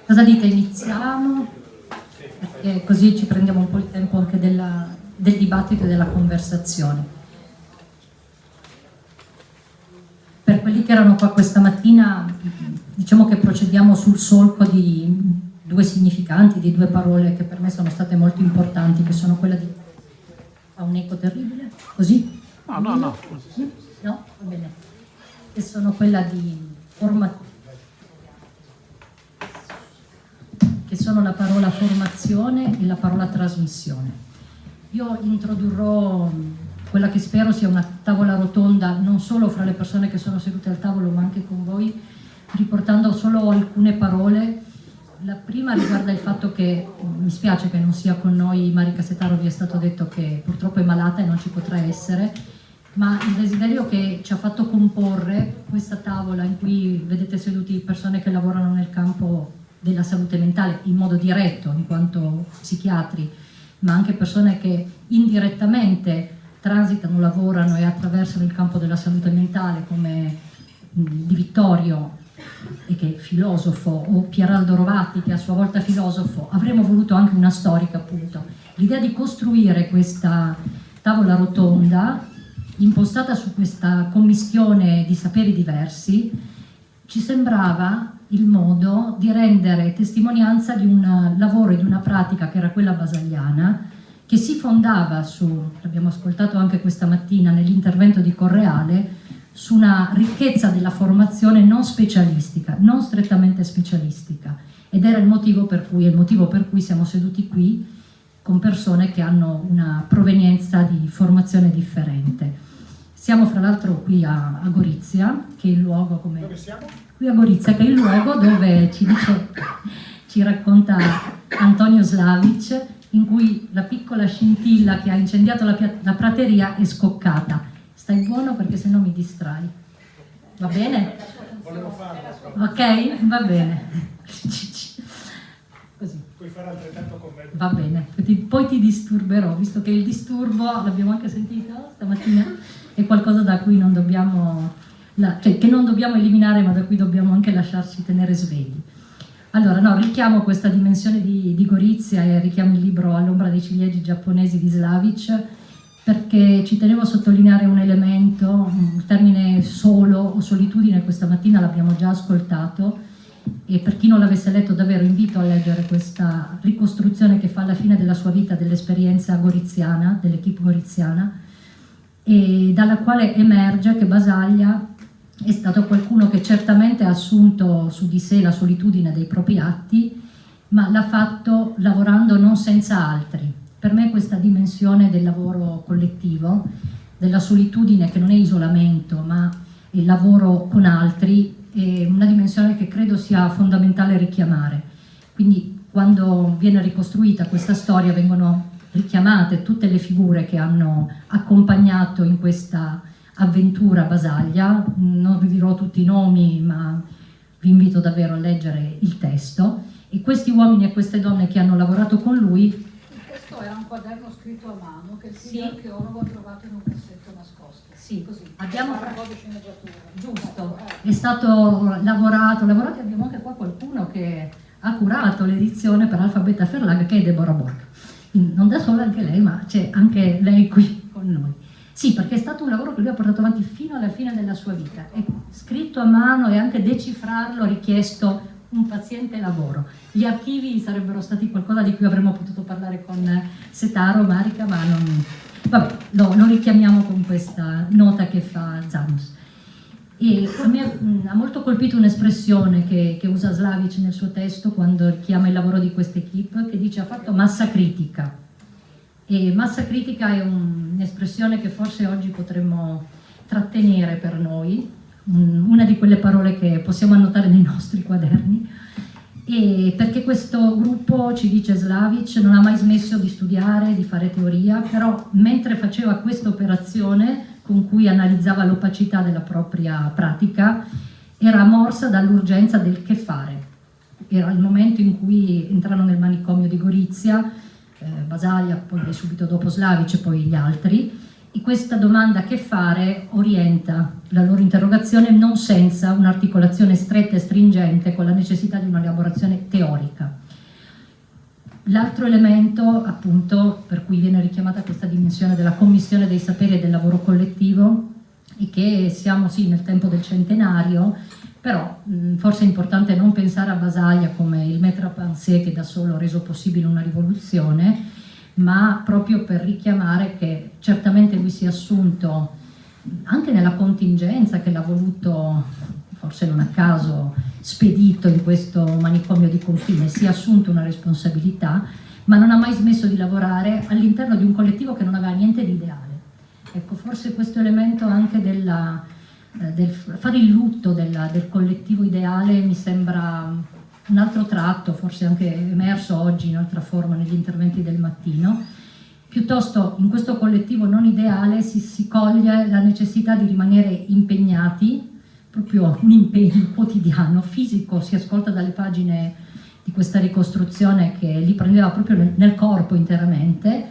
Cosa dite? Iniziamo? Perché così ci prendiamo un po' il tempo anche del dibattito e della conversazione. Per quelli che erano qua questa mattina, diciamo che procediamo sul solco di due significanti, di due parole che per me sono state molto importanti, che sono quella di... Fa un eco terribile? Così? No. No? Va bene. Che sono quella di formazione, che sono la parola formazione e la parola trasmissione. Io introdurrò quella che spero sia una tavola rotonda non solo fra le persone che sono sedute al tavolo ma anche con voi, riportando solo alcune parole. La prima riguarda il fatto che mi spiace che non sia con noi Marica Setaro, vi è stato detto che purtroppo è malata e non ci potrà essere, ma il desiderio che ci ha fatto comporre questa tavola in cui vedete seduti persone che lavorano nel campo della salute mentale in modo diretto in quanto psichiatri, ma anche persone che indirettamente transitano, lavorano e attraversano il campo della salute mentale come Di Vittorio, e che è filosofo, o Pieraldo Rovatti che a sua volta filosofo. Avremmo voluto anche una storica, appunto. L'idea di costruire questa tavola rotonda impostata su questa commistione di saperi diversi ci sembrava il modo di rendere testimonianza di un lavoro e di una pratica che era quella basagliana, che si fondava su, l'abbiamo ascoltato anche questa mattina nell'intervento di Correale, su una ricchezza della formazione non specialistica, non strettamente specialistica, ed era il motivo per cui siamo seduti qui con persone che hanno una provenienza di formazione differente. Siamo fra l'altro qui a Gorizia, che è il luogo come... Dove siamo? Qui a Gorizia, che è il luogo dove ci racconta Antonio Slavic, in cui la piccola scintilla che ha incendiato la prateria è scoccata. Stai buono perché sennò mi distrai. Va bene? Volevo farlo. Ok? Va bene. Così. Puoi fare altrettanto con me. Va bene. Poi ti disturberò, visto che il disturbo, l'abbiamo anche sentito stamattina, è qualcosa da cui non dobbiamo, che non dobbiamo eliminare, ma da cui dobbiamo anche lasciarci tenere svegli. Allora, no, richiamo questa dimensione di Gorizia e richiamo il libro All'ombra dei ciliegi giapponesi di Slavic, perché ci tenevo a sottolineare un elemento, il termine solo o solitudine questa mattina l'abbiamo già ascoltato, e per chi non l'avesse letto davvero invito a leggere questa ricostruzione che fa alla fine della sua vita dell'esperienza goriziana, dell'equipe goriziana, e dalla quale emerge che Basaglia è stato qualcuno che certamente ha assunto su di sé la solitudine dei propri atti, ma l'ha fatto lavorando non senza altri. Per me questa dimensione del lavoro collettivo, della solitudine che non è isolamento ma è il lavoro con altri, è una dimensione che credo sia fondamentale richiamare. Quindi quando viene ricostruita questa storia vengono richiamate tutte le figure che hanno accompagnato in questa avventura Basaglia. Non vi dirò tutti i nomi, ma vi invito davvero a leggere il testo, e questi uomini e queste donne che hanno lavorato con lui. Questo era un quaderno scritto a mano che il figlio archeologo ha trovato in un cassetto nascosto. Sì, così. abbiamo un po' di sceneggiatura. Giusto, è stato lavorato, abbiamo anche qua qualcuno che ha curato l'edizione per Alphabeta Verlag, che è Deborah Borg. Non da sola anche lei, ma c'è anche lei qui con noi. Sì, perché è stato un lavoro che lui ha portato avanti fino alla fine della sua vita. È scritto a mano e anche decifrarlo ha richiesto un paziente lavoro. Gli archivi sarebbero stati qualcosa di cui avremmo potuto parlare con Setaro, Marica, ma non... Vabbè, lo richiamiamo con questa nota che fa Zanus. E a me ha molto colpito un'espressione che usa Slavic nel suo testo quando richiama il lavoro di questa equipe, che dice ha fatto massa critica. E massa critica è un'espressione che forse oggi potremmo trattenere per noi, una di quelle parole che possiamo annotare nei nostri quaderni, e perché questo gruppo, ci dice Slavic, non ha mai smesso di studiare, di fare teoria, però mentre faceva questa operazione con cui analizzava l'opacità della propria pratica, era morsa dall'urgenza del che fare. Era il momento in cui entrano nel manicomio di Gorizia, Basaglia, poi subito dopo Slavic e poi gli altri, E questa domanda che fare orienta la loro interrogazione non senza un'articolazione stretta e stringente con la necessità di un'elaborazione teorica. L'altro elemento, appunto, per cui viene richiamata questa dimensione della commissione dei saperi e del lavoro collettivo è che siamo sì nel tempo del centenario, però forse è importante non pensare a Basaglia come il maître à penser che da solo ha reso possibile una rivoluzione, ma proprio per richiamare che certamente lui si è assunto, anche nella contingenza che l'ha voluto, forse non a caso, spedito in questo manicomio di confine, si è assunto una responsabilità, ma non ha mai smesso di lavorare all'interno di un collettivo che non aveva niente di ideale. Ecco, forse questo elemento anche del fare il lutto del collettivo ideale mi sembra un altro tratto, forse anche emerso oggi in altra forma negli interventi del mattino. Piuttosto in questo collettivo non ideale si coglie la necessità di rimanere impegnati, proprio un impegno quotidiano, fisico, si ascolta dalle pagine di questa ricostruzione che li prendeva proprio nel corpo interamente,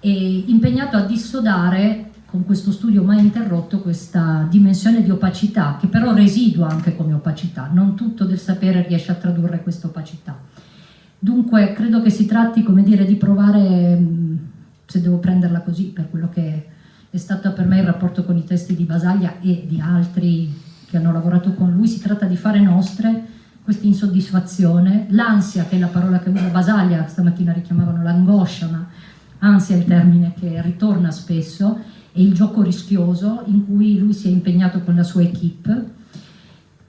e impegnato a dissodare con questo studio mai interrotto questa dimensione di opacità, che però residua anche come opacità, non tutto del sapere riesce a tradurre questa opacità. Dunque credo che si tratti, come dire, di provare, se devo prenderla così, per quello che è stato per me il rapporto con i testi di Basaglia e di altri che hanno lavorato con lui, si tratta di fare nostre questa insoddisfazione, l'ansia, che è la parola che usa Basaglia, stamattina richiamavano l'angoscia, ma ansia è il termine che ritorna spesso, e il gioco rischioso in cui lui si è impegnato con la sua equipe,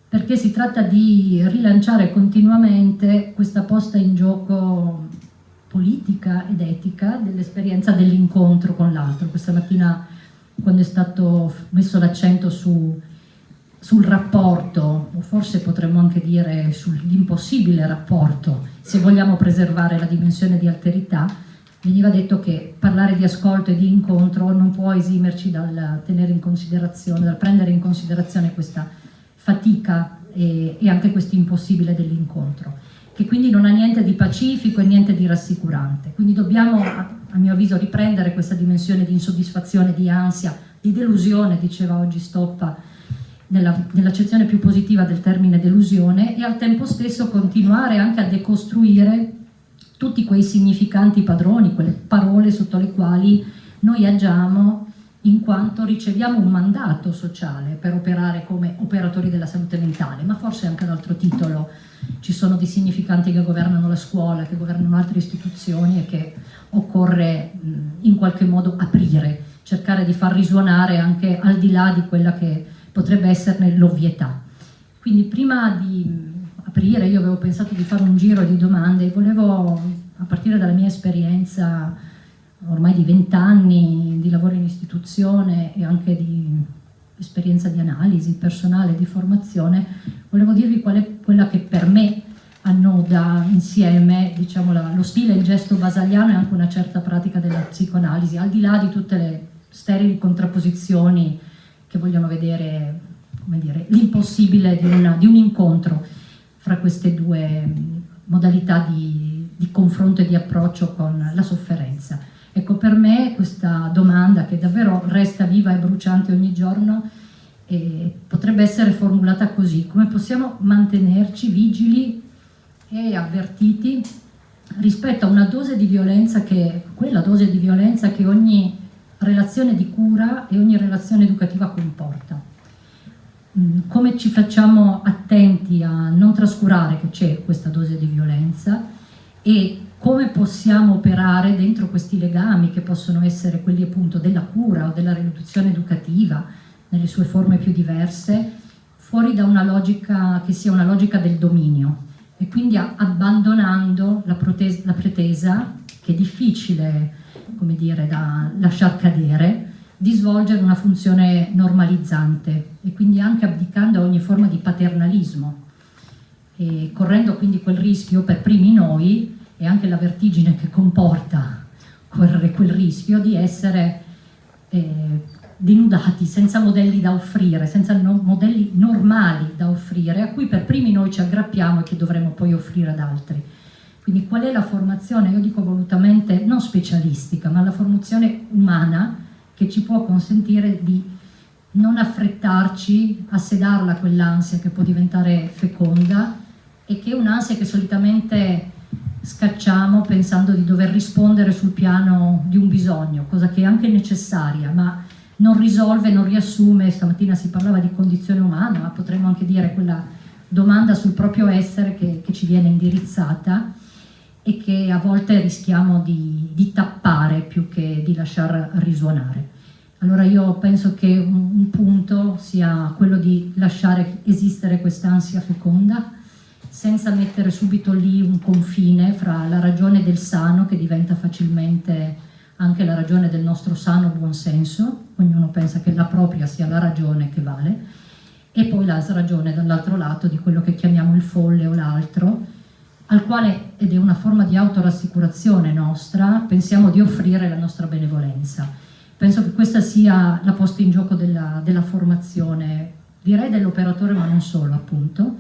perché si tratta di rilanciare continuamente questa posta in gioco politica ed etica dell'esperienza dell'incontro con l'altro. Questa mattina, quando è stato messo l'accento sul rapporto, o forse potremmo anche dire sull'impossibile rapporto, se vogliamo preservare la dimensione di alterità, veniva detto che parlare di ascolto e di incontro non può esimerci dal tenere in considerazione, dal prendere in considerazione questa fatica e anche questo impossibile dell'incontro, che quindi non ha niente di pacifico e niente di rassicurante. Quindi dobbiamo, a mio avviso, riprendere questa dimensione di insoddisfazione, di ansia, di delusione, diceva oggi Stoppa, nell'accezione più positiva del termine delusione, e al tempo stesso continuare anche a decostruire tutti quei significanti padroni, quelle parole sotto le quali noi agiamo in quanto riceviamo un mandato sociale per operare come operatori della salute mentale, ma forse anche ad altro titolo. Ci sono dei significanti che governano la scuola, che governano altre istituzioni e che occorre in qualche modo aprire, cercare di far risuonare anche al di là di quella che potrebbe esserne l'ovvietà. Quindi prima di aprire, io avevo pensato di fare un giro di domande e volevo, a partire dalla mia esperienza ormai di 20 anni di lavoro in istituzione e anche di esperienza di analisi personale, di formazione, volevo dirvi qual è quella che per me annoda insieme, diciamo, lo stile e il gesto basaliano e anche una certa pratica della psicoanalisi, al di là di tutte le sterili contrapposizioni che vogliono vedere, come dire, l'impossibile di un incontro fra queste due modalità di confronto e di approccio con la sofferenza. Ecco, per me questa domanda, che davvero resta viva e bruciante ogni giorno, potrebbe essere formulata così: come possiamo mantenerci vigili e avvertiti rispetto a una dose di violenza quella dose di violenza che ogni relazione di cura e ogni relazione educativa comporta? Come ci facciamo attenti a non trascurare che c'è questa dose di violenza e come possiamo operare dentro questi legami che possono essere quelli appunto della cura o della riduzione educativa nelle sue forme più diverse, fuori da una logica che sia una logica del dominio, e quindi abbandonando la pretesa, che è difficile, come dire, da lasciar cadere, di svolgere una funzione normalizzante, e quindi anche abdicando a ogni forma di paternalismo, e correndo quindi quel rischio per primi noi, e anche la vertigine che comporta correre quel rischio di essere denudati, senza modelli da offrire, senza modelli normali da offrire, a cui per primi noi ci aggrappiamo e che dovremo poi offrire ad altri. Quindi qual è la formazione, io dico volutamente non specialistica, ma la formazione umana che ci può consentire di non affrettarci a sedarla quell'ansia che può diventare feconda e che è un'ansia che solitamente scacciamo pensando di dover rispondere sul piano di un bisogno, cosa che è anche necessaria, ma non risolve, non riassume. Stamattina si parlava di condizione umana, ma potremmo anche dire quella domanda sul proprio essere che ci viene indirizzata e che a volte rischiamo di tappare più che di lasciar risuonare. Allora io penso che un punto sia quello di lasciare esistere quest'ansia feconda, senza mettere subito lì un confine fra la ragione del sano, che diventa facilmente anche la ragione del nostro sano buonsenso, ognuno pensa che la propria sia la ragione che vale, e poi la ragione dall'altro lato di quello che chiamiamo il folle o l'altro, al quale, ed è una forma di autorassicurazione nostra, pensiamo di offrire la nostra benevolenza. Penso che questa sia la posta in gioco della formazione, direi dell'operatore, ma non solo, appunto.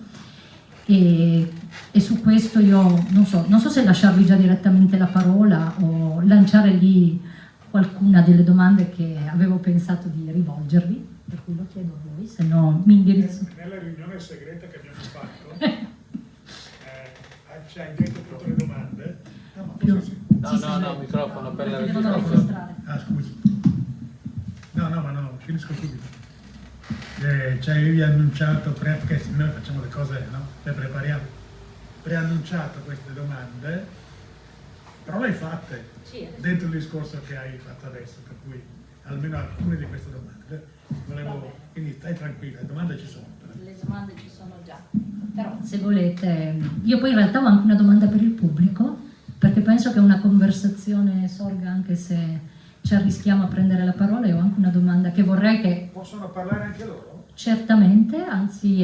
E su questo io non so se lasciarvi già direttamente la parola o lanciare lì qualcuna delle domande che avevo pensato di rivolgervi, per cui lo chiedo a voi, se no mi indirizzo. Nella riunione segreta che abbiamo fatto ci hai detto tutte le domande? No, ma forse sì. No, microfono, per la Devono registrazione. registrare. Ah, scusi. No, finisco subito. Ci avevi annunciato, perché noi facciamo le cose, no? Le prepariamo. Preannunciato queste domande, però le hai fatte dentro il discorso che hai fatto adesso, per cui almeno alcune di queste domande. Quindi stai tranquilla, le domande ci sono. Le domande ci sono già, però se volete, io poi in realtà ho anche una domanda per il pubblico, perché penso che una conversazione sorga anche se ci arrischiamo a prendere la parola, e ho anche una domanda che vorrei che... Possono parlare anche loro? Certamente, anzi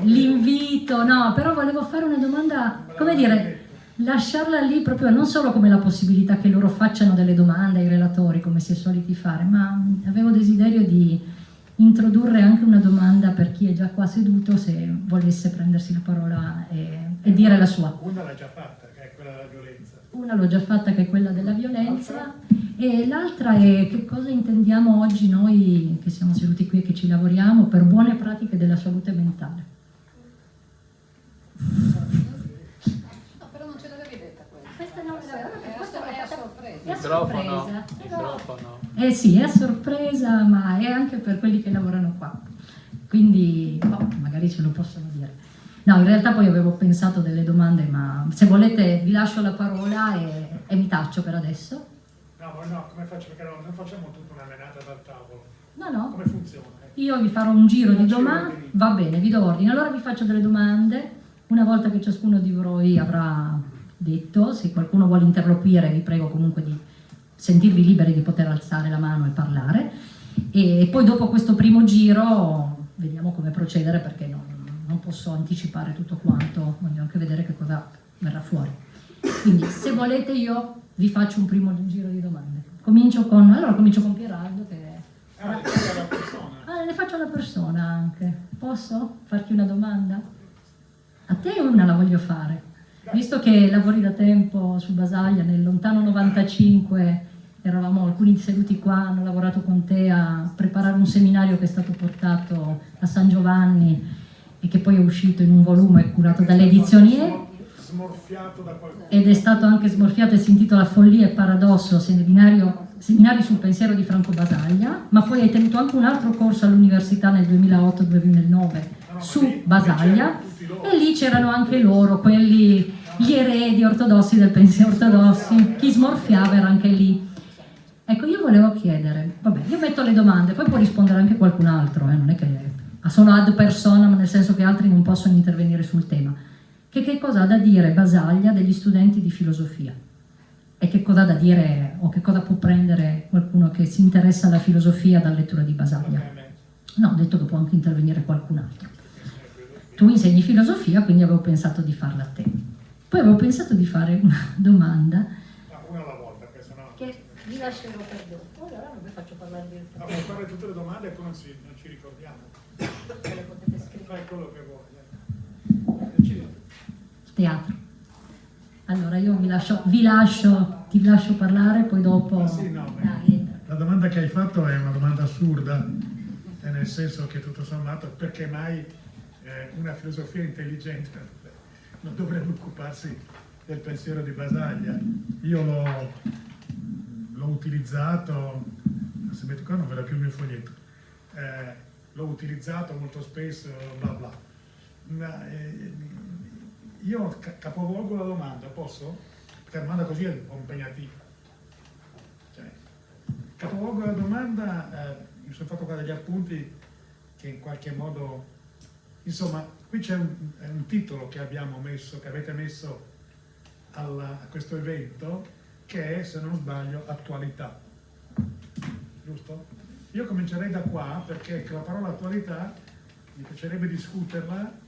l'invito, no, però volevo fare una domanda, come dire, lasciarla lì proprio non solo come la possibilità che loro facciano delle domande ai relatori, come si è soliti fare, ma avevo desiderio di introdurre anche una domanda per chi è già qua seduto, se volesse prendersi la parola e dire la sua. Una l'ha già fatta, che è quella della violenza. Una l'ho già fatta, che è quella della violenza, e l'altra è che cosa intendiamo oggi noi che siamo seduti qui e che ci lavoriamo per buone pratiche della salute mentale. No, però non ce l'avevi detta questa. Questa non È a sorpresa. È a Microfono, sorpresa. microfono. Sì, è a sorpresa, ma è anche per quelli che lavorano qua. Quindi, magari ce lo possono dire. No, in realtà poi avevo pensato delle domande, ma se volete vi lascio la parola e mi taccio per adesso. No, come faccio? Perché non facciamo tutta una menata dal tavolo. No. Come funziona? Io vi farò un giro di Un giro domande. di- Va bene, vi do ordine. Allora vi faccio delle domande. Una volta che ciascuno di voi avrà detto, se qualcuno vuole interloquire, vi prego comunque di sentirvi liberi di poter alzare la mano e parlare. E poi dopo questo primo giro vediamo come procedere, perché non posso anticipare tutto quanto, voglio anche vedere che cosa verrà fuori. Quindi se volete io vi faccio un primo giro di domande. Comincio con Pieraldo che... Ah, le fai alla persona. le faccio alla persona anche. Posso farti una domanda? A te una la voglio fare. Visto che lavori da tempo su Basaglia, nel lontano 95 eravamo alcuni seduti qua, hanno lavorato con te a preparare un seminario che è stato portato a San Giovanni e che poi è uscito in un volume curato dalle edizioni E, Smorfiato da qualcuno. ed è stato anche smorfiato e si intitola Follia e Paradosso, seminari sul pensiero di Franco Basaglia, ma poi hai tenuto anche un altro corso all'università nel 2008-2009 su Basaglia, e lì c'erano anche loro, quelli, gli eredi ortodossi del pensiero ortodossi, chi smorfiava era anche lì. Ecco, io volevo chiedere, vabbè, io metto le domande, poi può rispondere anche qualcun altro, non è che sono ad personam, nel senso che altri non possono intervenire sul tema. Che cosa ha da dire Basaglia degli studenti di filosofia? E che cosa ha da dire, o che cosa può prendere qualcuno che si interessa alla filosofia dalla lettura di Basaglia? No, ho detto che può anche intervenire qualcun altro. Tu insegni filosofia, quindi avevo pensato di farla a te. Poi avevo pensato di fare una domanda No, una alla volta, perché sennò... che vi lascerò per dopo. Allora non vi faccio parlare di No, puoi fare tutte le domande e poi non ci ricordiamo. le potete scrivere. Fai quello che vuoi. Decidi. Teatro. Allora io ti lascio parlare, poi dopo... Ah, sì, no, Dai, entra. la domanda che hai fatto è una domanda assurda, nel senso che tutto sommato perché mai una filosofia intelligente non dovrebbe occuparsi del pensiero di Basaglia. Io l'ho utilizzato, se metti qua non vedo più il mio foglietto, l'ho utilizzato molto spesso, bla bla. Ma, io capovolgo la domanda, posso? Perché la domanda così è un po' impegnativa. Cioè, capovolgo la domanda, mi sono fatto qua degli appunti che in qualche modo, insomma, qui c'è un titolo che abbiamo messo, che avete messo a questo evento, che è, se non sbaglio, attualità. Giusto? Io comincerei da qua, perché la parola attualità mi piacerebbe discuterla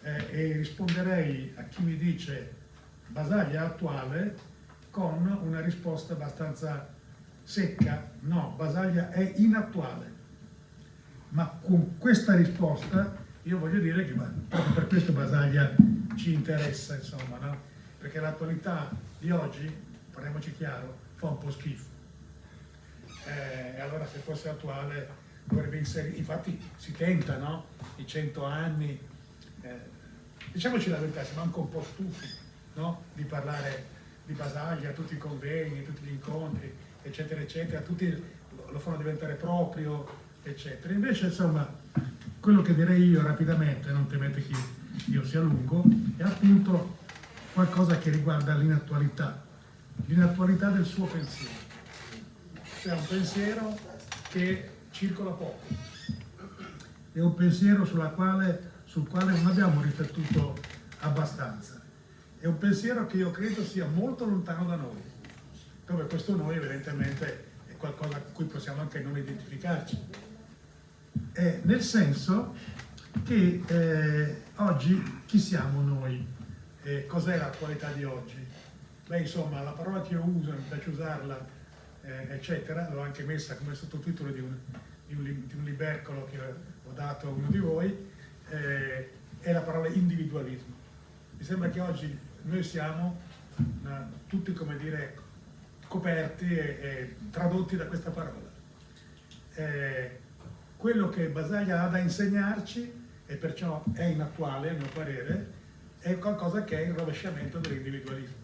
e risponderei a chi mi dice Basaglia è attuale con una risposta abbastanza secca: no, Basaglia è inattuale. Ma con questa risposta io voglio dire che proprio per questo Basaglia ci interessa, insomma, no? Perché l'attualità di oggi, parliamoci chiaro, fa un po' schifo. E allora se fosse attuale dovrebbe inserire, infatti si tenta, no? I 100 anni, diciamoci la verità, siamo anche un po' stufi, no? Di parlare di Basaglia, tutti i convegni, tutti gli incontri, eccetera, eccetera, tutti lo fanno diventare proprio, eccetera. Invece, insomma, quello che direi io rapidamente, non temete che io sia lungo, è appunto qualcosa che riguarda l'inattualità del suo pensiero. Cioè un pensiero che circola poco, è un pensiero sul quale non abbiamo riflettuto abbastanza, è un pensiero che io credo sia molto lontano da noi, dove questo noi evidentemente è qualcosa con cui possiamo anche non identificarci, nel senso che oggi chi siamo noi? Cos'è l'attualità di oggi? Beh, insomma, la parola che io uso, mi piace usarla, eccetera, l'ho anche messa come sottotitolo di un libercolo che ho dato a uno di voi, è la parola individualismo. Mi sembra che oggi noi siamo tutti, come dire, coperti e tradotti da questa parola. Quello che Basaglia ha da insegnarci, e perciò è inattuale a mio parere, è qualcosa che è il rovesciamento dell'individualismo.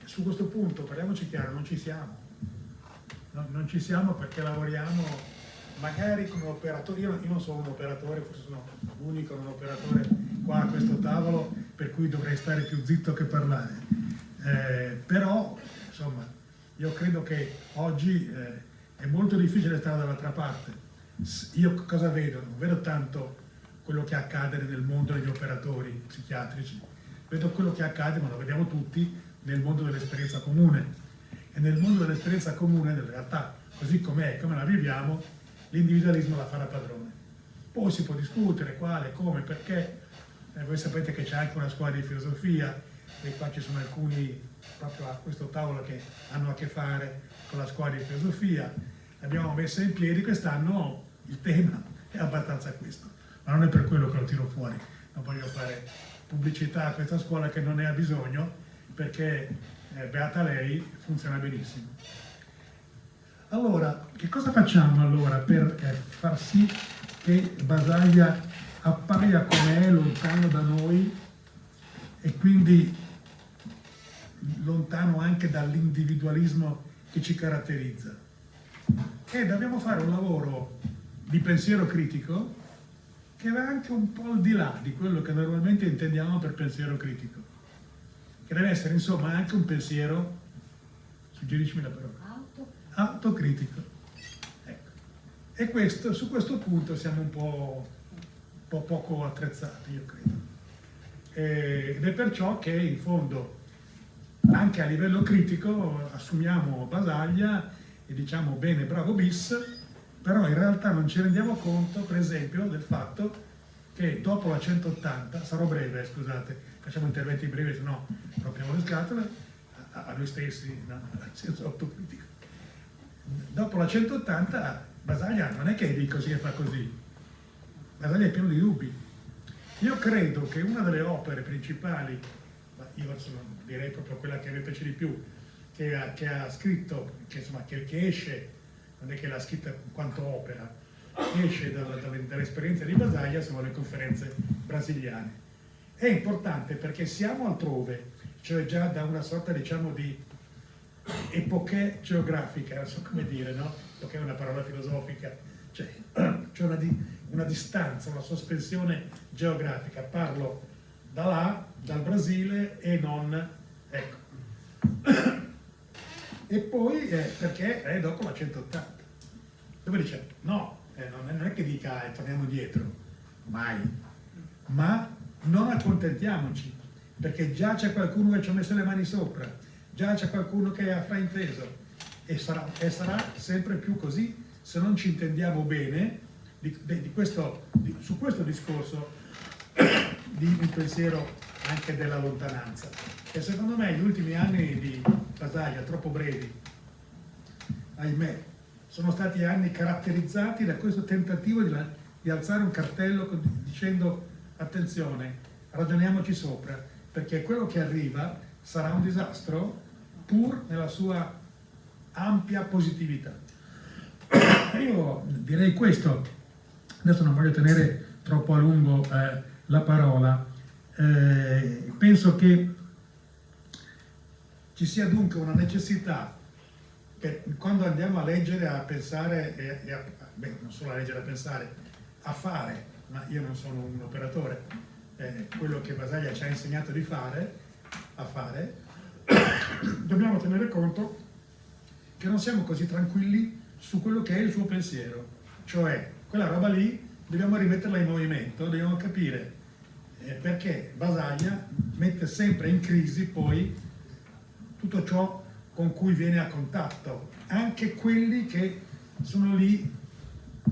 Su questo punto, parliamoci chiaro, non ci siamo. Non ci siamo perché lavoriamo magari come operatori. Io non sono un operatore, forse sono l'unico non operatore qua a questo tavolo, per cui dovrei stare più zitto che parlare. Però, insomma, io credo che oggi è molto difficile stare dall'altra parte. Io cosa vedo? Non vedo tanto quello che accade nel mondo degli operatori psichiatrici, vedo quello che accade, ma lo vediamo tutti, nel mondo dell'esperienza comune. E nel mondo dell'esperienza comune, in realtà, così com'è, come la viviamo, l'individualismo la fa da padrone. Poi si può discutere quale, come, perché. Voi sapete che c'è anche una scuola di filosofia, e qua ci sono alcuni proprio a questo tavolo che hanno a che fare con la scuola di filosofia. L'abbiamo messa in piedi quest'anno, il tema è abbastanza questo. Ma non è per quello che lo tiro fuori. Non voglio fare pubblicità a questa scuola che non ne ha bisogno, perché beata lei, funziona benissimo. Allora, che cosa facciamo allora per far sì che Basaglia appaia come è, lontano da noi e quindi lontano anche dall'individualismo che ci caratterizza? E dobbiamo fare un lavoro di pensiero critico che va anche un po' al di là di quello che normalmente intendiamo per pensiero critico, che deve essere insomma anche un pensiero, suggeriscimi la parola, autocritico. Ecco. E su questo punto siamo un po' poco attrezzati, io credo. Ed è perciò che in fondo anche a livello critico assumiamo Basaglia e diciamo bene, bravo bis, però in realtà non ci rendiamo conto, per esempio, del fatto che dopo la 180, sarò breve, scusate, facciamo interventi brevi, se no rompiamo le scatole a noi stessi, no? Nel senso autocritico. Dopo la 180 Basaglia non è che è così e fa così, Basaglia è pieno di dubbi. Io credo che una delle opere principali, io direi proprio quella che mi piace di più, che ha scritto, che esce non è che l'ha scritta in quanto opera, esce dall'esperienza di Basaglia, sono le conferenze brasiliane. È importante perché siamo altrove, cioè già da una sorta, diciamo, di epoche geografica, non so come dire, no? Perché è una parola filosofica, cioè c'è una distanza, una sospensione geografica. Parlo da là, dal Brasile e non, ecco. E poi perché è dopo la 180. Dove dice no, non è che dica torniamo indietro, mai, ma non accontentiamoci, perché già c'è qualcuno che ci ha messo le mani sopra, già c'è qualcuno che ha frainteso e sarà sempre più così se non ci intendiamo bene su questo discorso di un pensiero anche della lontananza. E secondo me gli ultimi anni di Basaglia, troppo brevi, ahimè, sono stati anni caratterizzati da questo tentativo di alzare un cartello dicendo attenzione, ragioniamoci sopra, perché quello che arriva sarà un disastro pur nella sua ampia positività. Io direi questo, adesso non voglio tenere troppo a lungo la parola, penso che ci sia dunque una necessità che quando andiamo a leggere, a pensare, non solo a leggere, a pensare, a fare, ma io non sono un operatore, quello che Basaglia ci ha insegnato di fare, a fare, dobbiamo tenere conto che non siamo così tranquilli su quello che è il suo pensiero, cioè quella roba lì dobbiamo rimetterla in movimento, dobbiamo capire perché Basaglia mette sempre in crisi poi tutto ciò con cui viene a contatto, anche quelli che sono lì,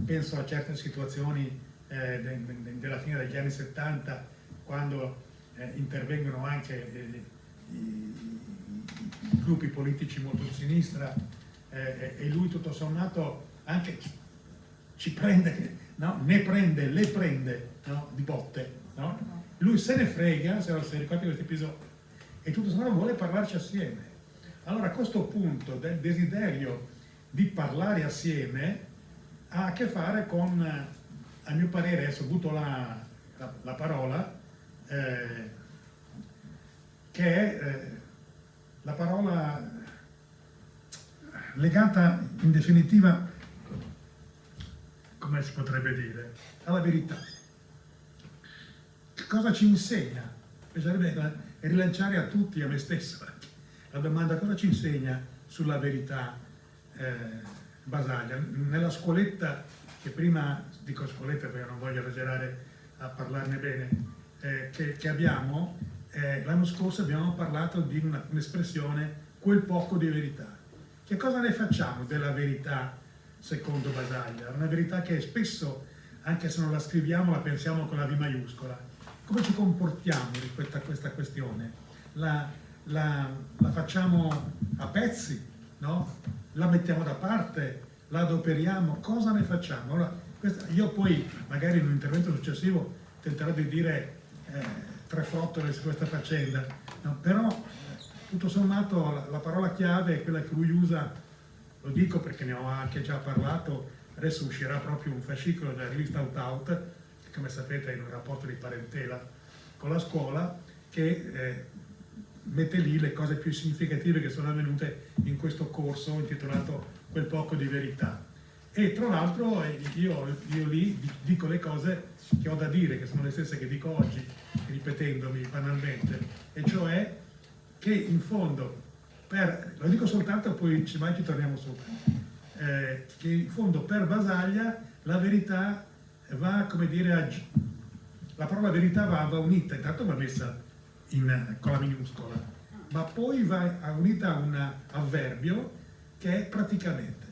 penso a certe situazioni della fine degli anni 70, quando intervengono anche i gruppi politici molto di sinistra, e lui tutto sommato anche ci prende, no? Ne prende, le prende, no? Di botte, no? Lui se ne frega, se ricordate questo episodio, e tutto sommato vuole parlarci assieme. Allora a questo punto del desiderio di parlare assieme ha a che fare con, a mio parere, adesso butto la parola, che è la parola legata in definitiva, come si potrebbe dire, alla verità. Che cosa ci insegna? Bisognerebbe rilanciare a tutti, a me stesso, la domanda: cosa ci insegna sulla verità Basaglia? Nella scuoletta, che prima, dico scuoletta perché non voglio esagerare a parlarne bene, che abbiamo, l'anno scorso abbiamo parlato di un'espressione, quel poco di verità. Che cosa ne facciamo della verità secondo Basaglia? Una verità che spesso, anche se non la scriviamo, la pensiamo con la V maiuscola. Come ci comportiamo rispetto a questa questione? La facciamo a pezzi, no? La mettiamo da parte, la adoperiamo, cosa ne facciamo? Allora, io poi, magari in un intervento successivo, tenterò di dire 3 frottole su questa faccenda, no? Però tutto sommato la parola chiave è quella che lui usa, lo dico perché ne ho anche già parlato, adesso uscirà proprio un fascicolo della rivista Out Out, che come sapete è in un rapporto di parentela con la scuola, che mette lì le cose più significative che sono avvenute in questo corso intitolato Quel poco di verità. E tra l'altro io lì dico le cose che ho da dire, che sono le stesse che dico oggi, ripetendomi banalmente, e cioè che in fondo, lo dico soltanto poi ci torniamo sopra, che in fondo per Basaglia la verità va, come dire, la parola verità va unita, intanto va messa con la minuscola, ma poi va unita a un avverbio che è praticamente.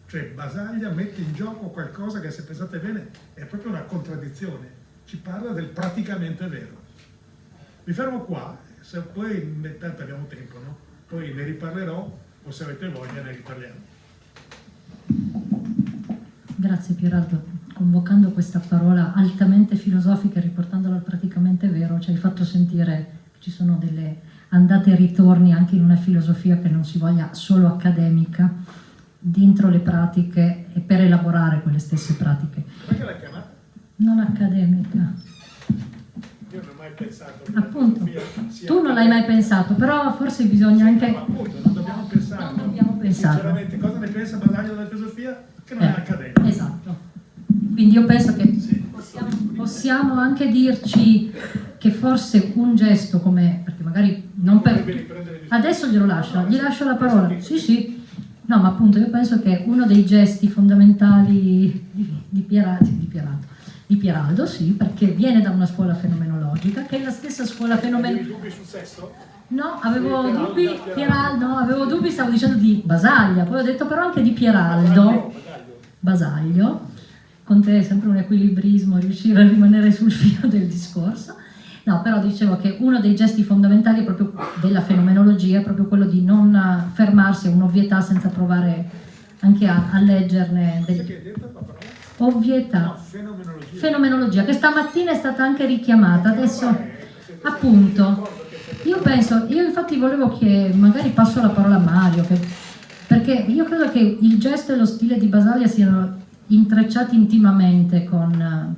Cioè Basaglia mette in gioco qualcosa che, se pensate bene, è proprio una contraddizione. Ci parla del praticamente vero. Mi fermo qua, se poi tanto abbiamo tempo, no? Poi ne riparlerò, o se avete voglia ne riparliamo. Grazie Pieraldo. Convocando questa parola altamente filosofica e riportandola al praticamente vero, ci hai fatto sentire che ci sono delle andate e ritorni anche in una filosofia che non si voglia solo accademica, dentro le pratiche e per elaborare quelle stesse pratiche. Perché l'hai chiamata? Non accademica. Io non ho mai pensato che Appunto, la filosofia sia tu non l'hai mai pensato, però forse bisogna anche... Ma appunto, non dobbiamo pensarlo. Non dobbiamo pensarlo. Sinceramente, cosa ne pensa Basaglia della filosofia? Che non è accademica. Esatto. Quindi io penso che Sì. possiamo anche dirci che forse un gesto come... perché magari non per... Vorrebbe riprendere il Adesso glielo lascio, gli lascio la parola. Sì, Sì, sì. No, ma appunto io penso che uno dei gesti fondamentali di Pieraldo, sì, perché viene da una scuola fenomenologica, che è la stessa scuola Avevi fenomenologica. dubbi sul sesso? No, avevo Pieraldo, dubbi, Pieraldo. no, avevo dubbi, stavo dicendo di Basaglia, poi ho detto però anche di Pieraldo. Basaglio, con te è sempre un equilibrismo riuscire a rimanere sul filo del discorso. No, però dicevo che uno dei gesti fondamentali è proprio della fenomenologia, è proprio quello di non fermarsi a un'ovvietà senza provare anche a leggerne Cosa che hai detto la parola? ovvietà. No, fenomenologia. Fenomenologia, che stamattina è stata anche richiamata, adesso appunto. Io infatti volevo che magari passo la parola a Mario, perché io credo che il gesto e lo stile di Basaglia siano intrecciati intimamente con...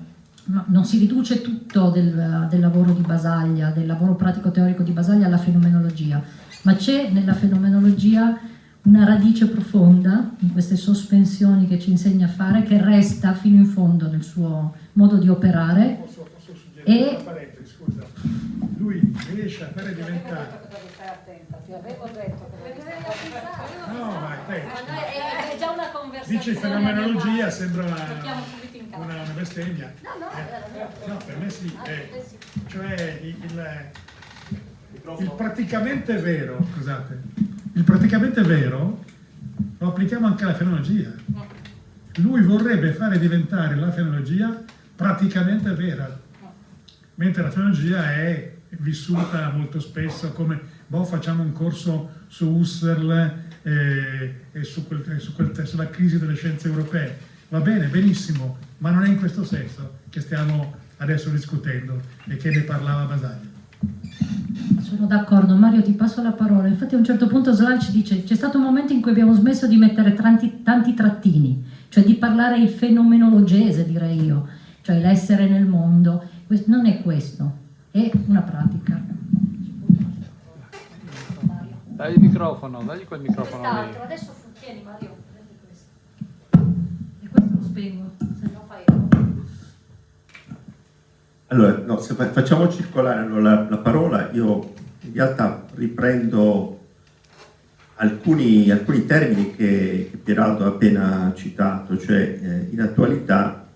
non si riduce tutto del lavoro di Basaglia, del lavoro pratico-teorico di Basaglia alla fenomenologia, ma c'è nella fenomenologia una radice profonda in queste sospensioni che ci insegna a fare, che resta fino in fondo nel suo modo di operare. Posso suggerire E- una parentesi, scusa. Lui riesce a fare diventare... Stai attenta, ti avevo detto che No, vai, te. È già una conversazione. Dice fenomenologia, sembra Mettiamo subito in campo. una bestemmia. No, per me sì. Cioè il praticamente vero, scusate, il praticamente vero lo applichiamo anche alla fenologia. Lui vorrebbe fare diventare la fenologia praticamente vera, mentre la fenologia è vissuta molto spesso come facciamo un corso su Husserl e sulla crisi delle scienze europee. Va bene, benissimo, ma non è in questo senso che stiamo adesso discutendo e che ne parlava Basaglia. Sono d'accordo, Mario, ti passo la parola. Infatti a un certo punto Slal dice c'è stato un momento in cui abbiamo smesso di mettere tanti trattini, cioè di parlare il fenomenologese, direi io, cioè l'essere nel mondo. Non è questo, è una pratica. Dagli il microfono, dagli quel microfono lì. Adesso tieni Mario, prendi questo. E questo lo spengo, se no fai... Allora, no, se facciamo circolare la parola, io in realtà riprendo alcuni termini che Pieraldo ha appena citato, cioè in attualità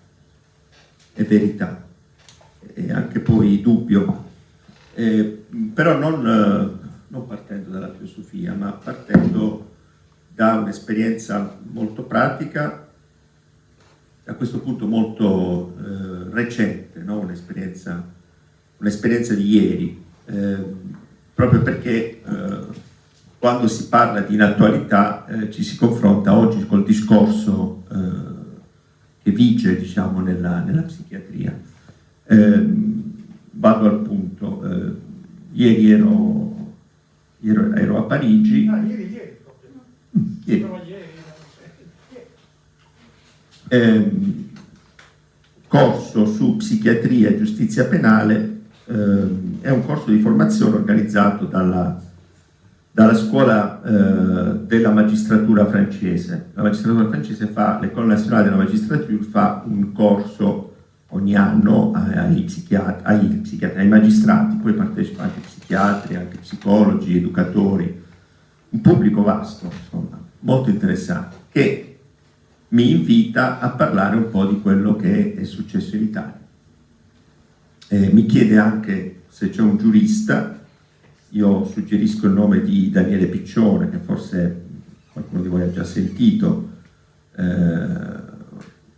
e verità, e anche poi dubbio, però non partendo dalla filosofia, ma partendo da un'esperienza molto pratica, a questo punto molto recente, no? un'esperienza di ieri, proprio perché quando si parla di inattualità ci si confronta oggi col discorso che vige, diciamo, nella psichiatria. Vado al punto. Ieri ero a Parigi. Ah, ieri proprio. Ieri. Però ieri. Corso su psichiatria e giustizia penale, è un corso di formazione organizzato dalla scuola della magistratura francese. La magistratura francese l'École nationale della magistratura fa un corso ogni anno ai magistrati, poi partecipano anche psichiatri, anche psicologi, educatori, un pubblico vasto, insomma, molto interessante, che mi invita a parlare un po' di quello che è successo in Italia. Mi chiede anche se c'è un giurista. Io suggerisco il nome di Daniele Piccione, che forse qualcuno di voi ha già sentito,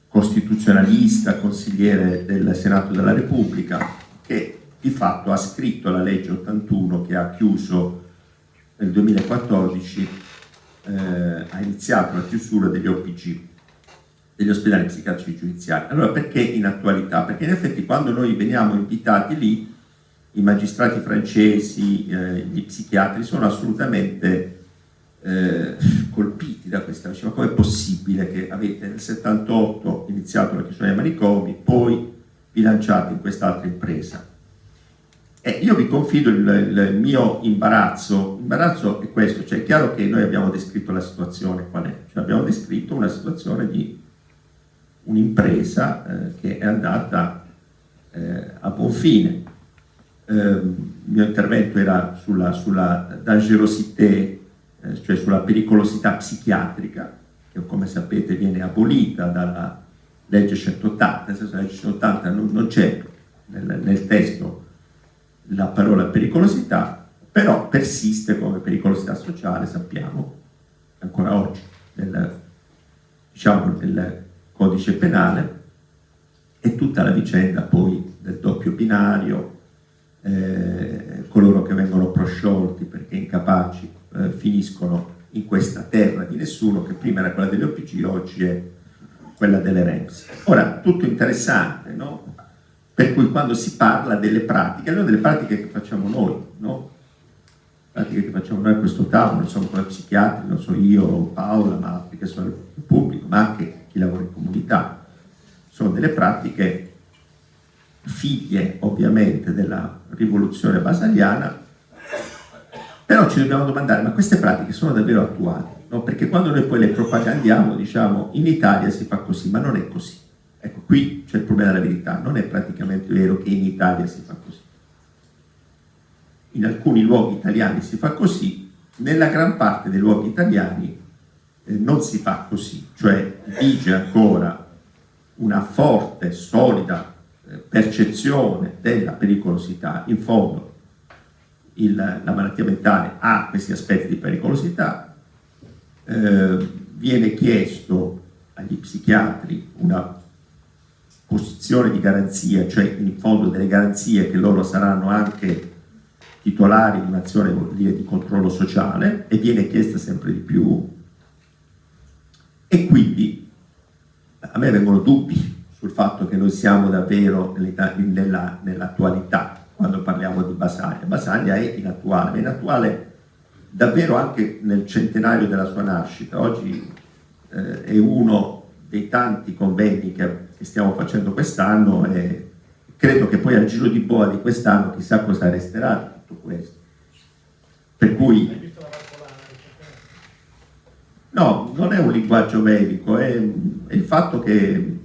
costituzionalista, consigliere del Senato della Repubblica, che di fatto ha scritto la legge 81 che ha chiuso nel 2014, ha iniziato la chiusura degli OPG, degli ospedali psichiatrici giudiziari. Allora, perché in attualità? Perché in effetti quando noi veniamo invitati lì, i magistrati francesi, gli psichiatri sono assolutamente colpiti da questa, ma com'è possibile che avete nel 78 iniziato la chiusura dei manicomi, poi vi lanciate in quest'altra impresa? Io vi confido il mio imbarazzo è questo, cioè è chiaro che noi abbiamo descritto la situazione qual è, cioè abbiamo descritto una situazione di un'impresa che è andata a buon fine. Il mio intervento era sulla dangerosité, cioè sulla pericolosità psichiatrica, che come sapete viene abolita dalla legge 180, nel senso che la legge 180 non c'è nel testo la parola pericolosità, però persiste come pericolosità sociale, sappiamo, ancora oggi, nel codice penale, e tutta la vicenda poi del doppio binario, coloro che vengono prosciolti perché incapaci finiscono in questa terra di nessuno, che prima era quella delle OPG, oggi è quella delle REMS. Ora, tutto interessante, no? Per cui quando si parla delle pratiche, allora delle pratiche che facciamo noi, no? Pratiche che facciamo noi a questo tavolo, non sono come psichiatri, non so io, Paola, ma altri che sono il pubblico, ma anche chi lavora in comunità. Sono delle pratiche figlie ovviamente della rivoluzione basaliana, però ci dobbiamo domandare, ma queste pratiche sono davvero attuali? No? Perché quando noi poi le propagandiamo diciamo in Italia si fa così, ma non è così. Ecco, qui c'è il problema della verità, non è praticamente vero che in Italia si fa così. In alcuni luoghi italiani si fa così, nella gran parte dei luoghi italiani non si fa così, cioè vige ancora una forte, solida percezione della pericolosità. In fondo la malattia mentale ha questi aspetti di pericolosità, viene chiesto agli psichiatri una posizione di garanzia, cioè in fondo delle garanzie che loro saranno anche titolari di un'azione di controllo sociale, e viene chiesta sempre di più, e quindi a me vengono dubbi sul fatto che noi siamo davvero nell'attualità quando parliamo di Basaglia. Basaglia è inattuale davvero anche nel centenario della sua nascita. Oggi è uno dei tanti convegni che stiamo facendo quest'anno, e credo che poi al giro di boa di quest'anno chissà cosa resterà di tutto questo. Per cui no, non è un linguaggio medico, è il fatto che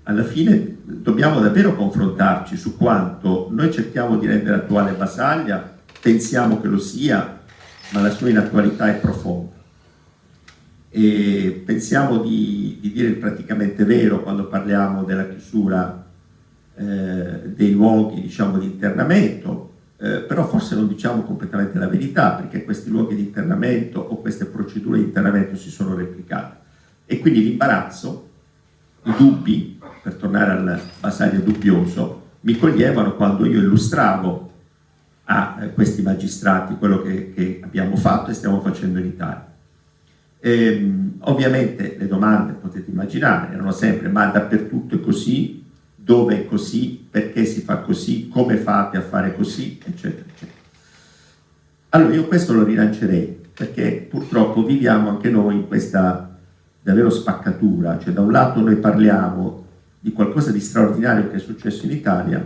alla fine dobbiamo davvero confrontarci su quanto noi cerchiamo di rendere attuale Basaglia, pensiamo che lo sia, ma la sua inattualità è profonda. E pensiamo di dire il praticamente vero quando parliamo della chiusura dei luoghi, diciamo, di internamento, però forse non diciamo completamente la verità, perché questi luoghi di internamento o queste procedure di internamento si sono replicate, e quindi l'imbarazzo, i dubbi, per tornare al Basaglia dubbioso, mi coglievano quando io illustravo a questi magistrati quello che abbiamo fatto e stiamo facendo in Italia. Ovviamente le domande, potete immaginare, erano sempre: ma dappertutto è così? Dove è così? Perché si fa così? Come fate a fare così? Eccetera, eccetera. Allora io questo lo rilancerei, perché purtroppo viviamo anche noi in questa davvero spaccatura, cioè da un lato noi parliamo di qualcosa di straordinario che è successo in Italia,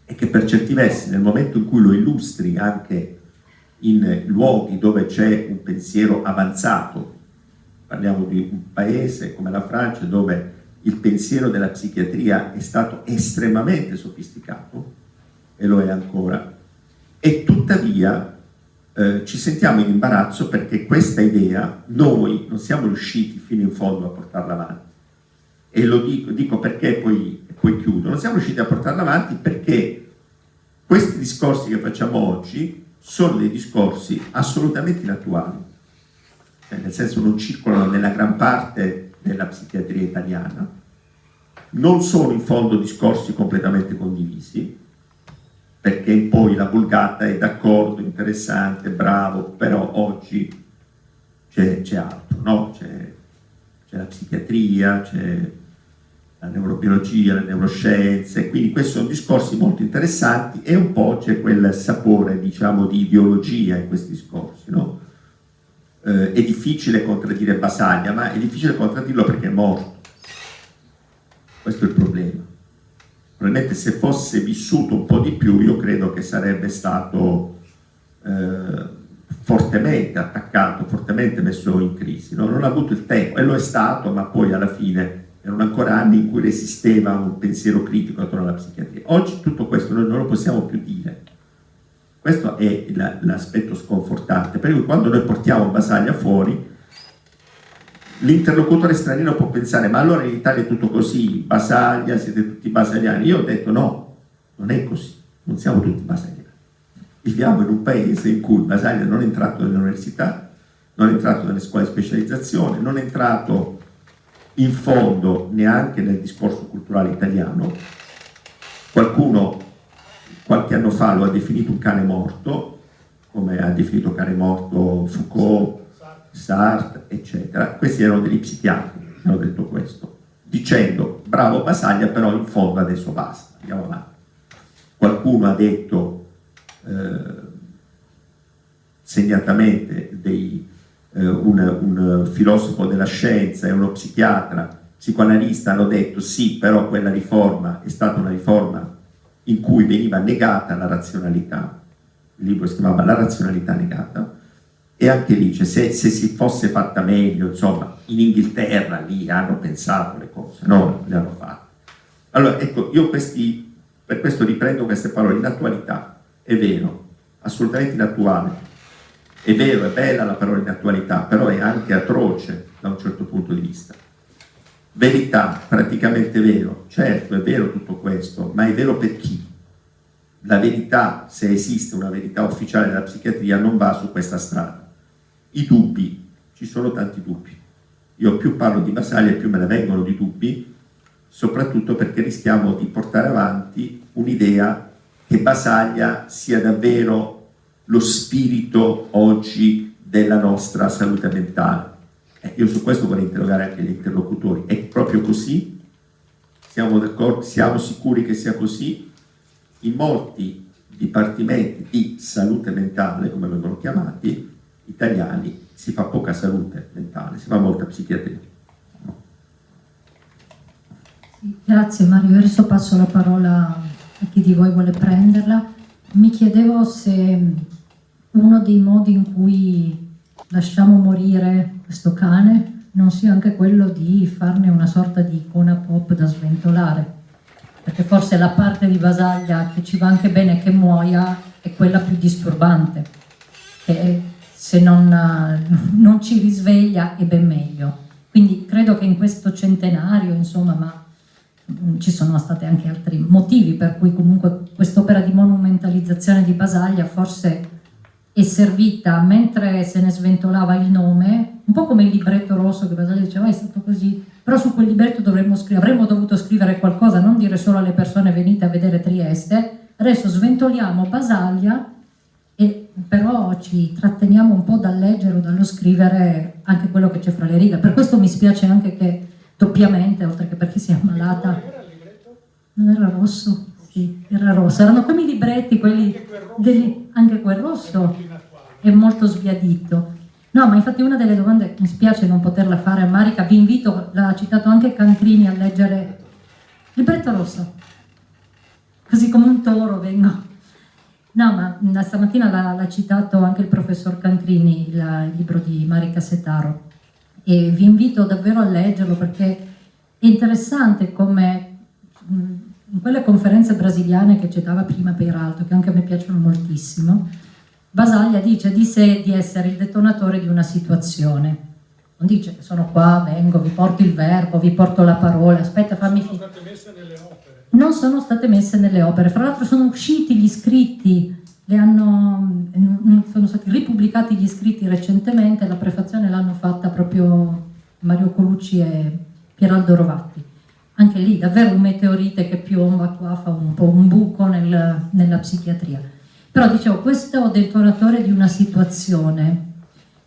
e che per certi versi nel momento in cui lo illustri anche in luoghi dove c'è un pensiero avanzato, parliamo di un paese come la Francia dove il pensiero della psichiatria è stato estremamente sofisticato, e lo è ancora, e tuttavia ci sentiamo in imbarazzo perché questa idea noi non siamo riusciti fino in fondo a portarla avanti. E lo dico perché poi chiudo, non siamo riusciti a portarla avanti perché questi discorsi che facciamo oggi sono dei discorsi assolutamente inattuali, nel senso non circolano nella gran parte della psichiatria italiana, non sono in fondo discorsi completamente condivisi, perché poi la vulgata è d'accordo, interessante, bravo, però oggi c'è altro, no? C'è la psichiatria, c'è la neurobiologia, le neuroscienze, quindi questi sono discorsi molto interessanti, e un po' c'è quel sapore, diciamo, di ideologia in questi discorsi, no? è difficile contraddire Basaglia, ma è difficile contraddirlo perché è morto. Questo è il problema. Probabilmente se fosse vissuto un po' di più, io credo che sarebbe stato fortemente attaccato, fortemente messo in crisi. No? Non ha avuto il tempo, e lo è stato, ma poi alla fine erano ancora anni in cui resisteva un pensiero critico attorno alla psichiatria. Oggi tutto questo noi non lo possiamo più dire. Questo è l'aspetto sconfortante, per cui quando noi portiamo Basaglia fuori, l'interlocutore straniero può pensare: ma allora in Italia è tutto così, Basaglia, siete tutti basagliani. Io ho detto no, non è così, non siamo tutti basagliani. Viviamo in un paese in cui Basaglia non è entrato nell'università, non è entrato nelle scuole di specializzazione, non è entrato in fondo neanche nel discorso culturale italiano. Qualcuno qualche anno fa lo ha definito un cane morto, come ha definito cane morto Foucault, Sartre, eccetera. Questi erano degli psichiatri che hanno detto questo, dicendo: bravo Basaglia, però in fondo adesso basta, andiamo avanti. Qualcuno ha detto segnatamente un filosofo della scienza e uno psichiatra, psicoanalista, hanno detto sì, però quella riforma è stata una riforma in cui veniva negata la razionalità. Il libro si chiamava La razionalità negata, e anche lì, cioè, se si fosse fatta meglio, insomma, in Inghilterra lì hanno pensato le cose, no, le hanno fatte. Allora, ecco, io per questo riprendo queste parole. In attualità è vero, assolutamente inattuale, è vero, è bella la parola in attualità, però è anche atroce da un certo punto di vista. Verità, praticamente vero, certo è vero tutto questo, ma è vero per chi? La verità, se esiste una verità ufficiale della psichiatria, non va su questa strada. I dubbi, ci sono tanti dubbi. Io più parlo di Basaglia più me ne vengono di dubbi, soprattutto perché rischiamo di portare avanti un'idea che Basaglia sia davvero lo spirito oggi della nostra salute mentale. Io su questo vorrei interrogare anche gli interlocutori. È proprio così? Siamo d'accordo? Siamo sicuri che sia così? In molti dipartimenti di salute mentale, come vengono chiamati, italiani, si fa poca salute mentale, si fa molta psichiatria. Grazie Mario, adesso passo la parola a chi di voi vuole prenderla. Mi chiedevo se uno dei modi in cui lasciamo morire questo cane non sia anche quello di farne una sorta di icona pop da sventolare, perché forse la parte di Basaglia che ci va anche bene che muoia è quella più disturbante, che se non ci risveglia è ben meglio. Quindi credo che in questo centenario, insomma, ma ci sono stati anche altri motivi per cui comunque quest'opera di monumentalizzazione di Basaglia forse è servita mentre se ne sventolava il nome, un po' come il libretto rosso che Basaglia diceva è stato così, però su quel libretto avremmo dovuto scrivere qualcosa, non dire solo alle persone venite a vedere Trieste, adesso sventoliamo Basaglia e però ci tratteniamo un po' dal leggere o dallo scrivere anche quello che c'è fra le righe. Per questo mi spiace anche che doppiamente, oltre che perché si è ammalata. Non era rosso? Sì, era rosso. Erano come i libretti, quelli anche quel rosso è molto sbiadito. No, ma infatti una delle domande, mi spiace non poterla fare a Marica, vi invito, l'ha citato anche Cancrini, a leggere il libretto rosso. Così come un toro vengo. No, ma stamattina l'ha citato anche il professor Cancrini, il libro di Marica Setaro. E vi invito davvero a leggerlo perché è interessante come in quelle conferenze brasiliane che citava prima Peiralto, che anche a me piacciono moltissimo, Basaglia dice di sé di essere il detonatore di una situazione. Non dice che sono qua, vengo, vi porto il verbo, vi porto la parola, aspetta fammi finire. Sono state messe nelle opere. Non sono state messe nelle opere, fra l'altro sono usciti gli scritti, sono stati ripubblicati gli scritti recentemente, la prefazione l'hanno fatta proprio Mario Colucci e Pieraldo Rovatti. Anche lì davvero un meteorite che piomba qua, fa un po' un buco nella psichiatria. Però dicevo, questo detonatore di una situazione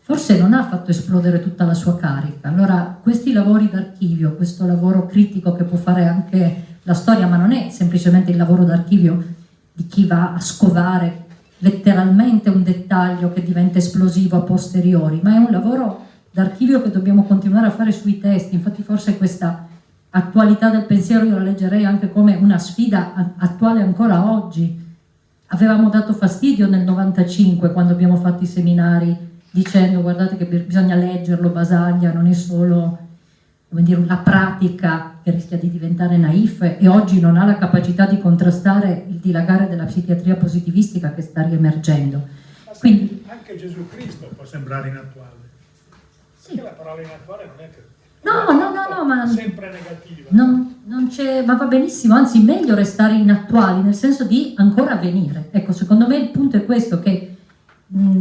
forse non ha fatto esplodere tutta la sua carica. Allora questi lavori d'archivio, questo lavoro critico che può fare anche la storia, ma non è semplicemente il lavoro d'archivio di chi va a scovare letteralmente un dettaglio che diventa esplosivo a posteriori, ma è un lavoro d'archivio che dobbiamo continuare a fare sui testi. Infatti forse questa attualità del pensiero io la leggerei anche come una sfida attuale ancora oggi. Avevamo dato fastidio nel 95 quando abbiamo fatto i seminari dicendo guardate che bisogna leggerlo, Basaglia non è solo, come dire, una pratica che rischia di diventare naif e oggi non ha la capacità di contrastare il dilagare della psichiatria positivistica che sta riemergendo. Quindi, anche Gesù Cristo può sembrare inattuale. sì. Perché la parola inattuale non è che No, ma sempre negativa. non c'è, ma va benissimo, anzi meglio restare inattuali, nel senso di ancora avvenire. Ecco, secondo me il punto è questo, che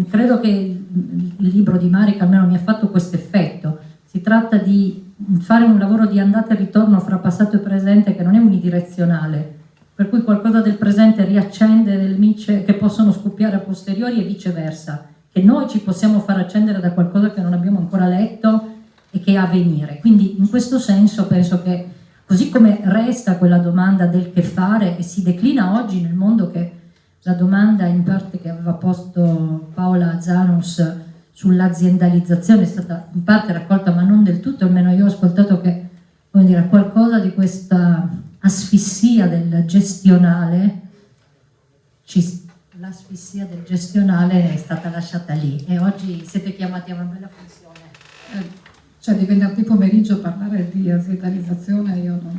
credo che il libro di Marica almeno mi ha fatto questo effetto. Si tratta di fare un lavoro di andata e ritorno fra passato e presente che non è unidirezionale, per cui qualcosa del presente riaccende delle mice che possono scoppiare a posteriori e viceversa, che noi ci possiamo far accendere da qualcosa che non abbiamo ancora letto e che è a venire. Quindi in questo senso penso che così come resta quella domanda del che fare e si declina oggi nel mondo, che la domanda in parte che aveva posto Paola Zanus sull'aziendalizzazione è stata in parte raccolta ma non del tutto, almeno io ho ascoltato che, come dire, qualcosa di questa asfissia del gestionale, l'asfissia del gestionale è stata lasciata lì e oggi siete chiamati a una bella funzione. Cioè di venerdì pomeriggio parlare di aziendalizzazione io non...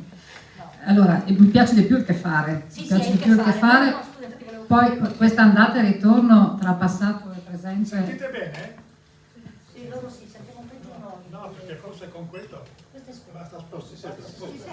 Allora, mi piace di più il che fare, Sì, mi sì, piace è di più il che fare, no, scusa, perché volevo poi questa andata e ritorno tra passato e presente. Sentite bene? Sì, loro sì, sentiamo peggio noi. No, perché forse con questo basta spostare.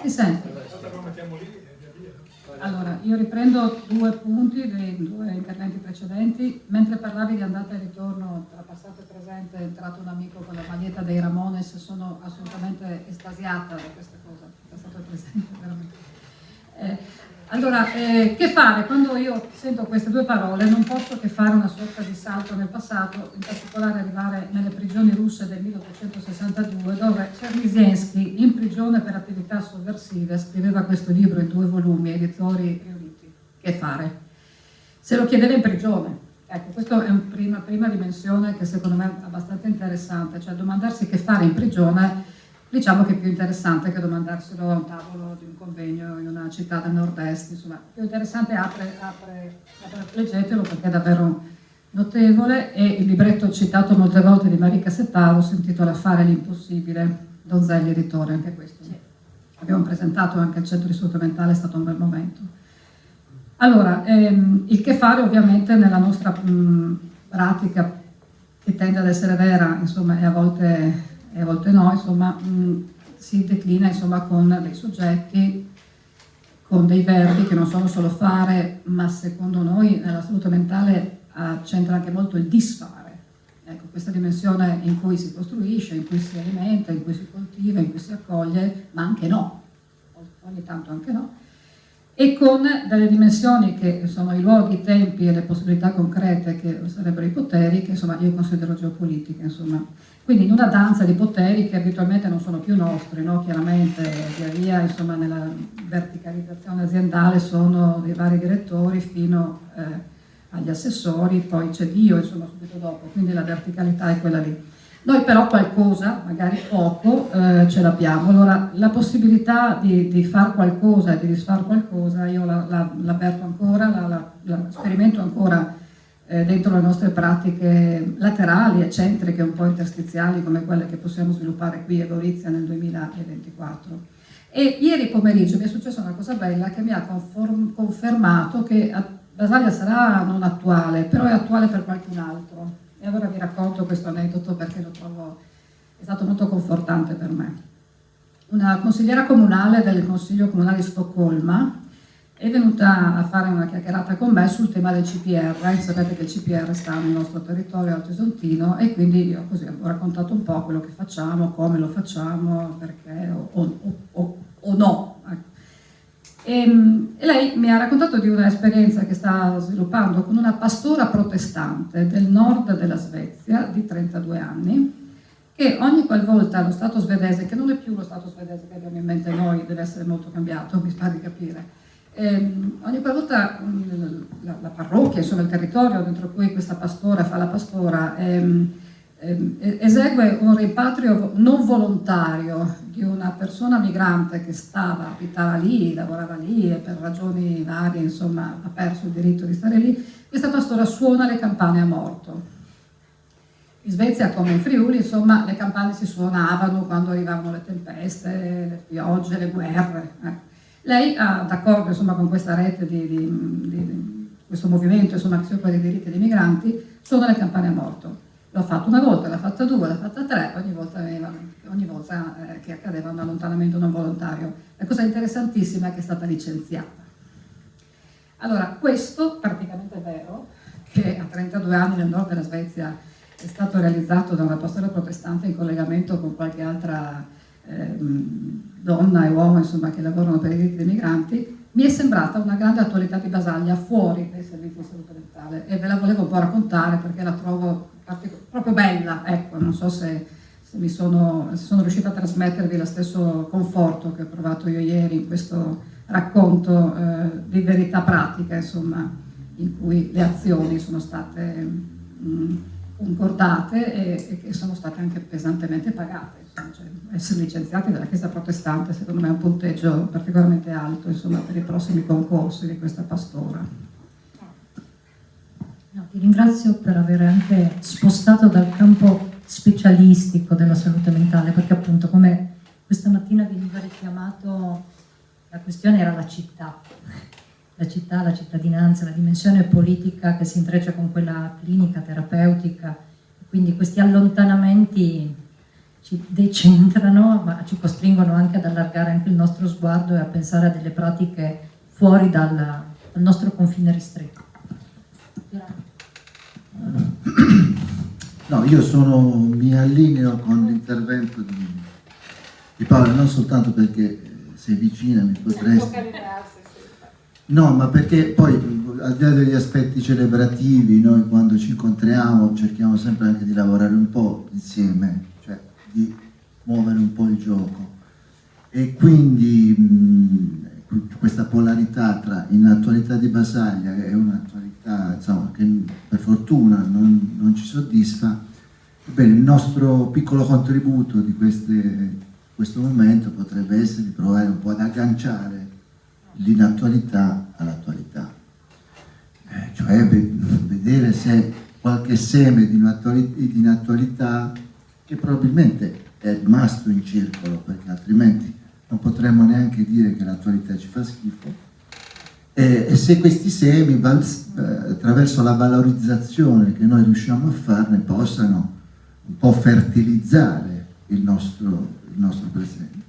Si sente? Lo mettiamo lì e via via. Allora, io riprendo 2 punti dei 2 interventi precedenti. Mentre parlavi di andata e ritorno tra passato e presente, è entrato un amico con la maglietta dei Ramones, sono assolutamente estasiata da questa cosa, passato e presente, veramente. Allora, che fare? Quando io sento queste 2 parole non posso che fare una sorta di salto nel passato, in particolare arrivare nelle prigioni russe del 1862, dove Czernyziensky, in prigione per attività sovversive, scriveva questo libro in 2 volumi, editori riuniti. Che fare? Se lo chiedeva in prigione. Ecco, questa è una prima dimensione che secondo me è abbastanza interessante, cioè domandarsi che fare in prigione. Diciamo che è più interessante che domandarselo a un tavolo di un convegno in una città del nord-est, insomma, più interessante, leggetelo perché è davvero notevole. E il libretto citato molte volte di Marica Settaro si intitola Fare l'impossibile, Donzelli editore, anche questo. Sì. Abbiamo presentato anche al centro di salute mentale, è stato un bel momento. Allora, il che fare ovviamente nella nostra pratica, che tende ad essere vera, insomma, e a volte no, insomma, si declina insomma, con dei soggetti, con dei verbi che non sono solo fare, ma secondo noi nella salute mentale c'entra anche molto il disfare. Ecco, questa dimensione in cui si costruisce, in cui si alimenta, in cui si coltiva, in cui si accoglie, ma anche no, ogni tanto anche no, e con delle dimensioni che sono i luoghi, i tempi e le possibilità concrete che sarebbero i poteri, che insomma io considero geopolitiche, insomma. Quindi in una danza di poteri che abitualmente non sono più nostri, no? Chiaramente via via insomma, nella verticalizzazione aziendale sono dei vari direttori fino agli assessori, poi c'è Dio insomma subito dopo, quindi la verticalità è quella lì. Noi però qualcosa, magari poco, ce l'abbiamo. Allora la possibilità di far qualcosa e di disfar qualcosa io l'avverto ancora, la sperimento ancora dentro le nostre pratiche laterali, eccentriche, un po' interstiziali come quelle che possiamo sviluppare qui a Gorizia nel 2024. E ieri pomeriggio mi è successa una cosa bella che mi ha confermato che Basaglia sarà non attuale, però è attuale per qualcun altro. E allora vi racconto questo aneddoto perché lo trovo, è stato molto confortante per me. Una consigliera comunale del Consiglio Comunale di Stoccolma è venuta a fare una chiacchierata con me sul tema del CPR. Sapete che il CPR sta nel nostro territorio altoisontino e quindi io così ho raccontato un po' quello che facciamo, come lo facciamo, perché o no. E lei mi ha raccontato di un'esperienza che sta sviluppando con una pastora protestante del nord della Svezia di 32 anni, che ogni qualvolta lo Stato svedese, che non è più lo Stato svedese che abbiamo in mente noi, deve essere molto cambiato, mi pare di capire, Ogni volta la parrocchia, insomma il territorio dentro cui questa pastora fa la pastora, esegue un rimpatrio non volontario di una persona migrante che abitava lì, lavorava lì e per ragioni varie, insomma, ha perso il diritto di stare lì. Questa pastora suona le campane a morto. In Svezia, come in Friuli, insomma, le campane si suonavano quando arrivavano le tempeste, le piogge, le guerre. Lei, d'accordo, insomma, con questa rete di questo movimento, insomma, che si occupa dei diritti dei migranti, suona le campane a morto. L'ho fatto una volta, l'ha fatta due, l'ha fatta tre, ogni volta che accadeva un allontanamento non volontario. La cosa interessantissima è che è stata licenziata. Allora, questo praticamente è vero, che a 32 anni nel nord della Svezia è stato realizzato da una pastora protestante in collegamento con qualche altra donna e uomo, insomma, che lavorano per i diritti dei migranti. Mi è sembrata una grande attualità di Basaglia fuori dai servizi di salute mentale e ve la volevo un po' raccontare perché la trovo proprio bella, ecco, non so se sono riuscita a trasmettervi lo stesso conforto che ho provato io ieri in questo racconto di verità pratica, insomma, in cui le azioni sono state concordate e che sono state anche pesantemente pagate. Insomma, cioè, essere licenziati dalla Chiesa protestante secondo me è un punteggio particolarmente alto, insomma, per i prossimi concorsi di questa pastora. No, ti ringrazio per aver anche spostato dal campo specialistico della salute mentale, perché appunto come questa mattina veniva richiamato, la questione era la città, la cittadinanza, la dimensione politica che si intreccia con quella clinica, terapeutica, quindi questi allontanamenti ci decentrano, ma ci costringono anche ad allargare anche il nostro sguardo e a pensare a delle pratiche fuori dal nostro confine ristretto. No, io mi allineo con l'intervento di Paola, non soltanto perché sei vicina, mi potresti... No, ma perché poi, al di là degli aspetti celebrativi, noi quando ci incontriamo cerchiamo sempre anche di lavorare un po' insieme, cioè di muovere un po' il gioco. E quindi questa polarità tra inattualità di Basaglia e un'attualità, insomma, che per fortuna non ci soddisfa, ebbene, il nostro piccolo contributo di questo momento potrebbe essere di provare un po' ad agganciare l'inattualità all'attualità, cioè vedere se qualche seme di inattualità che probabilmente è rimasto in circolo, perché altrimenti non potremmo neanche dire che l'attualità ci fa schifo, e se questi semi attraverso la valorizzazione che noi riusciamo a farne possano un po' fertilizzare il nostro presente.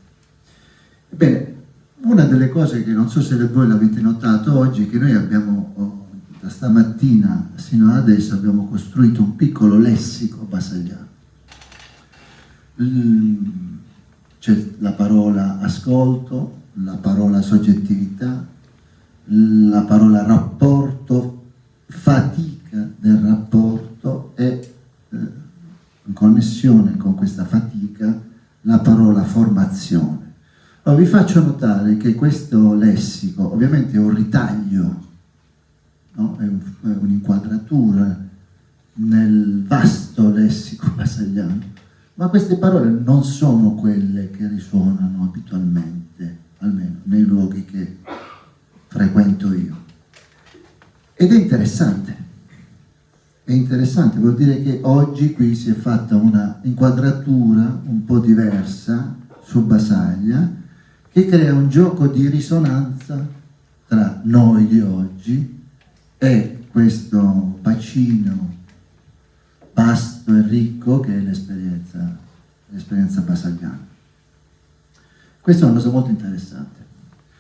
Ebbene, una delle cose che non so se voi l'avete notato oggi è che noi abbiamo, da stamattina sino ad adesso, abbiamo costruito un piccolo lessico basagliano. C'è la parola ascolto, la parola soggettività, la parola rapporto, fatica del rapporto e in connessione con questa fatica la parola formazione. Allora, vi faccio notare che questo lessico ovviamente è un ritaglio, no? È un'inquadratura nel vasto lessico basagliano, ma queste parole non sono quelle che risuonano abitualmente, almeno nei luoghi che frequento io. Ed è interessante, vuol dire che oggi qui si è fatta una inquadratura un po' diversa su Basaglia, che crea un gioco di risonanza tra noi di oggi e questo bacino vasto e ricco che è l'esperienza basagliana. Questa è una cosa molto interessante.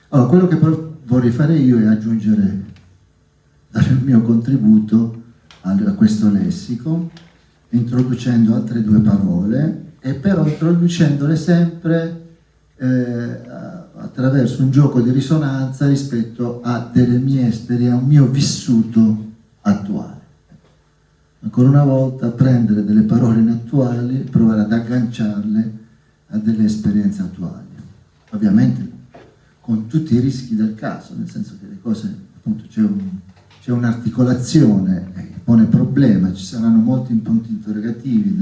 Allora, quello che vorrei fare io è aggiungere, dare il mio contributo a questo lessico, introducendo altre due parole, e però introducendole sempre attraverso un gioco di risonanza rispetto a delle mie esperienze, a un mio vissuto attuale. Ancora una volta prendere delle parole inattuali e provare ad agganciarle a delle esperienze attuali. Ovviamente con tutti i rischi del caso, nel senso che le cose, appunto, c'è un'articolazione che pone problema, ci saranno molti punti interrogativi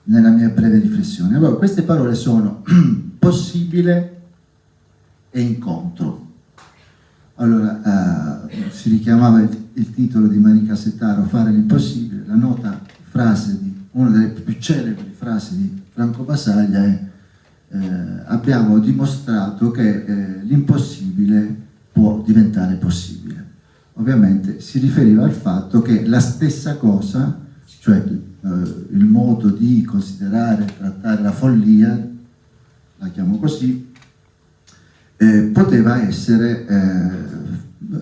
nella mia breve riflessione. Allora, queste parole sono possibile e incontro. Allora, si richiamava il titolo di Marica Settaro, Fare l'impossibile. La nota frase una delle più celebri frasi di Franco Basaglia è abbiamo dimostrato che l'impossibile può diventare possibile. Ovviamente si riferiva al fatto che la stessa cosa, cioè il modo di considerare e trattare la follia, la chiamo così, poteva essere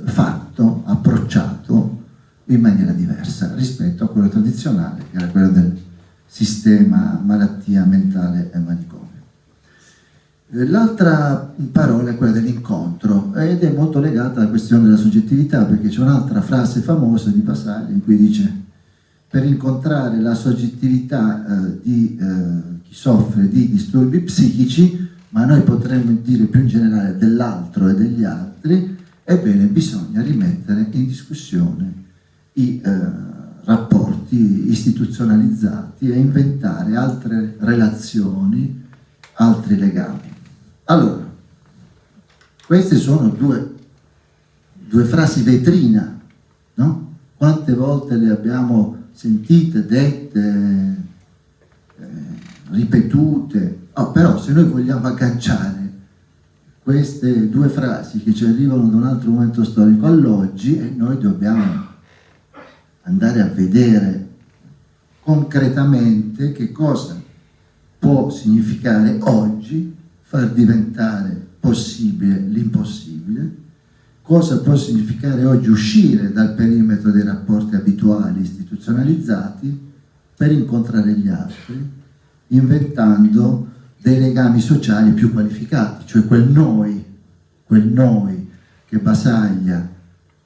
fatto, approcciato in maniera diversa rispetto a quello tradizionale, che era quello del sistema malattia mentale e manicomio. L'altra parola è quella dell'incontro ed è molto legata alla questione della soggettività, perché c'è un'altra frase famosa di Basaglia in cui dice: per incontrare la soggettività di chi soffre di disturbi psichici, ma noi potremmo dire più in generale dell'altro e degli altri, ebbene bisogna rimettere in discussione i rapporti istituzionalizzati e inventare altre relazioni, altri legami. Allora, queste sono due frasi vetrina, no? Quante volte le abbiamo sentite, dette, ripetute, però se noi vogliamo agganciare queste due frasi che ci arrivano da un altro momento storico all'oggi, noi dobbiamo andare a vedere concretamente che cosa può significare oggi far diventare possibile l'impossibile, cosa può significare oggi uscire dal perimetro dei rapporti abituali istituzionalizzati per incontrare gli altri, inventando dei legami sociali più qualificati, cioè quel noi che Basaglia,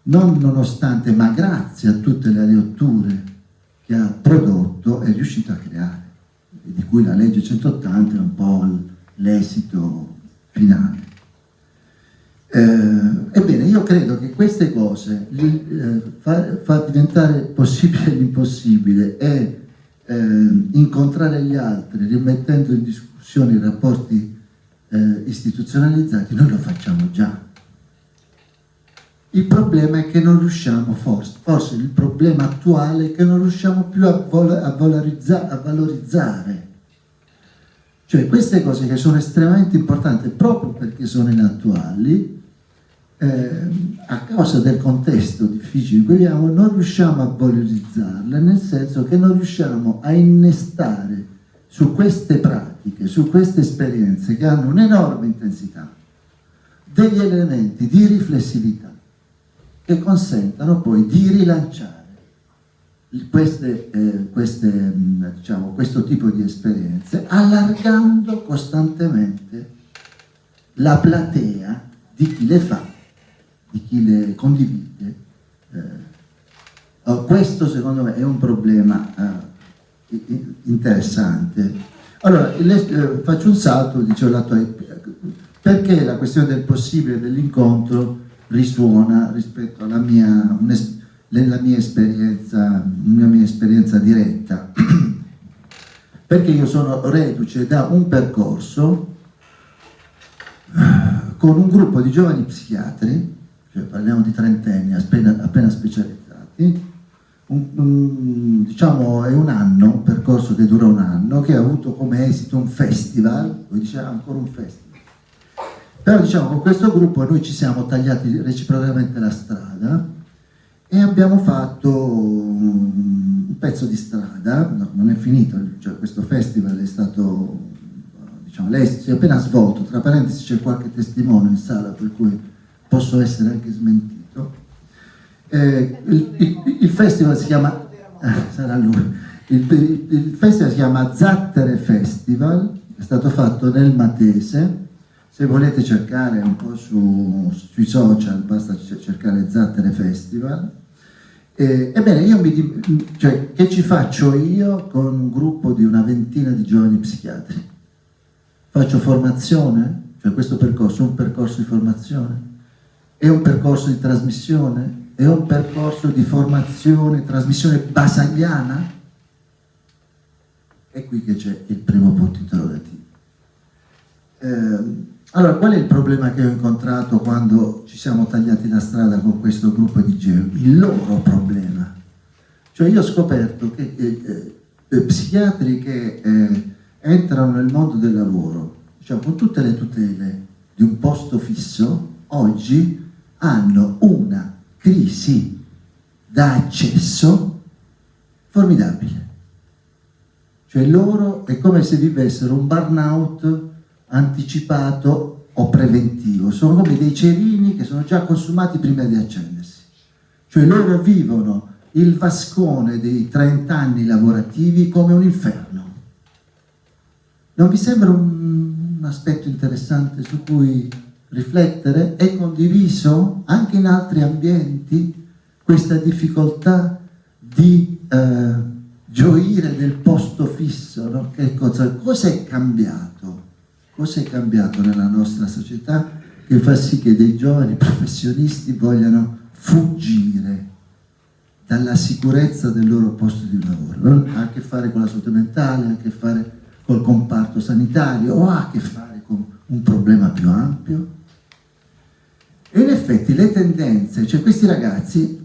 non nonostante ma grazie a tutte le rotture che ha prodotto, è riuscito a creare, e di cui la legge 180 è un po' l'esito finale. Ebbene, io credo che queste cose, far diventare possibile l'impossibile e incontrare gli altri, rimettendo in discussione i rapporti istituzionalizzati, noi lo facciamo già. Il problema è che non riusciamo, forse il problema attuale è che non riusciamo più a valorizzare. Cioè queste cose che sono estremamente importanti proprio perché sono inattuali, a causa del contesto difficile in cui viviamo, non riusciamo a valorizzarle, nel senso che non riusciamo a innestare su queste pratiche, su queste esperienze che hanno un'enorme intensità, degli elementi di riflessività che consentano poi di rilanciare questo tipo di esperienze, allargando costantemente la platea di chi le fa, di chi le condivide. Questo secondo me è un problema interessante. Allora, faccio un salto, dicevo, perché la questione del possibile dell'incontro risuona rispetto alla mia esperienza diretta. Perché io sono reduce da un percorso con un gruppo di giovani psichiatri, cioè parliamo di trentenni appena specializzati, diciamo è un percorso che dura un anno, che ha avuto come esito un festival, poi diceva ancora un festival. Però diciamo con questo gruppo noi ci siamo tagliati reciprocamente la strada e abbiamo fatto un pezzo di strada, non è finito, cioè questo festival è stato, diciamo, lei si è appena svolto, tra parentesi c'è qualche testimone in sala per cui posso essere anche smentito. Il festival si chiama, sarà lui, il festival si chiama Zattere Festival, è stato fatto nel Matese. Se volete cercare un po' sui social, basta cercare Zattere Festival. Ebbene, che ci faccio io con un gruppo di una ventina di giovani psichiatri? Faccio formazione? Cioè questo percorso è un percorso di formazione? È un percorso di trasmissione? È un percorso di formazione, trasmissione basagliana? È qui che c'è il primo punto interrogativo. Allora, qual è il problema che ho incontrato quando ci siamo tagliati la strada con questo gruppo di geologi? Il loro problema. Cioè io ho scoperto che psichiatri che entrano nel mondo del lavoro, diciamo, con tutte le tutele di un posto fisso, oggi hanno una crisi da accesso formidabile. Cioè loro è come se vivessero un burnout anticipato o preventivo, sono come dei cerini che sono già consumati prima di accendersi. Cioè loro vivono il vascone dei 30 anni lavorativi come un inferno. Non vi sembra un aspetto interessante su cui riflettere? È condiviso anche in altri ambienti questa difficoltà di gioire del posto fisso, no? Che cos'è cambiato? Cos'è cambiato nella nostra società che fa sì che dei giovani professionisti vogliano fuggire dalla sicurezza del loro posto di lavoro? Ha a che fare con la salute mentale, ha a che fare col comparto sanitario o ha a che fare con un problema più ampio? E in effetti le tendenze, cioè questi ragazzi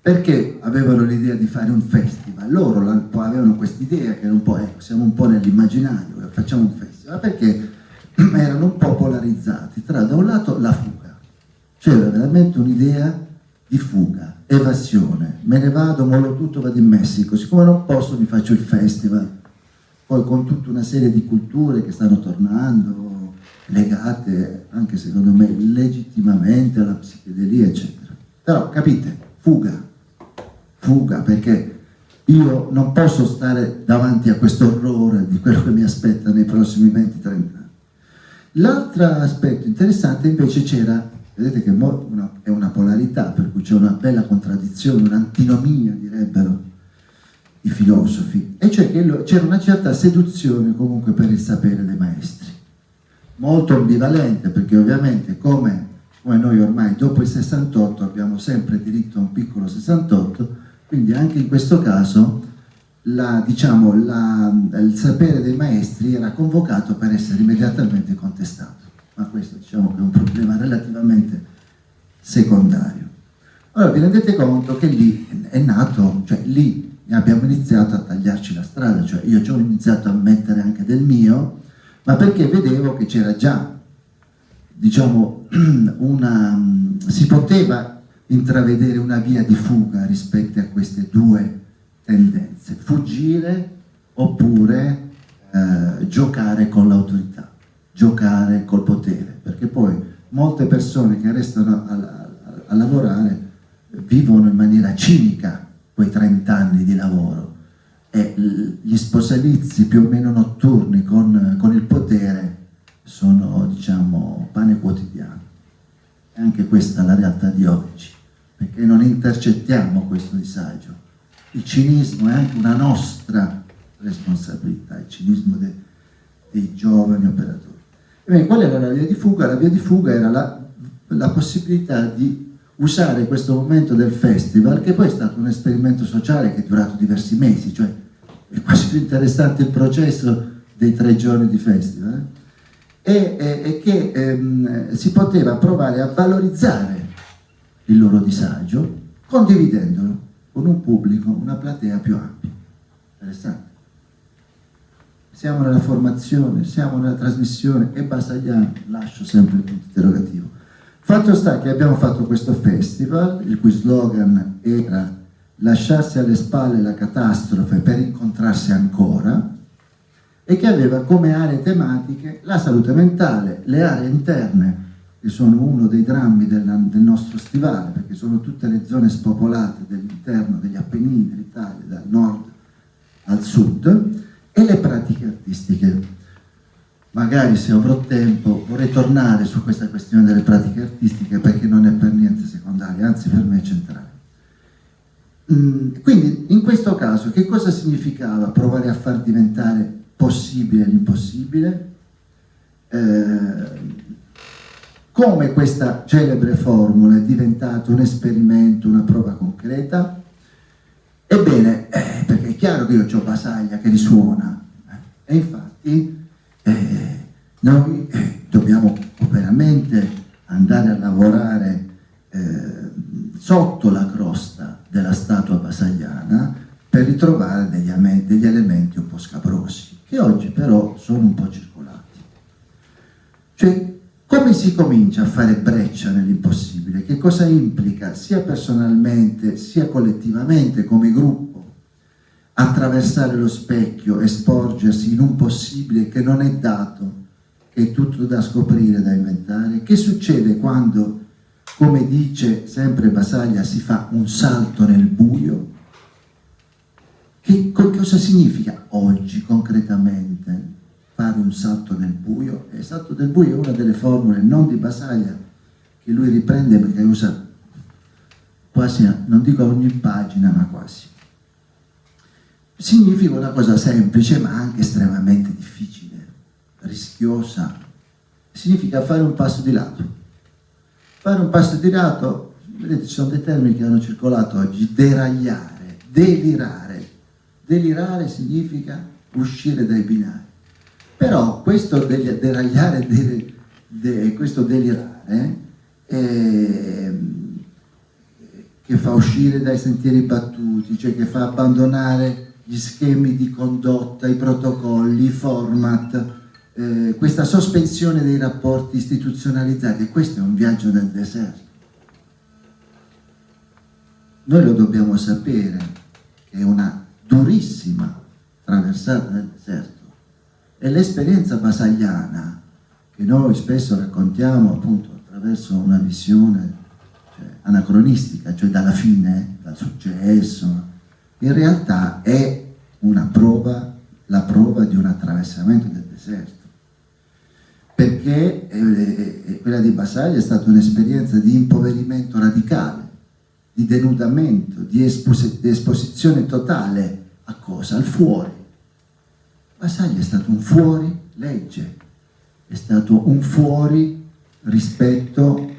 perché avevano l'idea di fare un festival? Loro avevano quest'idea che era un po', siamo un po' nell'immaginario, facciamo un festival, perché erano un po' polarizzati tra da un lato la fuga, c'era veramente un'idea di fuga, evasione, me ne vado, mollo tutto, vado in Messico, siccome non posso mi faccio il festival, poi con tutta una serie di culture che stanno tornando, legate anche secondo me legittimamente alla psichedelia eccetera, però capite, fuga perché io non posso stare davanti a questo orrore di quello che mi aspetta nei prossimi 20-30 anni. L'altro aspetto interessante invece c'era, vedete che è una polarità, per cui c'è una bella contraddizione, un'antinomia direbbero i filosofi, e cioè che c'era una certa seduzione comunque per il sapere dei maestri, molto ambivalente, perché ovviamente come noi ormai dopo il 68 abbiamo sempre diritto a un piccolo 68, quindi anche in questo caso il sapere dei maestri era convocato per essere immediatamente contestato, ma questo diciamo che è un problema relativamente secondario. Allora vi rendete conto che lì è nato, cioè lì abbiamo iniziato a tagliarci la strada, cioè io già ho iniziato a mettere anche del mio, ma perché vedevo che c'era già, diciamo, si poteva intravedere una via di fuga rispetto a queste due tendenze, fuggire oppure giocare con l'autorità, giocare col potere, perché poi molte persone che restano a lavorare vivono in maniera cinica quei 30 anni di lavoro e gli sposalizi più o meno notturni con il potere sono, diciamo, pane quotidiano. E anche questa è la realtà di oggi, perché non intercettiamo questo disagio. Il cinismo è anche una nostra responsabilità, il cinismo dei giovani operatori. E qual era la via di fuga? La via di fuga era la possibilità di usare questo momento del festival, che poi è stato un esperimento sociale che è durato diversi mesi, cioè è quasi più interessante il processo dei 3 giorni di festival, e che si poteva provare a valorizzare il loro disagio condividendolo con un pubblico, una platea più ampia. Interessante. Siamo nella formazione, siamo nella trasmissione e Basagliano, lascio sempre il punto interrogativo. Fatto sta che abbiamo fatto questo festival, il cui slogan era lasciarsi alle spalle la catastrofe per incontrarsi ancora, e che aveva come aree tematiche la salute mentale, le aree interne, che sono uno dei drammi del nostro stivale, perché sono tutte le zone spopolate dell'interno degli Appennini dell'Italia, dal nord al sud, e le pratiche artistiche. Magari se avrò tempo vorrei tornare su questa questione delle pratiche artistiche, perché non è per niente secondaria, anzi per me è centrale. Quindi in questo caso che cosa significava provare a far diventare possibile l'impossibile? come questa celebre formula è diventata un esperimento, una prova concreta? Ebbene, perché è chiaro che io ho Basaglia che risuona, e infatti noi dobbiamo veramente andare a lavorare sotto la crosta della statua basagliana per ritrovare degli elementi un po' scabrosi, che oggi però sono un po' circolati. Cioè, come si comincia a fare breccia nell'impossibile? Che cosa implica sia personalmente sia collettivamente come gruppo attraversare lo specchio e sporgersi in un possibile che non è dato, che è tutto da scoprire, da inventare? Che succede quando, come dice sempre Basaglia, si fa un salto nel buio? Cosa significa oggi concretamente fare un salto nel buio? E il salto del buio è una delle formule non di Basaglia che lui riprende perché usa quasi, non dico ogni pagina, ma quasi. Significa una cosa semplice ma anche estremamente difficile, rischiosa. Significa fare un passo di lato. Fare un passo di lato, vedete, ci sono dei termini che hanno circolato oggi: deragliare, delirare. Delirare significa uscire dai binari. Però questo deragliare, questo delirare, che fa uscire dai sentieri battuti, cioè che fa abbandonare gli schemi di condotta, i protocolli, i format, questa sospensione dei rapporti istituzionalizzati, questo è un viaggio nel deserto. Noi lo dobbiamo sapere, che è una durissima traversata nel deserto. E l'esperienza basagliana, che noi spesso raccontiamo appunto attraverso una visione anacronistica, cioè dalla fine, dal successo, in realtà è una prova, la prova di un attraversamento del deserto. Perché quella di Basaglia è stata un'esperienza di impoverimento radicale, di denudamento, di esposizione totale a cosa? Al fuori. Basaglia è stato un fuori legge, è stato un fuori rispetto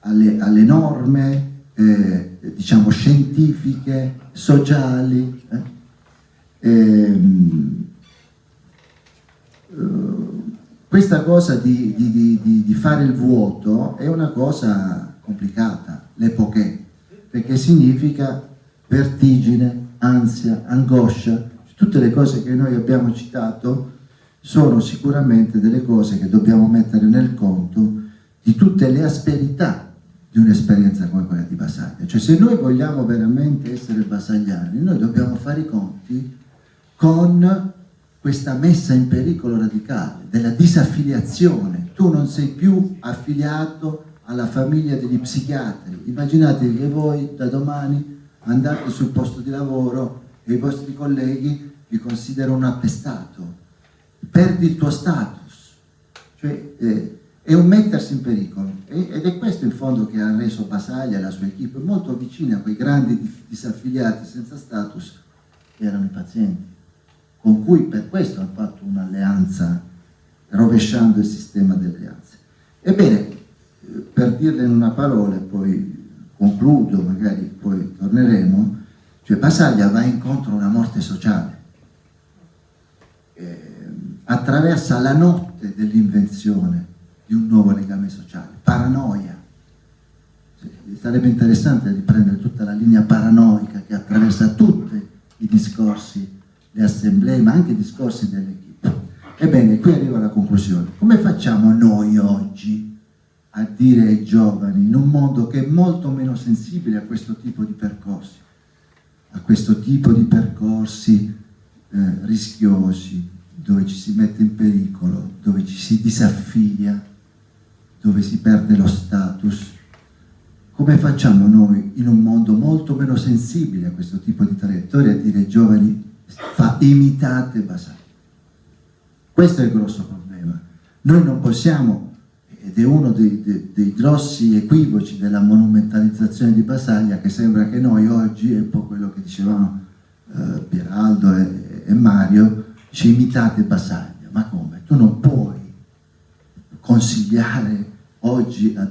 alle norme, diciamo, scientifiche, sociali. Questa cosa di fare il vuoto è una cosa complicata, l'epoché, perché significa vertigine, ansia, angoscia. Tutte le cose che noi abbiamo citato sono sicuramente delle cose che dobbiamo mettere nel conto di tutte le asperità di un'esperienza come quella di Basaglia. Cioè, se noi vogliamo veramente essere basagliani, noi dobbiamo fare i conti con questa messa in pericolo radicale, della disaffiliazione. Tu non sei più affiliato alla famiglia degli psichiatri. Immaginate che voi da domani andate sul posto di lavoro e i vostri colleghi vi considerano un appestato. Perdi il tuo status. Cioè, è un mettersi in pericolo. Ed è questo in fondo che ha reso Basaglia e la sua equipe molto vicina a quei grandi disaffiliati senza status che erano i pazienti, con cui per questo hanno fatto un'alleanza, rovesciando il sistema delle alleanze. Ebbene, per dirle in una parola, e poi concludo, magari poi torneremo, cioè Basaglia va incontro a una morte sociale, attraversa la notte dell'invenzione di un nuovo legame sociale, paranoia. Sarebbe interessante riprendere tutta la linea paranoica che attraversa tutti i discorsi, le assemblee, ma anche i discorsi dell'equipe. Ebbene, qui arriva la conclusione. Come facciamo noi oggi a dire ai giovani, in un mondo che è molto meno sensibile a questo tipo di percorsi, rischiosi, dove ci si mette in pericolo, dove ci si disaffilia, dove si perde lo status? Come facciamo noi, in un mondo molto meno sensibile a questo tipo di traiettoria, a dire ai giovani: imitate Basaglia? Questo è il grosso problema. Noi non possiamo, ed è uno dei grossi equivoci della monumentalizzazione di Basaglia, che sembra che noi oggi, è un po' quello che dicevano Pieraldo e Mario, ci imitate Basaglia. Ma come? Tu non puoi consigliare oggi a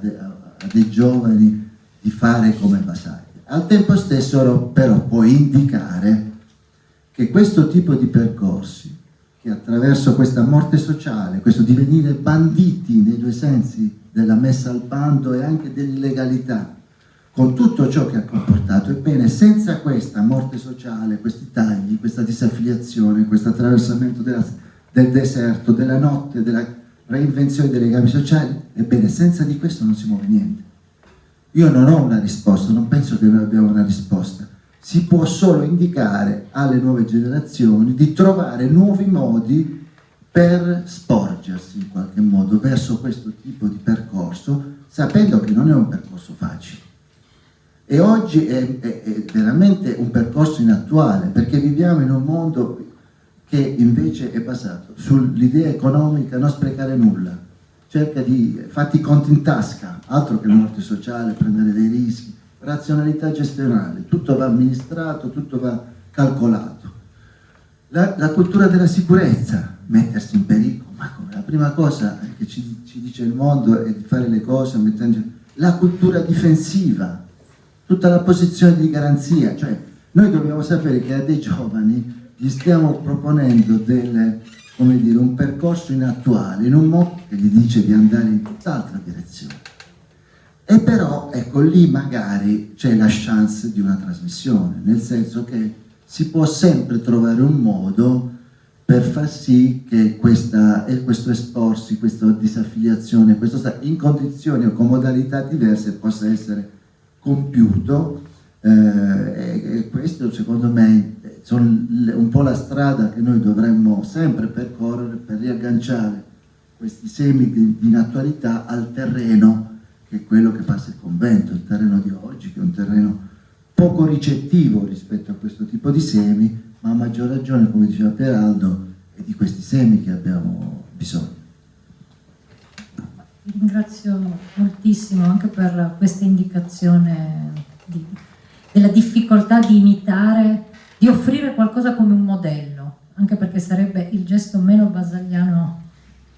dei giovani di fare come Basaglia. Al tempo stesso però puoi indicare che questo tipo di percorsi, che attraverso questa morte sociale, questo divenire banditi nei due sensi della messa al bando e anche dell'illegalità, con tutto ciò che ha comportato, ebbene senza questa morte sociale, questi tagli, questa disaffiliazione, questo attraversamento del deserto, della notte, della reinvenzione dei legami sociali, ebbene senza di questo non si muove niente. Io non ho una risposta, non penso che noi abbiamo una risposta. Si può solo indicare alle nuove generazioni di trovare nuovi modi per sporgersi in qualche modo verso questo tipo di percorso, sapendo che non è un percorso facile. E oggi è veramente un percorso inattuale, perché viviamo in un mondo che invece è basato sull'idea economica, non sprecare nulla, cerca di fatti i conti in tasca, altro che morte sociale, prendere dei rischi, razionalità gestionale, tutto va amministrato, tutto va calcolato. La cultura della sicurezza, mettersi in pericolo, ma come? La prima cosa che ci dice il mondo è di fare le cose mettendo la cultura difensiva, tutta la posizione di garanzia, cioè noi dobbiamo sapere che a dei giovani gli stiamo proponendo un percorso inattuale, in un modo che gli dice di andare in tutt'altra direzione. E però, ecco, lì magari c'è la chance di una trasmissione, nel senso che si può sempre trovare un modo per far sì che questo esporsi, questa disaffiliazione, questo stare in condizioni o con modalità diverse possa essere compiuto, e questo secondo me sono un po' la strada che noi dovremmo sempre percorrere per riagganciare questi semi di inattualità al terreno che è quello che passa il convento, il terreno di oggi, che è un terreno poco ricettivo rispetto a questo tipo di semi, ma a maggior ragione, come diceva Pieraldo, è di questi semi che abbiamo bisogno. Vi ringrazio moltissimo anche per questa indicazione della difficoltà di imitare, di offrire qualcosa come un modello, anche perché sarebbe il gesto meno basagliano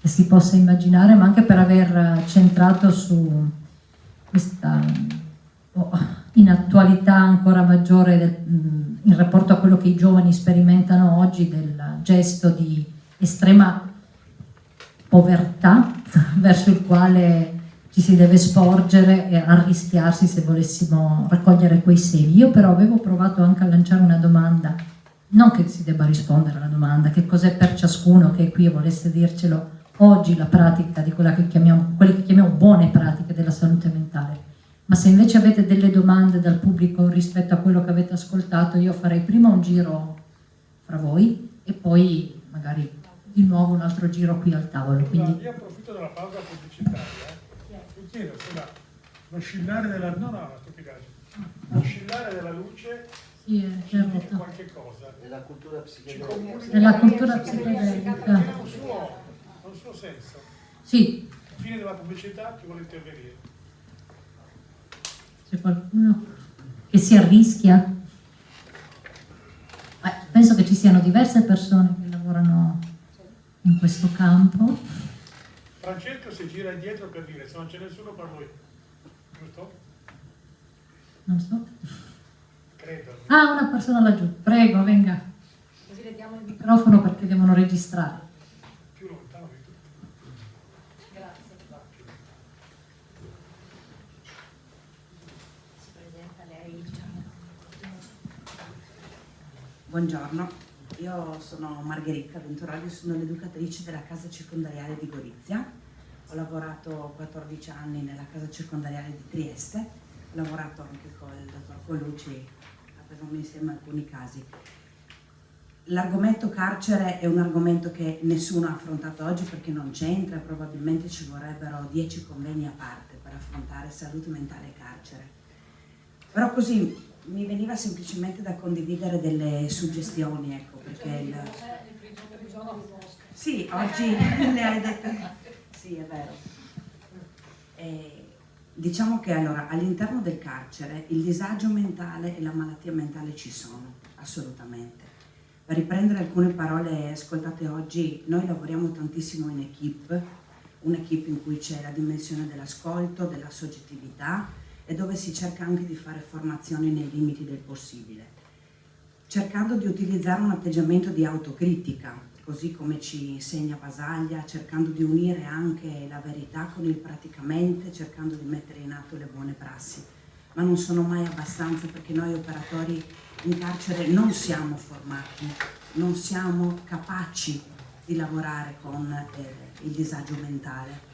che si possa immaginare, ma anche per aver centrato su questa inattualità ancora maggiore in rapporto a quello che i giovani sperimentano oggi, del gesto di estrema povertà verso il quale ci si deve sporgere e arrischiarsi se volessimo raccogliere quei semi. Io però avevo provato anche a lanciare una domanda, non che si debba rispondere alla domanda, che cos'è per ciascuno che è qui e volesse dircelo oggi la pratica di quelle che chiamiamo buone pratiche della salute mentale. Ma se invece avete delle domande dal pubblico rispetto a quello che avete ascoltato, io farei prima un giro fra voi e poi magari di nuovo un altro giro qui al tavolo. Quindi... Io approfitto della pausa pubblicitaria. Vi chiedo se l'oscillare della... No, la stupidaggine. L'oscillare della luce sì, ci dice qualche cosa. È la cultura psichedelica. È la cultura psichedelica. Ha un suo senso. Sì. Fine della pubblicità, chi vuole intervenire? C'è qualcuno che si arrischia? Penso che ci siano diverse persone che lavorano in questo campo. Francesco si gira indietro per dire, se non c'è nessuno parlo io. Giusto? Non so. Credo. Ah, una persona laggiù. Prego, venga. Così le diamo il microfono perché devono registrare. Più lontano di tutto. Grazie. Si presenta lei. Buongiorno, io sono Margherita Venturali, sono l'educatrice della casa circondariale di Gorizia. Ho lavorato 14 anni nella casa circondariale di Trieste, ho lavorato anche con il dottor Colucci, avevamo insieme alcuni casi. L'argomento carcere è un argomento che nessuno ha affrontato oggi perché non c'entra, probabilmente ci vorrebbero 10 convegni a parte per affrontare salute mentale e carcere. Però così mi veniva semplicemente da condividere delle suggestioni, ecco, perché sì, oggi le hai dette, sì, è vero. Diciamo che allora all'interno del carcere il disagio mentale e la malattia mentale ci sono, assolutamente. Per riprendere alcune parole ascoltate oggi, noi lavoriamo tantissimo in equipe, un'equipe in cui c'è la dimensione dell'ascolto, della soggettività e dove si cerca anche di fare formazioni nei limiti del possibile, cercando di utilizzare un atteggiamento di autocritica, così come ci insegna Basaglia, cercando di unire anche la verità con il praticamente, cercando di mettere in atto le buone prassi. Ma non sono mai abbastanza, perché noi operatori in carcere non siamo formati, non siamo capaci di lavorare con il disagio mentale.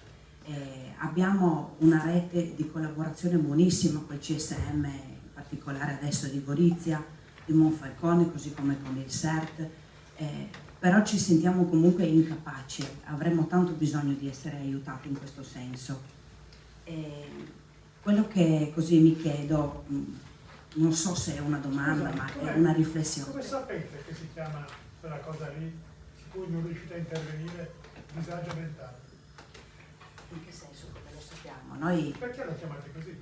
Abbiamo una rete di collaborazione buonissima col CSM, in particolare adesso di Gorizia, di Monfalcone, così come con il CERT, però ci sentiamo comunque incapaci, avremmo tanto bisogno di essere aiutati in questo senso. Quello che così mi chiedo, non so se è una domanda, ma è una riflessione. Come sapete che si chiama quella cosa lì su cui non riuscite a intervenire disagio mentale? In che senso, come lo sappiamo? Noi Perché lo chiamate così?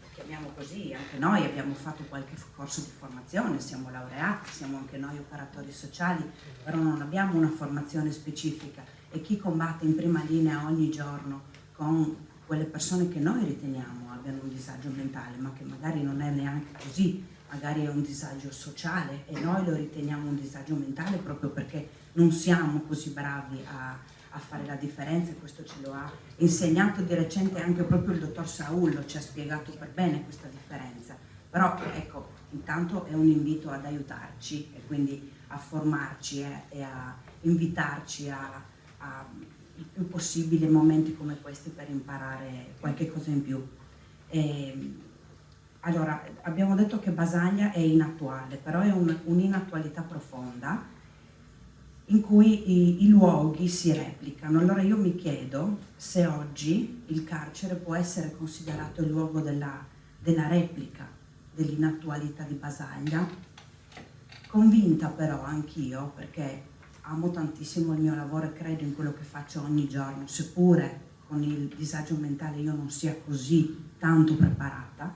lo chiamiamo così, anche noi abbiamo fatto qualche corso di formazione, siamo laureati, siamo anche noi operatori sociali, però non abbiamo una formazione specifica, e chi combatte in prima linea ogni giorno con quelle persone che noi riteniamo abbiano un disagio mentale, ma che magari non è neanche così, magari è un disagio sociale e noi lo riteniamo un disagio mentale proprio perché non siamo così bravi a fare la differenza, e questo ce lo ha insegnato di recente anche proprio il dottor Saullo, ci ha spiegato per bene questa differenza. Però ecco, intanto è un invito ad aiutarci e quindi a formarci e a invitarci a il più possibile momenti come questi per imparare qualche cosa in più. Allora, abbiamo detto che Basaglia è inattuale, però è un'inattualità profonda in cui i luoghi si replicano. Allora io mi chiedo se oggi il carcere può essere considerato il luogo della replica dell'inattualità di Basaglia, convinta però anch'io, perché amo tantissimo il mio lavoro e credo in quello che faccio ogni giorno, seppure con il disagio mentale io non sia così tanto preparata.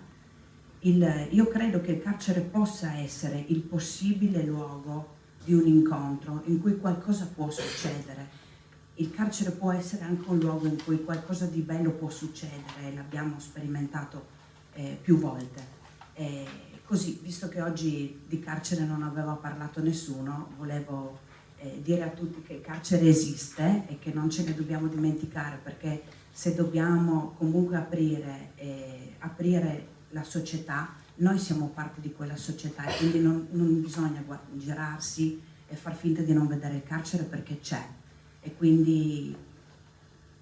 Io credo che il carcere possa essere il possibile luogo di un incontro in cui qualcosa può succedere. Il carcere può essere anche un luogo in cui qualcosa di bello può succedere, l'abbiamo sperimentato più volte. Così, visto che oggi di carcere non aveva parlato nessuno, volevo dire a tutti che il carcere esiste e che non ce ne dobbiamo dimenticare, perché se dobbiamo comunque aprire la società, noi siamo parte di quella società e quindi non bisogna girarsi e far finta di non vedere il carcere, perché c'è, e quindi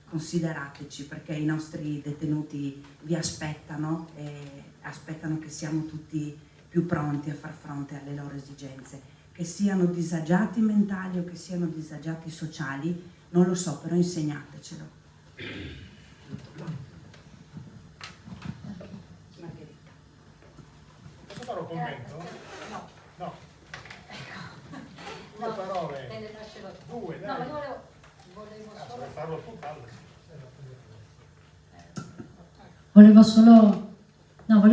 considerateci, perché i nostri detenuti vi aspettano e aspettano che siamo tutti più pronti a far fronte alle loro esigenze, che siano disagiati mentali o che siano disagiati sociali, non lo so, però insegnatecelo. Posso fare un commento? No. No. Due No, parole. te le lascerò. Due, No, dai. ma io volevo Se solo... vuoi farlo tu, parlo. Volevo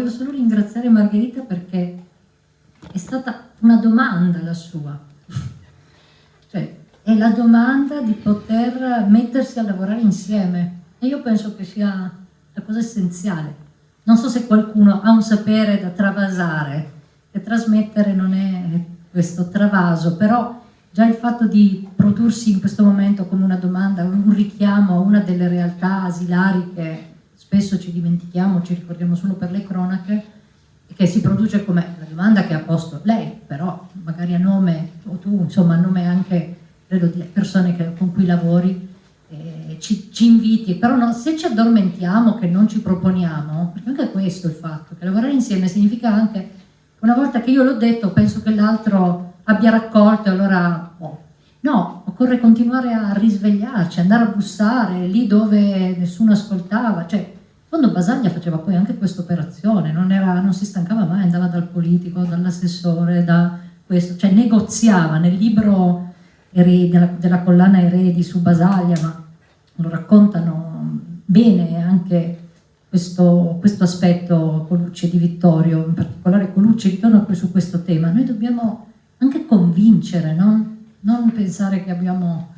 solo ringraziare Margherita, perché è stata una domanda la sua. Cioè, è la domanda di poter mettersi a lavorare insieme. E io penso che sia la cosa essenziale. Non so se qualcuno ha un sapere da travasare, e trasmettere non è questo travaso, però già il fatto di prodursi in questo momento come una domanda, un richiamo a una delle realtà asilari che spesso ci dimentichiamo, ci ricordiamo solo per le cronache, e che si produce come la domanda che ha posto lei, però magari a nome, o tu, insomma a nome anche credo delle persone con cui lavori, ci inviti, però no, se ci addormentiamo che non ci proponiamo, perché anche questo è il fatto, che lavorare insieme significa anche che una volta che io l'ho detto penso che l'altro abbia raccolto, e allora no, occorre continuare a risvegliarci, andare a bussare lì dove nessuno ascoltava. Cioè, in fondo Basaglia faceva poi anche questa operazione, non si stancava mai, andava dal politico, dall'assessore, da questo, cioè negoziava. Nel libro della collana Eredi su Basaglia, ma lo raccontano bene anche questo aspetto Colucci e Di Vittorio, in particolare Colucci ritorna poi su questo tema. Noi dobbiamo anche convincere, no? Non pensare che abbiamo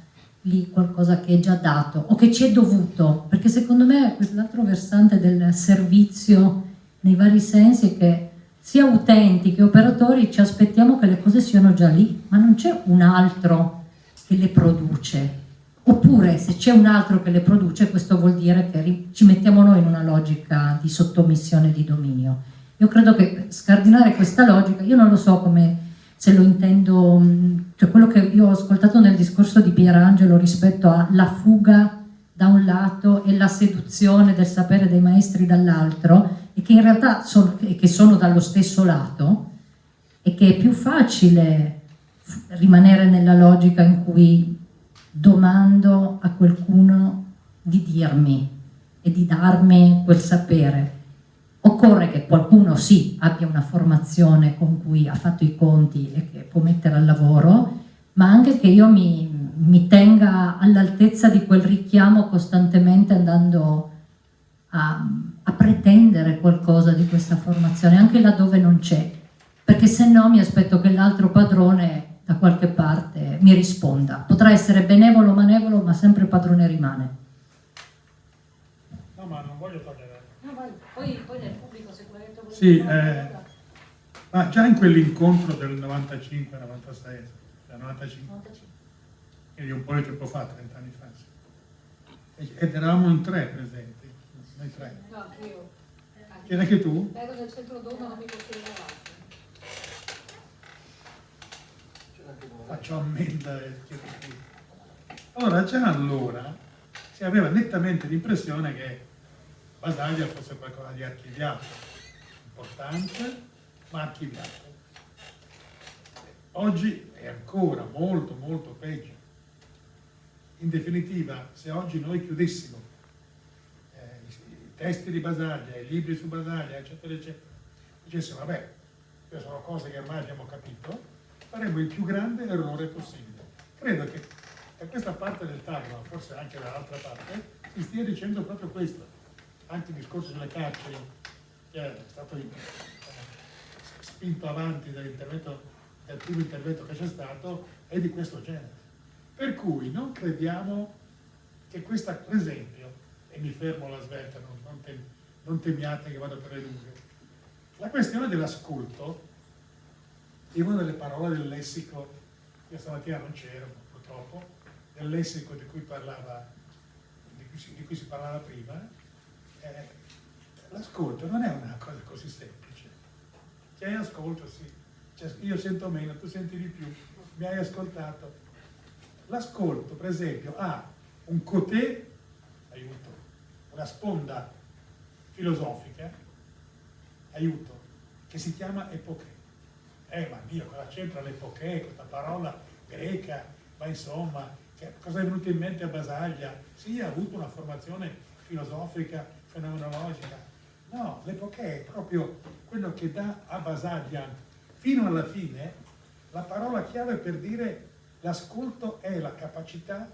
lì qualcosa che è già dato o che ci è dovuto, perché secondo me quell'altro versante del servizio nei vari sensi è che sia utenti che operatori ci aspettiamo che le cose siano già lì, ma non c'è un altro che le produce. Oppure se c'è un altro che le produce, questo vuol dire che ci mettiamo noi in una logica di sottomissione di dominio. Io credo che scardinare questa logica, io non lo so come, se lo intendo, cioè quello che io ho ascoltato nel discorso di Pierangelo rispetto alla fuga da un lato e la seduzione del sapere dei maestri dall'altro, e che in realtà che sono dallo stesso lato, e che è più facile rimanere nella logica in cui domando a qualcuno di dirmi e di darmi quel sapere. Occorre che qualcuno sì abbia una formazione con cui ha fatto i conti e che può mettere al lavoro, ma anche che io mi tenga all'altezza di quel richiamo costantemente, andando a pretendere qualcosa di questa formazione, anche laddove non c'è, perché se no mi aspetto che l'altro padrone da qualche parte mi risponda. Potrà essere benevolo o manevolo, ma sempre padrone rimane. No, ma non voglio togliere. No, vai. Poi nel pubblico sicuramente vuole Sì, dire ma già in quell'incontro del 95-96, del 95, quindi un po' di tempo fa, 30 anni fa, sì. Ed eravamo in 3 presenti, noi 3. No, anch'io. Chiede anche tu? Ero nel centro d'onda, non mi consiglio avanti. Faccio ammenda e chiedo qui. Allora, già allora si aveva nettamente l'impressione che Basaglia fosse qualcosa di archiviato, importante, ma archiviato. Oggi è ancora molto, molto peggio. In definitiva, se oggi noi chiudessimo i testi di Basaglia, i libri su Basaglia, eccetera, eccetera, dicessimo, vabbè, queste sono cose che ormai abbiamo capito, faremmo il più grande errore possibile. Credo che da questa parte del tavolo, ma forse anche dall'altra parte, si stia dicendo proprio questo. Anche il discorso sulle carceri, che è stato spinto avanti dal primo intervento che c'è stato, è di questo genere. Per cui non crediamo che questa, per esempio, e mi fermo alla svelta, non temiate che vado per le lunghe, la questione dell'ascolto è una delle parole del lessico, io stamattina non c'ero purtroppo, del lessico di cui si parlava prima. L'ascolto non è una cosa così semplice. C'è ascolto, sì, io sento meno, tu senti di più, mi hai ascoltato. L'ascolto, per esempio, ha un cotè, aiuto, una sponda filosofica, aiuto, che si chiama epoché. Ma Dio, cosa c'entra l'epoché, questa parola greca, ma insomma, cosa è venuto in mente a Basaglia? Sì, ha avuto una formazione filosofica, fenomenologica. No, l'epoché è proprio quello che dà a Basaglia, fino alla fine, la parola chiave per dire l'ascolto è la capacità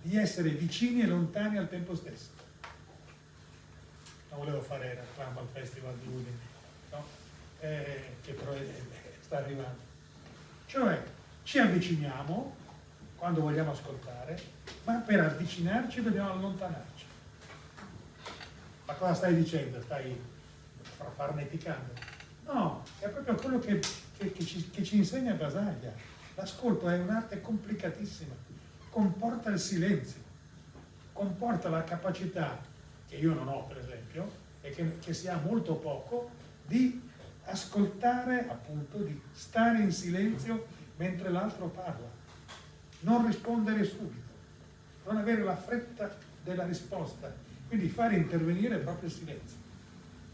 di essere vicini e lontani al tempo stesso. Non volevo fare reclamo al Festival di Udine, no? Che però sta arrivando. Cioè, ci avviciniamo quando vogliamo ascoltare, ma per avvicinarci dobbiamo allontanarci. Ma cosa stai dicendo? Stai farneticando? No, è proprio quello che ci insegna Basaglia. L'ascolto è un'arte complicatissima, comporta il silenzio, comporta la capacità, che io non ho per esempio, e che si ha molto poco, di ascoltare, appunto, di stare in silenzio mentre l'altro parla, non rispondere subito, non avere la fretta della risposta, quindi fare intervenire proprio il silenzio,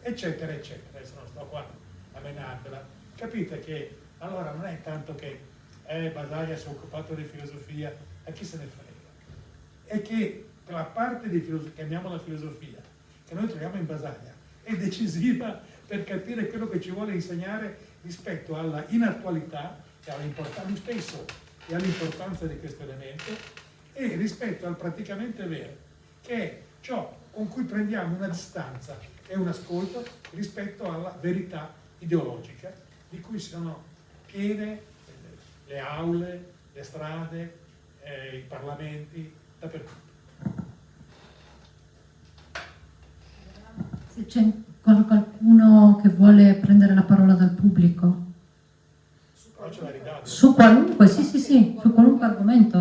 eccetera, eccetera. Adesso non sto qua a menarvela. Capite che allora non è tanto che Basaglia si è occupato di filosofia, a chi se ne frega, è che la parte di filosofia, chiamiamola filosofia, che noi troviamo in Basaglia, è decisiva per capire quello che ci vuole insegnare rispetto alla inattualità e all'importanza lui stesso e all'importanza di questo elemento, e rispetto al praticamente vero, che è ciò con cui prendiamo una distanza e un ascolto rispetto alla verità ideologica di cui sono piene le aule, le strade, i parlamenti, dappertutto. Se c'è qualcuno che vuole prendere la parola dal pubblico. Però ce l'ha ridato. Su qualunque, sì, su qualunque argomento,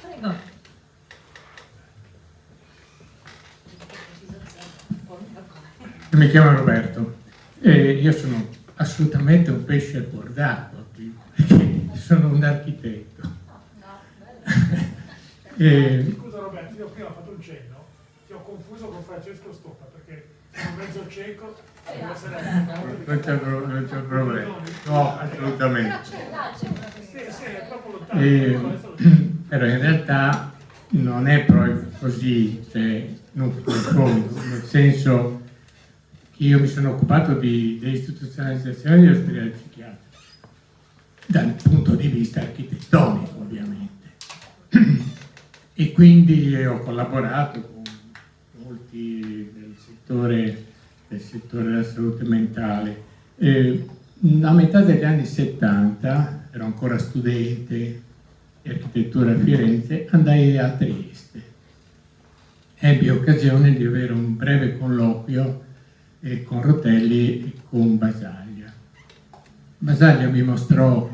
Prego. Mi chiamo Roberto e io sono assolutamente un pesce a cuor d'acqua qui, perché sono un architetto. Scusa Roberto, io prima ho fatto un cenno, ti ho confuso con Francesco Stoppa perché sono mezzo cieco e deve essere... Non c'è problema, no, assolutamente. Sì, è troppo lontano. Però in realtà non è proprio così, cioè, non confondo, nel senso che io mi sono occupato di istituzionalizzazione degli ospedali psichiatrici dal punto di vista architettonico, ovviamente, e quindi ho collaborato con molti del settore della salute mentale. A metà degli anni 70, ero ancora studente di architettura a Firenze, andai a Trieste. Ebbi occasione di avere un breve colloquio con Rotelli e con Basaglia. Basaglia mi mostrò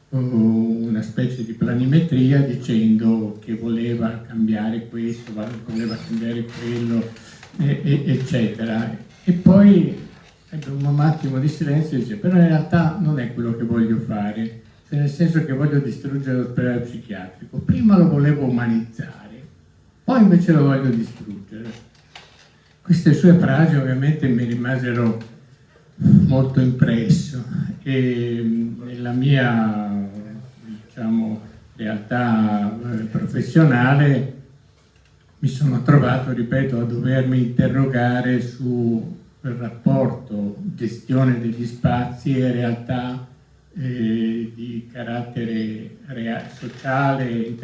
una specie di planimetria dicendo che voleva cambiare questo, voleva cambiare quello, eccetera. E poi ebbe un attimo di silenzio e dice: però in realtà non è quello che voglio fare, cioè nel senso che voglio distruggere l'ospedale psichiatrico. Prima lo volevo umanizzare, poi invece lo voglio distruggere. Queste sue frasi ovviamente mi rimasero molto impresso e nella mia, diciamo, realtà professionale mi sono trovato, ripeto, a dovermi interrogare sul rapporto gestione degli spazi e realtà di carattere sociale,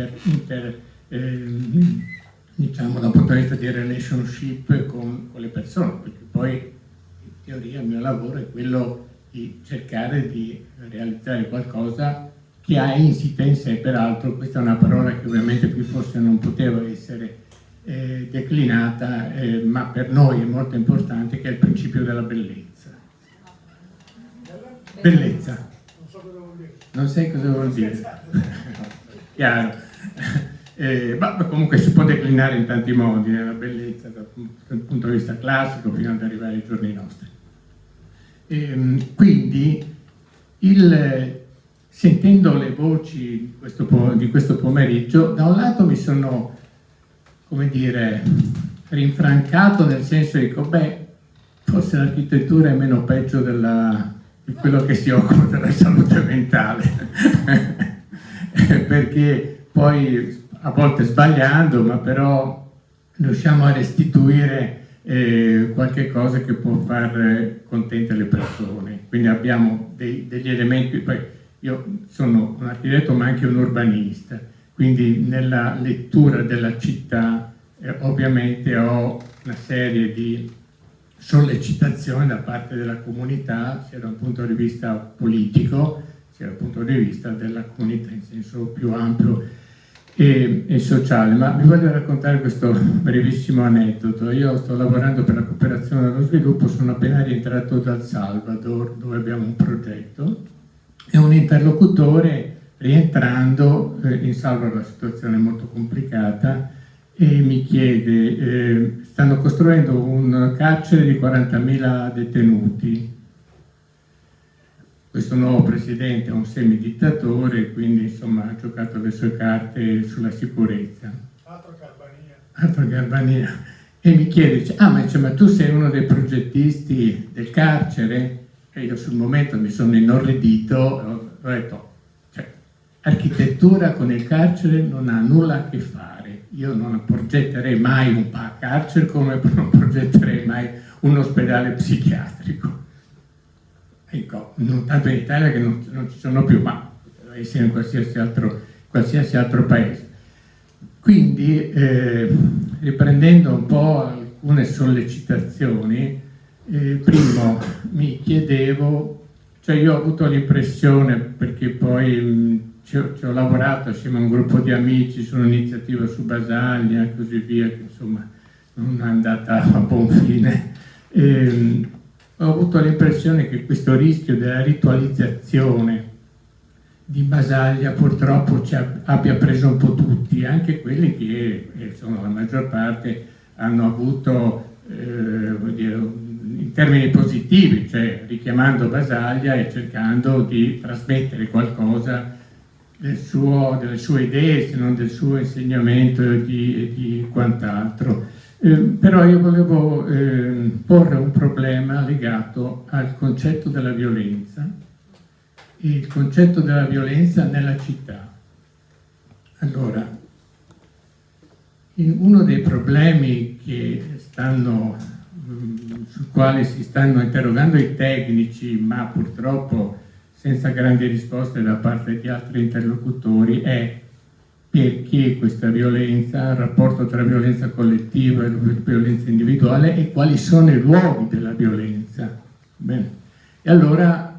diciamo dal punto di vista di relationship con le persone, perché poi in teoria il mio lavoro è quello di cercare di realizzare qualcosa che ha insita in sé, peraltro questa è una parola che ovviamente qui forse non poteva essere declinata, ma per noi è molto importante, che è il principio della bellezza. Bellezza. Non so cosa vuol dire. Non sai cosa vuol dire? Chiaro. Ma comunque si può declinare in tanti modi la bellezza dal punto di vista classico fino ad arrivare ai giorni nostri. Quindi sentendo le voci di questo pomeriggio, da un lato mi sono, come dire, rinfrancato, nel senso dico, beh, forse l'architettura è meno peggio di quello che si occupa della salute mentale, perché poi a volte sbagliando, ma però riusciamo a restituire qualche cosa che può far contente le persone. Quindi abbiamo degli elementi, poi io sono un architetto ma anche un urbanista, quindi nella lettura della città ovviamente ho una serie di sollecitazioni da parte della comunità, sia da un punto di vista politico, sia dal punto di vista della comunità in senso più ampio e sociale. Ma vi voglio raccontare questo brevissimo aneddoto. Io sto lavorando per la cooperazione allo sviluppo, sono appena rientrato dal Salvador, dove abbiamo un progetto, e un interlocutore, rientrando in Salvador, la situazione è molto complicata, e mi chiede, stanno costruendo un carcere di 40.000 detenuti. Questo nuovo presidente è un semidittatore, quindi insomma ha giocato le sue carte sulla sicurezza. Altro che Albania. E mi chiede, dice, ma tu sei uno dei progettisti del carcere? E io sul momento mi sono inorridito, ho detto, cioè, architettura con il carcere non ha nulla a che fare. Io non progetterei mai un carcere come non progetterei mai un ospedale psichiatrico. Ecco, non tanto in Italia che non ci sono più, ma potrebbe essere in qualsiasi altro paese. Quindi, riprendendo un po' alcune sollecitazioni, primo mi chiedevo, cioè io ho avuto l'impressione, perché poi ci ho lavorato assieme a un gruppo di amici su un'iniziativa su Basaglia e così via, che insomma non è andata a buon fine. Ho avuto l'impressione che questo rischio della ritualizzazione di Basaglia purtroppo abbia preso un po' tutti, anche quelli che insomma, la maggior parte hanno avuto vuol dire, in termini positivi, cioè richiamando Basaglia e cercando di trasmettere qualcosa delle sue idee, se non del suo insegnamento e di quant'altro. Però io volevo porre un problema legato al concetto della violenza, il concetto della violenza nella città. Allora, uno dei problemi sul quale si stanno interrogando i tecnici, ma purtroppo senza grandi risposte da parte di altri interlocutori, è perché questa violenza, il rapporto tra violenza collettiva e violenza individuale, e quali sono i luoghi della violenza. Bene. E allora,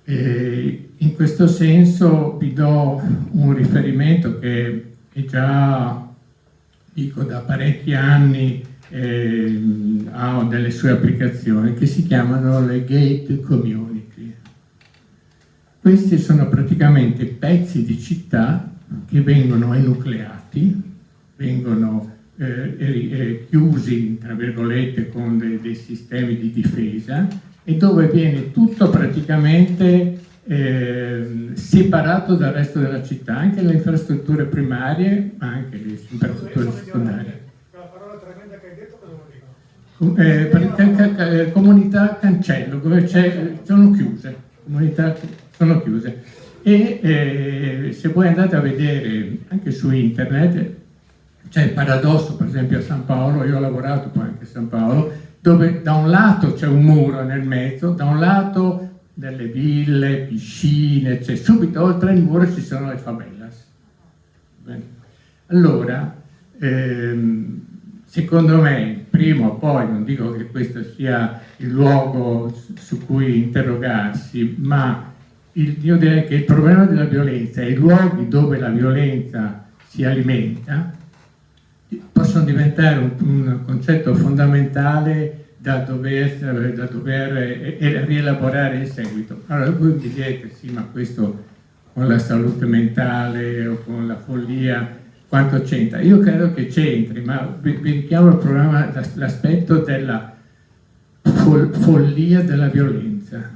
in questo senso vi do un riferimento che è già, dico, da parecchi anni ha delle sue applicazioni, che si chiamano le gated community. Questi sono praticamente pezzi di città che vengono enucleati, vengono chiusi, tra virgolette, con dei sistemi di difesa, e dove viene tutto praticamente separato dal resto della città, anche le infrastrutture primarie, ma anche le infrastrutture secondarie. Quella parola tremenda che hai detto, cosa vuol dire? Comunità cancello, dove sono chiuse, comunità sono chiuse. E se voi andate a vedere anche su internet, c'è il paradosso, per esempio a San Paolo, io ho lavorato poi anche a San Paolo, dove da un lato c'è un muro nel mezzo, da un lato delle ville, piscine, cioè subito oltre il muro ci sono le favelas. Bene. Allora, secondo me, prima o poi, non dico che questo sia il luogo su cui interrogarsi, ma io direi che il problema della violenza e i luoghi dove la violenza si alimenta possono diventare un concetto fondamentale da dover rielaborare in seguito. Allora voi mi direte, sì, ma questo con la salute mentale o con la follia, quanto c'entra? Io credo che c'entri, ma vi richiamo il problema, l'aspetto della follia della violenza,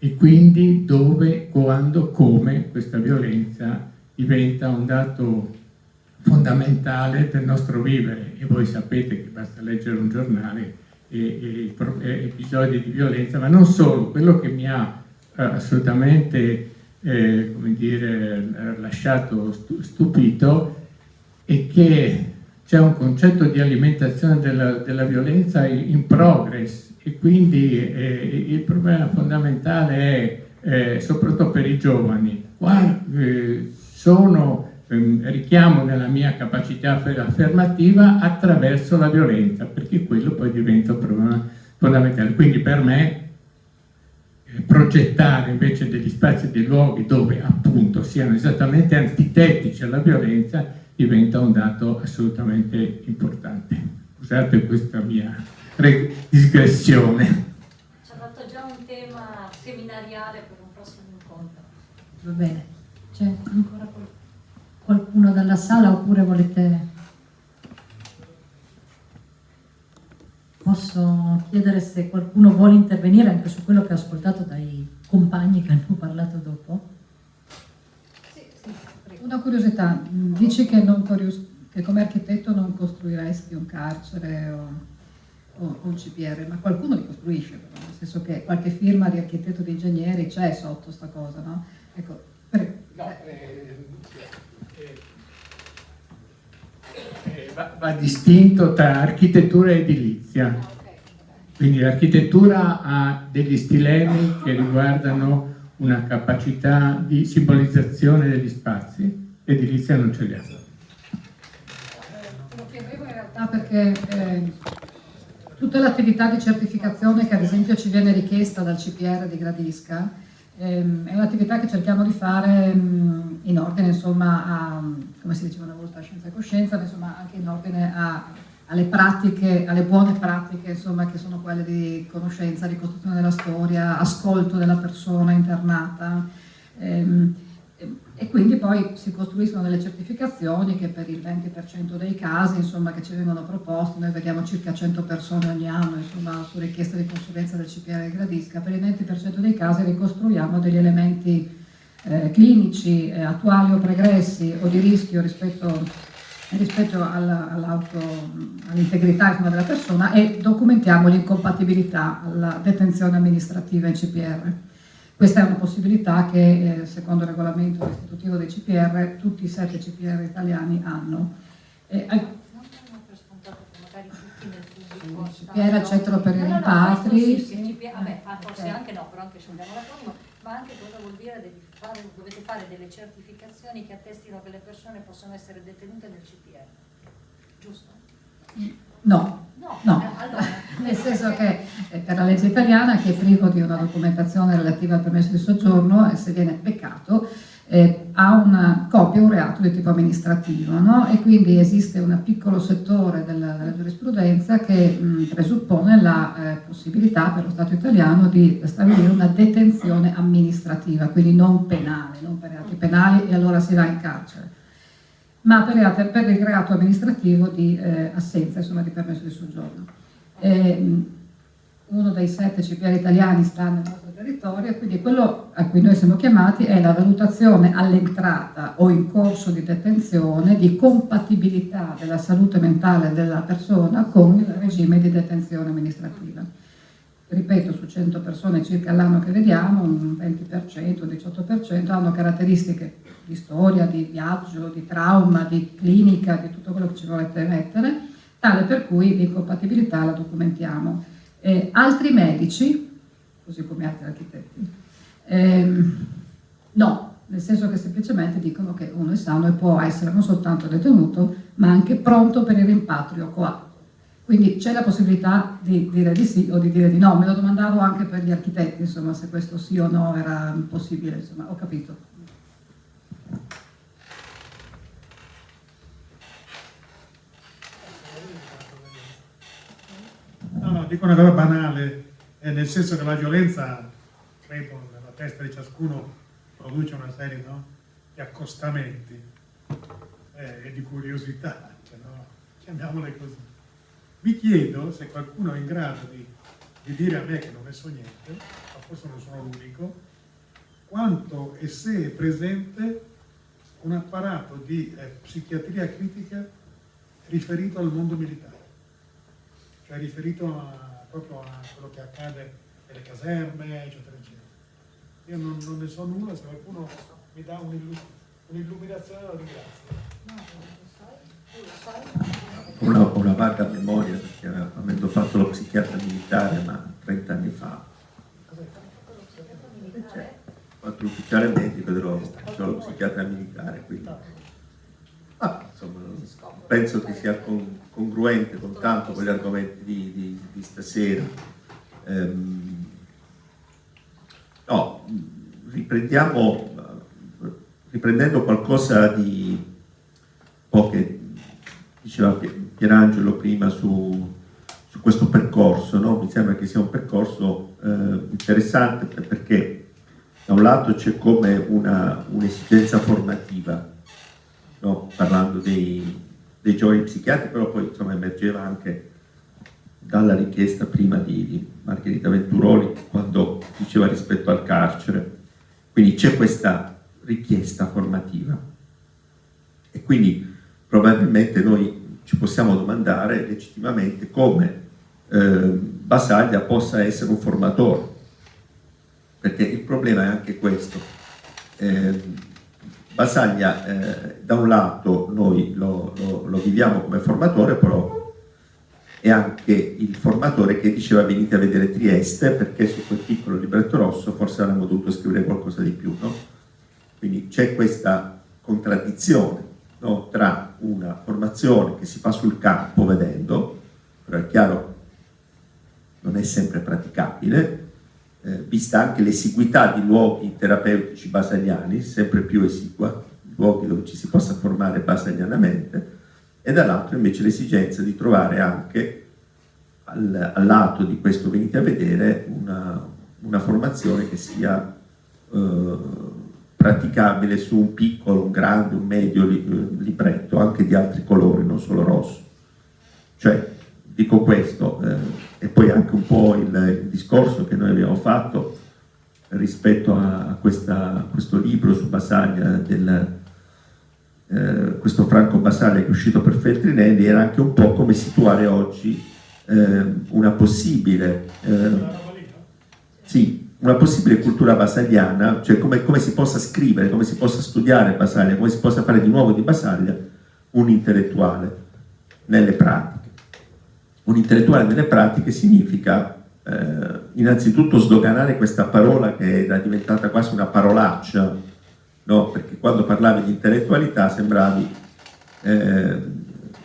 e quindi dove, quando, come questa violenza diventa un dato fondamentale del nostro vivere. E voi sapete che basta leggere un giornale e episodi di violenza, ma non solo. Quello che mi ha assolutamente come dire, lasciato stupito è che c'è un concetto di alimentazione della violenza in progress, e quindi il problema fondamentale è soprattutto per i giovani. Qua richiamo nella mia capacità affermativa attraverso la violenza, perché quello poi diventa un problema fondamentale. Quindi per me progettare invece degli spazi e dei luoghi dove appunto siano esattamente antitetici alla violenza diventa un dato assolutamente importante. Scusate questa mia digressione. Ci ha dato già un tema seminariale per un prossimo incontro. Va bene. C'è ancora qualcuno dalla sala, oppure volete... Posso chiedere se qualcuno vuole intervenire anche su quello che ho ascoltato dai compagni che hanno parlato dopo? Sì. Una curiosità, dici che come architetto non costruiresti un carcere o un CPR, ma qualcuno li costruisce, però, nel senso che qualche firma di architetto di ingegneri c'è sotto sta cosa, no? Ecco, va distinto tra architettura e edilizia. Quindi l'architettura ha degli stilemi che riguardano una capacità di simbolizzazione degli spazi, l'edilizia non ce li ha. Lo chiedevo in realtà perché tutta l'attività di certificazione che ad esempio ci viene richiesta dal CPR di Gradisca È un'attività che cerchiamo di fare in ordine, insomma, a, come si diceva una volta, a scienza e coscienza, ma insomma anche in ordine alle pratiche, alle buone pratiche, insomma, che sono quelle di conoscenza, ricostruzione della storia, ascolto della persona internata. E quindi poi si costruiscono delle certificazioni che per il 20% dei casi, insomma, che ci vengono proposti, noi vediamo circa 100 persone ogni anno, insomma, su richiesta di consulenza del CPR Gradisca, per il 20% dei casi ricostruiamo degli elementi clinici, attuali o pregressi o di rischio rispetto all'integrità, insomma, della persona, e documentiamo l'incompatibilità alla detenzione amministrativa in CPR. Questa è una possibilità che, secondo il regolamento istitutivo dei CPR, tutti i 7 CPR italiani hanno. Non danno per scontato che magari tutti nel pubblico... CPR al centro per i rimpatri. Forse anche no, però anche scendiamo l'acronimo, ma anche cosa vuol dire dovete fare delle certificazioni che attestino che le persone possono essere detenute nel CPR, giusto? No. Allora, nel senso che per la legge italiana chi è privo di una documentazione relativa al permesso di soggiorno, se viene beccato, ha una copia, un reato di tipo amministrativo, no? E quindi esiste un piccolo settore della giurisprudenza che presuppone la possibilità per lo Stato italiano di stabilire una detenzione amministrativa, quindi non penale, non per reati penali, e allora si va in carcere, ma per il reato amministrativo di assenza, insomma, di permesso di soggiorno. Uno dei 7 CPR italiani sta nel nostro territorio, quindi quello a cui noi siamo chiamati è la valutazione all'entrata o in corso di detenzione di compatibilità della salute mentale della persona con il regime di detenzione amministrativa. Ripeto, su 100 persone circa all'anno che vediamo, un 20%, un 18% hanno caratteristiche di storia, di viaggio, di trauma, di clinica, di tutto quello che ci volete mettere, tale per cui l'incompatibilità la documentiamo. Altri medici, così come altri architetti, no, nel senso che semplicemente dicono che uno è sano e può essere non soltanto detenuto, ma anche pronto per il rimpatrio coatto. Quindi c'è la possibilità di dire di sì o di dire di no. Me lo domandavo anche per gli architetti, insomma, se questo sì o no era possibile, insomma, ho capito. No, dico una cosa banale, nel senso che la violenza, credo, nella testa di ciascuno produce una serie, no, di accostamenti e di curiosità, cioè, no, chiamiamole così. Vi chiedo se qualcuno è in grado di dire a me, che non ne so niente, ma forse non sono l'unico, quanto e se è presente un apparato di psichiatria critica riferito al mondo militare, cioè riferito proprio a quello che accade nelle caserme, eccetera, eccetera. Io non ne so nulla, se qualcuno mi dà un'illuminazione lo ringrazio. Ho una vaga memoria, perché avendo fatto lo psichiatra militare, ma 30 anni fa, ho fatto l'ufficiale medico ed facevo lo psichiatra militare, quindi insomma, penso che sia congruente con tanto con gli argomenti di stasera. Riprendendo qualcosa di un po' che diceva Pierangelo prima su questo percorso, no? Mi sembra che sia un percorso interessante, perché da un lato c'è come un'esigenza formativa, no? Parlando dei giovani psichiatri, però poi insomma emergeva anche dalla richiesta prima di Margherita Venturoli, quando diceva rispetto al carcere. Quindi c'è questa richiesta formativa e quindi probabilmente noi ci possiamo domandare legittimamente come Basaglia possa essere un formatore, perché il problema è anche questo. Basaglia da un lato noi lo viviamo come formatore, però è anche il formatore che diceva venite a vedere Trieste, perché su quel piccolo libretto rosso forse avremmo dovuto scrivere qualcosa di più, no? Quindi c'è questa contraddizione, no? Tra una formazione che si fa sul campo vedendo, però è chiaro non è sempre praticabile, vista anche l'esiguità di luoghi terapeutici basaliani, sempre più esigua, luoghi dove ci si possa formare basalianamente, e dall'altro invece l'esigenza di trovare anche al lato di questo venite a vedere una formazione che sia praticabile su un piccolo, un grande, un medio libretto, anche di altri colori, non solo rosso. Cioè, dico questo, e poi anche un po' il discorso che noi abbiamo fatto rispetto a questo libro su Basaglia, questo Franco Basaglia che è uscito per Feltrinelli, era anche un po' come situare oggi una possibile cultura basagliana, cioè come si possa scrivere, come si possa studiare Basaglia, come si possa fare di nuovo di Basaglia un intellettuale nelle pratiche. Un intellettuale nelle pratiche significa innanzitutto sdoganare questa parola che era diventata quasi una parolaccia, no? Perché quando parlavi di intellettualità sembravi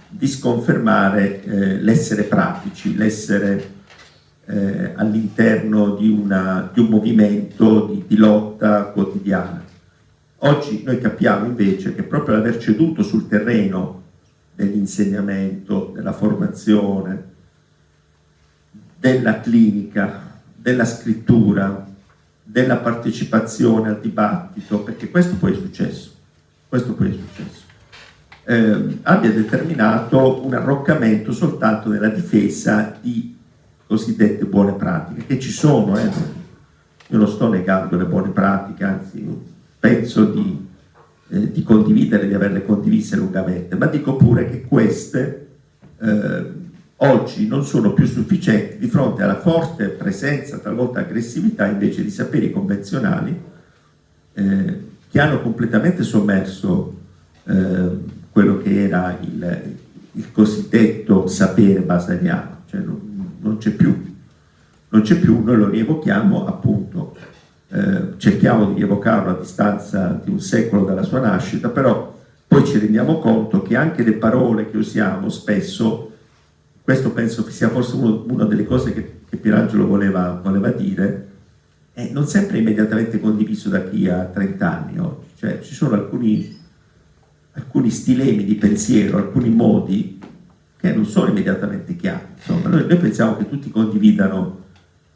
disconfermare l'essere pratici, l'essere all'interno di un movimento di lotta quotidiana. Oggi noi capiamo invece che proprio l'aver ceduto sul terreno dell'insegnamento, della formazione, della clinica, della scrittura, della partecipazione al dibattito, perché questo poi è successo, abbia determinato un arroccamento soltanto nella difesa di cosiddette buone pratiche, che ci sono, io non sto negando le buone pratiche, anzi penso di condividere, di averle condivise lungamente, ma dico pure che queste oggi non sono più sufficienti di fronte alla forte presenza, talvolta aggressività invece di saperi convenzionali che hanno completamente sommerso quello che era il cosiddetto sapere basaliano, cioè non c'è più, noi lo rievochiamo appunto, cerchiamo di rievocarlo a distanza di un secolo dalla sua nascita, però poi ci rendiamo conto che anche le parole che usiamo spesso, questo penso che sia forse una delle cose che Pierangelo voleva dire, non sempre immediatamente condiviso da chi ha 30 anni oggi, cioè ci sono alcuni stilemi di pensiero, alcuni modi che non sono immediatamente chiari. Insomma, noi pensiamo che tutti condividano,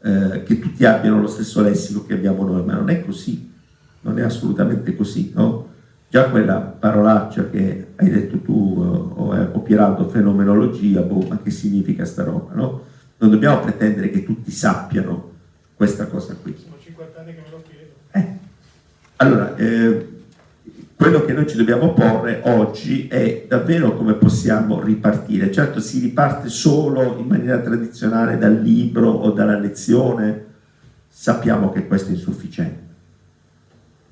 che tutti abbiano lo stesso lessico che abbiamo noi, ma non è così, non è assolutamente così, no? Già quella parolaccia che hai detto tu, o Pieraldo, fenomenologia, ma che significa sta roba, no? Non dobbiamo pretendere che tutti sappiano questa cosa qui. Sono 50 anni che me lo chiedo. Allora, quello che noi ci dobbiamo porre oggi è davvero come possiamo ripartire. Certo, si riparte solo in maniera tradizionale dal libro o dalla lezione, sappiamo che questo è insufficiente.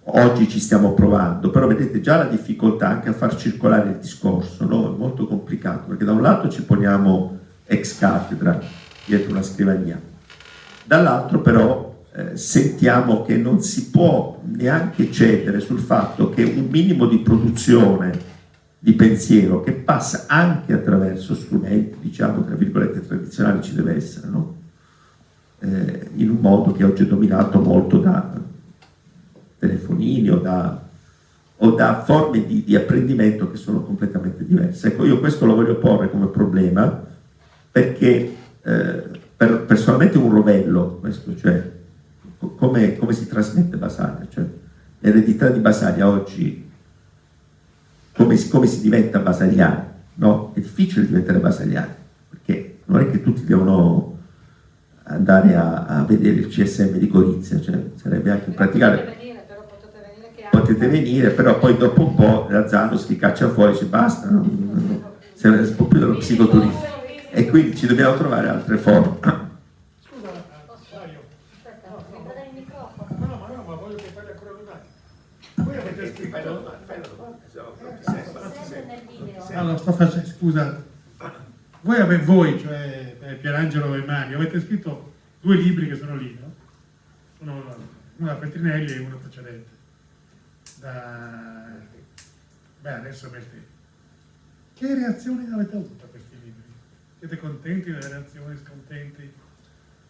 Oggi ci stiamo provando, però vedete già la difficoltà anche a far circolare il discorso, no? È molto complicato, perché da un lato ci poniamo ex cattedra dietro una scrivania, dall'altro però sentiamo che non si può neanche cedere sul fatto che un minimo di produzione di pensiero che passa anche attraverso strumenti, diciamo, tra virgolette, tradizionali ci deve essere, no? In un modo che oggi è dominato molto da telefonini o da forme di apprendimento che sono completamente diverse. Ecco, io questo lo voglio porre come problema perché personalmente è un rovello questo, cioè come si trasmette Basaglia, cioè l'eredità di Basaglia oggi, come si diventa basagliani, no? È difficile diventare basagliani, perché non è che tutti devono andare a vedere il CSM di Gorizia, cioè sarebbe anche praticare. Potete venire, però poi dopo un po' Lazzano si caccia fuori e dice basta, se ne può più dello psicoturismo, e quindi ci dobbiamo trovare altre forme. Scusa, Dario. No, ma voglio che parli ancora un attimo. Voi avete scritto... Allora, sto facendo, scusa. Voi, cioè Pierangelo e Mario, avete scritto 2 libri che sono lì, no? Uno da Feltrinelli e uno precedente. Adesso che reazioni avete avuto a questi libri? Siete contenti delle reazioni, scontenti?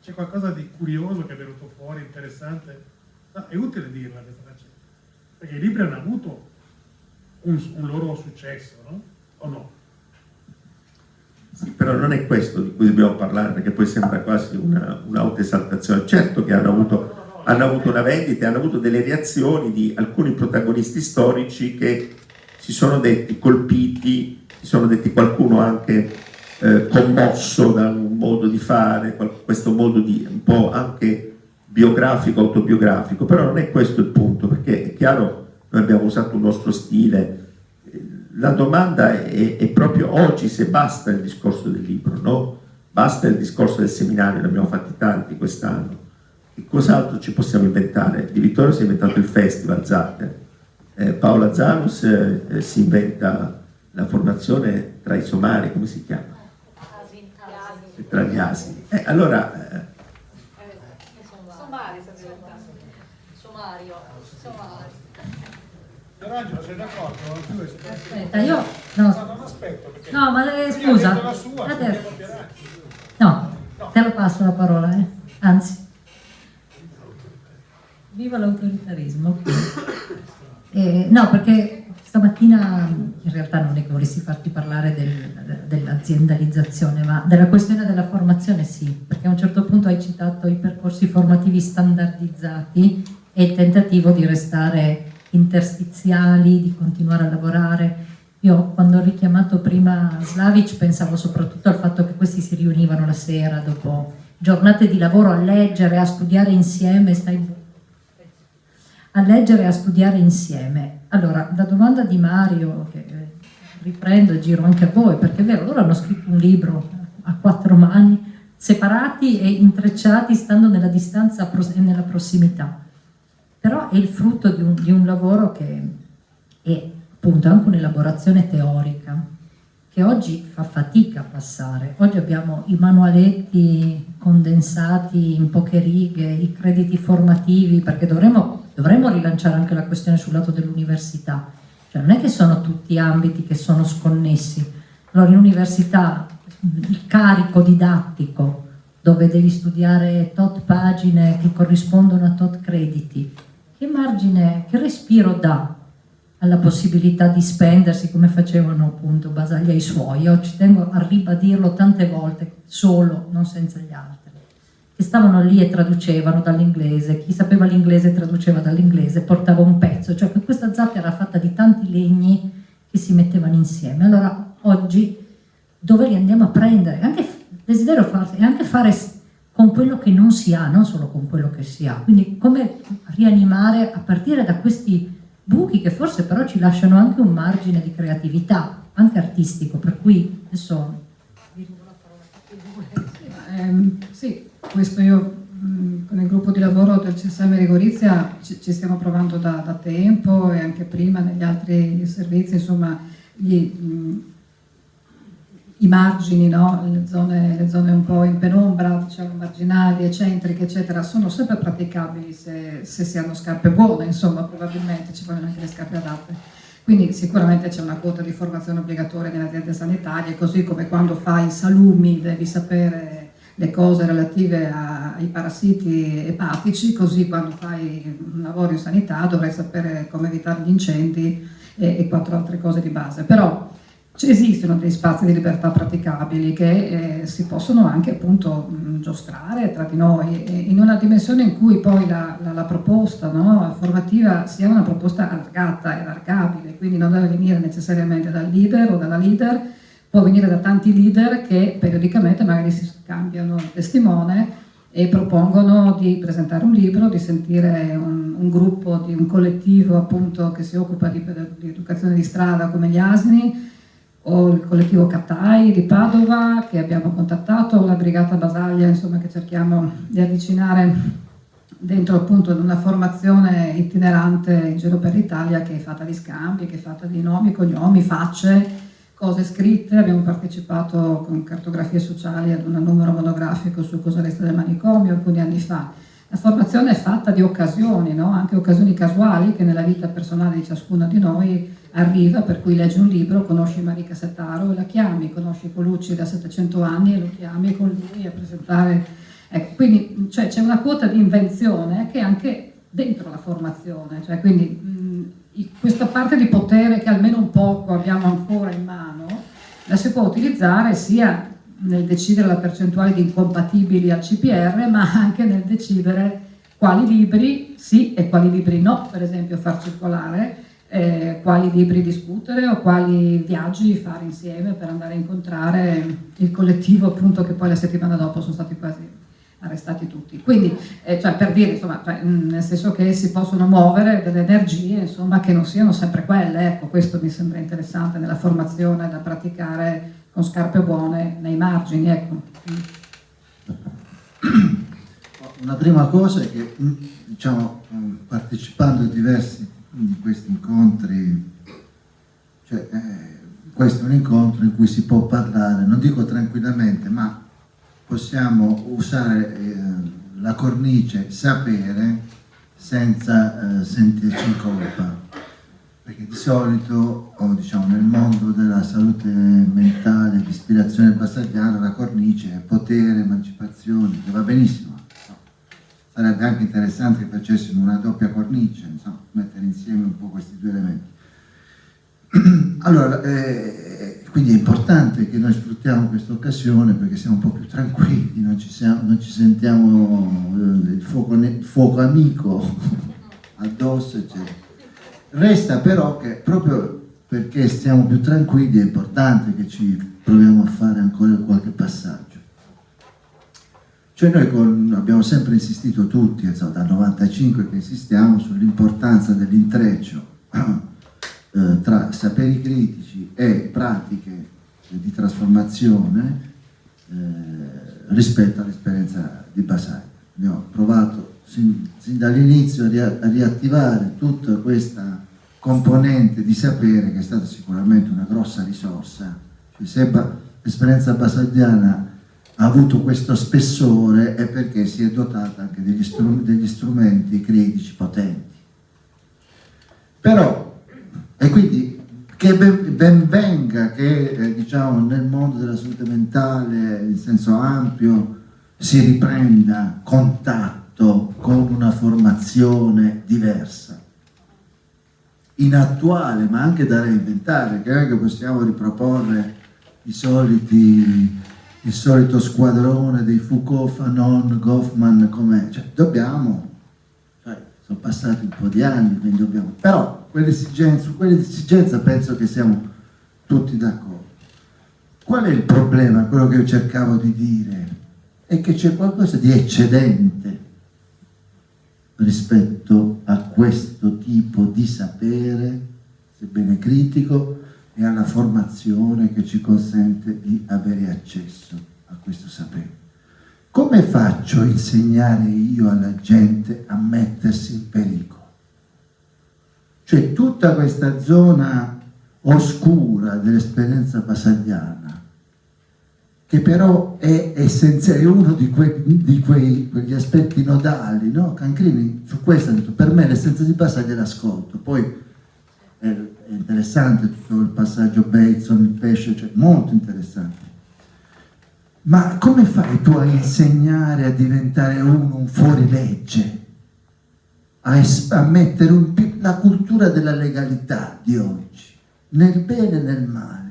c'è qualcosa di curioso che è venuto fuori, interessante. No, è utile dirla questa faccenda, perché i libri hanno avuto un loro successo, no? O no? Sì, però non è questo di cui dobbiamo parlare, perché poi sembra quasi un'autoesaltazione. Certo che hanno avuto una vendita, hanno avuto delle reazioni di alcuni protagonisti storici che si sono detti colpiti, si sono detti qualcuno anche commosso da un modo di fare, questo modo di un po' anche biografico, autobiografico, però non è questo il punto, perché è chiaro, noi abbiamo usato un nostro stile. La domanda è proprio oggi se basta il discorso del libro, no? Basta il discorso del seminario, ne abbiamo fatti tanti quest'anno. Che cos'altro ci possiamo inventare? Di Vittorio si è inventato il festival Zatter, Paola Zanus si inventa la formazione tra i somari, come si chiama? Tra gli asini. Allora... Angelo, sei d'accordo? Aspetta, io... No, non aspetto, perché... No, ma Lui scusa. ha detto la sua, Adesso- siamo pianati. No, te lo passo la parola, anzi. Viva l'autoritarismo. No, perché stamattina in realtà non è che volessi farti parlare dell'aziendalizzazione, ma della questione della formazione sì, perché a un certo punto hai citato i percorsi formativi standardizzati e il tentativo di restare interstiziali, di continuare a lavorare. Io quando ho richiamato prima Slavic pensavo soprattutto al fatto che questi si riunivano la sera dopo giornate di lavoro a leggere, a studiare insieme, a leggere e a studiare insieme. Allora, la domanda di Mario, che riprendo e giro anche a voi, perché è vero, loro hanno scritto un libro a 4 mani, separati e intrecciati, stando nella distanza e nella prossimità. Però è il frutto di un lavoro che è appunto anche un'elaborazione teorica, che oggi fa fatica a passare. Oggi abbiamo i manualetti condensati in poche righe, i crediti formativi, perché dovremmo rilanciare anche la questione sul lato dell'università. Cioè non è che sono tutti ambiti che sono sconnessi. Allora in università il carico didattico, dove devi studiare tot pagine che corrispondono a tot crediti, che margine, che respiro dà alla possibilità di spendersi come facevano appunto Basaglia e i suoi? Io ci tengo a ribadirlo tante volte, solo, non senza gli altri, che stavano lì e traducevano dall'inglese, chi sapeva l'inglese traduceva dall'inglese, portava un pezzo, cioè che questa zappa era fatta di tanti legni che si mettevano insieme. Allora oggi dove li andiamo a prendere? Anche desiderio farsi, e anche fare con quello che non si ha, non solo con quello che si ha. Quindi come rianimare a partire da questi buchi che forse però ci lasciano anche un margine di creatività, anche artistico, per cui adesso... Sì, questo io con il gruppo di lavoro del CSM di Gorizia ci stiamo provando da tempo e anche prima negli altri servizi, insomma, i margini, no? le zone un po' in penombra, diciamo marginali, eccentriche, eccetera, sono sempre praticabili se si hanno scarpe buone, insomma, probabilmente ci vogliono anche le scarpe adatte. Quindi sicuramente c'è una quota di formazione obbligatoria nelle aziende sanitarie, così come quando fai i salumi devi sapere le cose relative ai parassiti epatici, così quando fai un lavoro in sanità dovrai sapere come evitare gli incendi e 4 altre cose di base. Però esistono degli spazi di libertà praticabili che si possono anche appunto giostrare tra di noi in una dimensione in cui poi la proposta, no, formativa sia una proposta allargata e allargabile, quindi non deve venire necessariamente dal leader o dalla leader, può venire da tanti leader che periodicamente magari si scambiano il testimone e propongono di presentare un libro, di sentire un gruppo, di un collettivo appunto che si occupa di educazione di strada come gli asini, o il collettivo Cattai di Padova che abbiamo contattato, o la brigata Basaglia, insomma, che cerchiamo di avvicinare dentro appunto una formazione itinerante in giro per l'Italia che è fatta di scambi, che è fatta di nomi, cognomi, facce, cose scritte. Abbiamo partecipato con Cartografie Sociali ad un numero monografico su cosa resta del manicomio alcuni anni fa. La formazione è fatta di occasioni, no? Anche occasioni casuali che nella vita personale di ciascuno di noi arriva, per cui leggi un libro, conosci Marica Settaro e la chiami, conosci Colucci da 700 anni e lo chiami con lui a presentare Ecco, quindi cioè, c'è una quota di invenzione che è anche dentro la formazione, cioè, quindi questa parte di potere che almeno un poco abbiamo ancora in mano la si può utilizzare sia nel decidere la percentuale di incompatibili al CPR, ma anche nel decidere quali libri sì e quali libri no, per esempio far circolare, quali libri discutere o quali viaggi fare insieme per andare a incontrare il collettivo, appunto, che poi la settimana dopo sono stati quasi arrestati tutti. Quindi, cioè, per dire, insomma, nel senso che si possono muovere delle energie, insomma, che non siano sempre quelle. Ecco, questo mi sembra interessante nella formazione da praticare con scarpe buone nei margini, ecco. Una prima cosa è che, diciamo, partecipando a diversi di questi incontri, cioè, questo è un incontro in cui si può parlare, non dico tranquillamente, ma possiamo usare la cornice sapere senza sentirci in colpa, perché di solito, diciamo, nel mondo della salute mentale, di ispirazione bassagliana, la cornice è potere, emancipazione, che va benissimo. Sarebbe anche interessante che facessimo una doppia cornice, insomma, mettere insieme un po' questi due elementi. Allora, quindi è importante che noi sfruttiamo questa occasione perché siamo un po' più tranquilli, non ci sentiamo il fuoco amico addosso, eccetera. Resta però che proprio perché stiamo più tranquilli è importante che ci proviamo a fare ancora qualche passaggio. Cioè noi abbiamo sempre insistito tutti, insomma, dal 95 che insistiamo sull'importanza dell'intreccio tra saperi critici e pratiche di trasformazione rispetto all'esperienza di Basaglia. Abbiamo provato sin dall'inizio a riattivare tutta questa componente di sapere che è stata sicuramente una grossa risorsa. Cioè, se l'esperienza basagliana ha avuto questo spessore è perché si è dotata anche degli strumenti critici potenti. Però, e quindi che ben venga che diciamo, nel mondo della salute mentale in senso ampio si riprenda contatto con una formazione diversa, inattuale ma anche da reinventare, che non è che possiamo riproporre il solito squadrone dei Foucault, Fanon, Goffman, com'è, cioè dobbiamo, sono passati un po' di anni, quindi dobbiamo, però su quell'esigenza penso che siamo tutti d'accordo. Qual è il problema? Quello che io cercavo di dire è che c'è qualcosa di eccedente rispetto a questo tipo di sapere, sebbene critico, e alla formazione che ci consente di avere accesso a questo sapere. Come faccio a insegnare io alla gente a mettersi in pericolo? Cioè tutta questa zona oscura dell'esperienza basagliana, che però è essenziale, è uno di quegli aspetti nodali, no? Cancrini su questo ha detto, per me l'essenza di Basaglia è l'ascolto, poi è interessante tutto il passaggio Bateson, il pesce, cioè molto interessante. Ma come fai tu a insegnare a diventare un fuorilegge? A mettere la cultura della legalità di oggi, nel bene e nel male.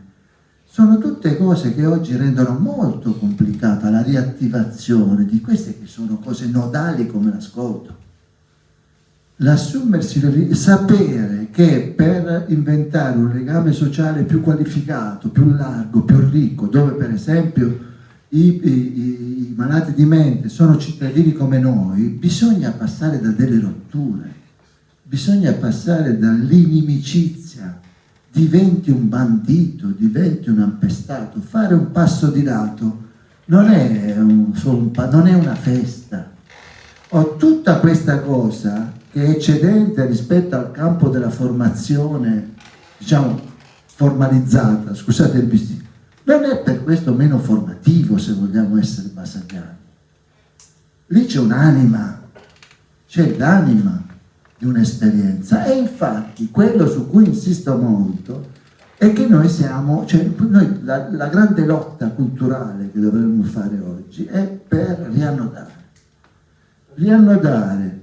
Sono tutte cose che oggi rendono molto complicata la riattivazione di queste che sono cose nodali come l'ascolto. L'assumersi, sapere che per inventare un legame sociale più qualificato, più largo, più ricco, dove per esempio i malati di mente sono cittadini come noi, bisogna passare da delle rotture, bisogna passare dall'inimicizia, diventi un bandito, diventi un appestato, fare un passo di lato non è non è una festa. Ho tutta questa cosa che è eccedente rispetto al campo della formazione, diciamo, formalizzata, scusate il bisticcio. Non è per questo meno formativo, se vogliamo essere basagliani. Lì c'è un'anima, c'è l'anima di un'esperienza. E infatti quello su cui insisto molto è è che noi siamo, cioè noi, la grande lotta culturale che dovremmo fare oggi è per riannodare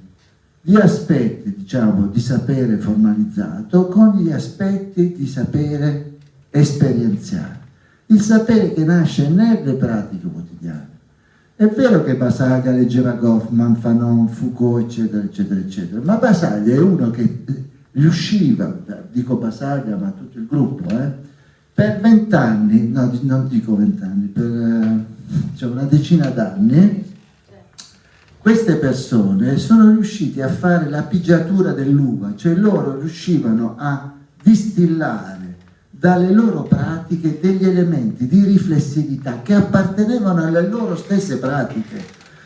gli aspetti, diciamo, di sapere formalizzato con gli aspetti di sapere esperienziale. Il sapere che nasce nelle pratiche quotidiane. È vero che Basaglia leggeva Goffman, Fanon, Foucault, eccetera, eccetera, eccetera, ma Basaglia è uno che riusciva, dico Basaglia ma tutto il gruppo, per 20 anni, no, non dico 20 anni, per cioè una decina d'anni, queste persone sono riusciti a fare la pigiatura dell'uva, cioè loro riuscivano a distillare dalle loro pratiche degli elementi di riflessività che appartenevano alle loro stesse pratiche.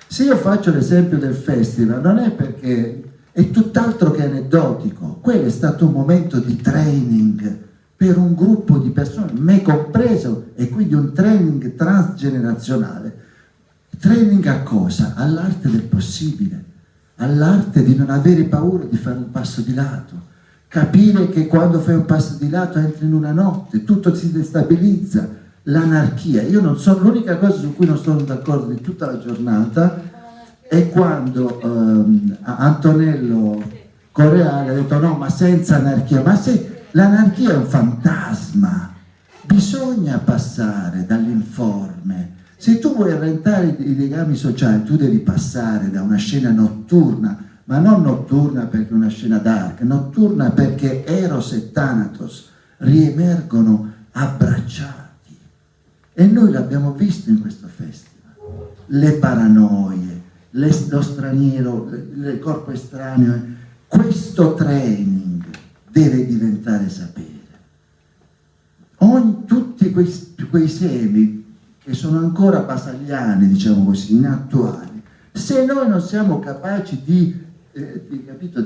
Se io faccio l'esempio del festival, non è perché è tutt'altro che aneddotico, quello è stato un momento di training per un gruppo di persone, me compreso, e quindi un training transgenerazionale. Training a cosa? All'arte del possibile, all'arte di non avere paura di fare un passo di lato, capire che quando fai un passo di lato entri in una notte, tutto si destabilizza, l'anarchia. Io non so, l'unica cosa su cui non sono d'accordo di tutta la giornata è quando Antonello Correale ha detto no, ma senza anarchia, ma se l'anarchia è un fantasma, bisogna passare dall'informe. Se tu vuoi rallentare i legami sociali, tu devi passare da una scena notturna, ma non notturna perché è una scena dark, notturna perché Eros e Thanatos riemergono abbracciati. E noi l'abbiamo visto in questo festival. Le paranoie, lo straniero, il corpo estraneo. Questo training deve diventare sapere. Tutti quei semi che sono ancora basagliani, diciamo così, inattuali, se noi non siamo capaci di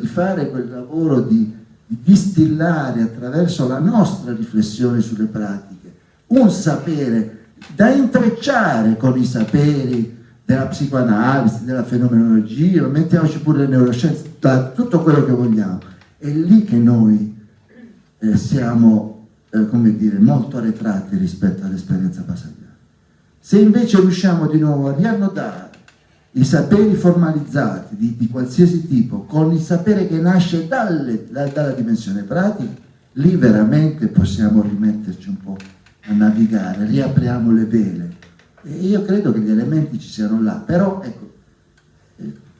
fare quel lavoro di distillare attraverso la nostra riflessione sulle pratiche un sapere da intrecciare con i saperi della psicoanalisi, della fenomenologia, mettiamoci pure le neuroscienze, tutto quello che vogliamo, è lì che noi siamo, come dire, molto arretrati rispetto all'esperienza basagliana. Se invece riusciamo di nuovo a riannodare i saperi formalizzati di qualsiasi tipo con il sapere che nasce dalla dimensione pratica, lì veramente possiamo rimetterci un po' a navigare, riapriamo le vele. E io credo che gli elementi ci siano là, però ecco,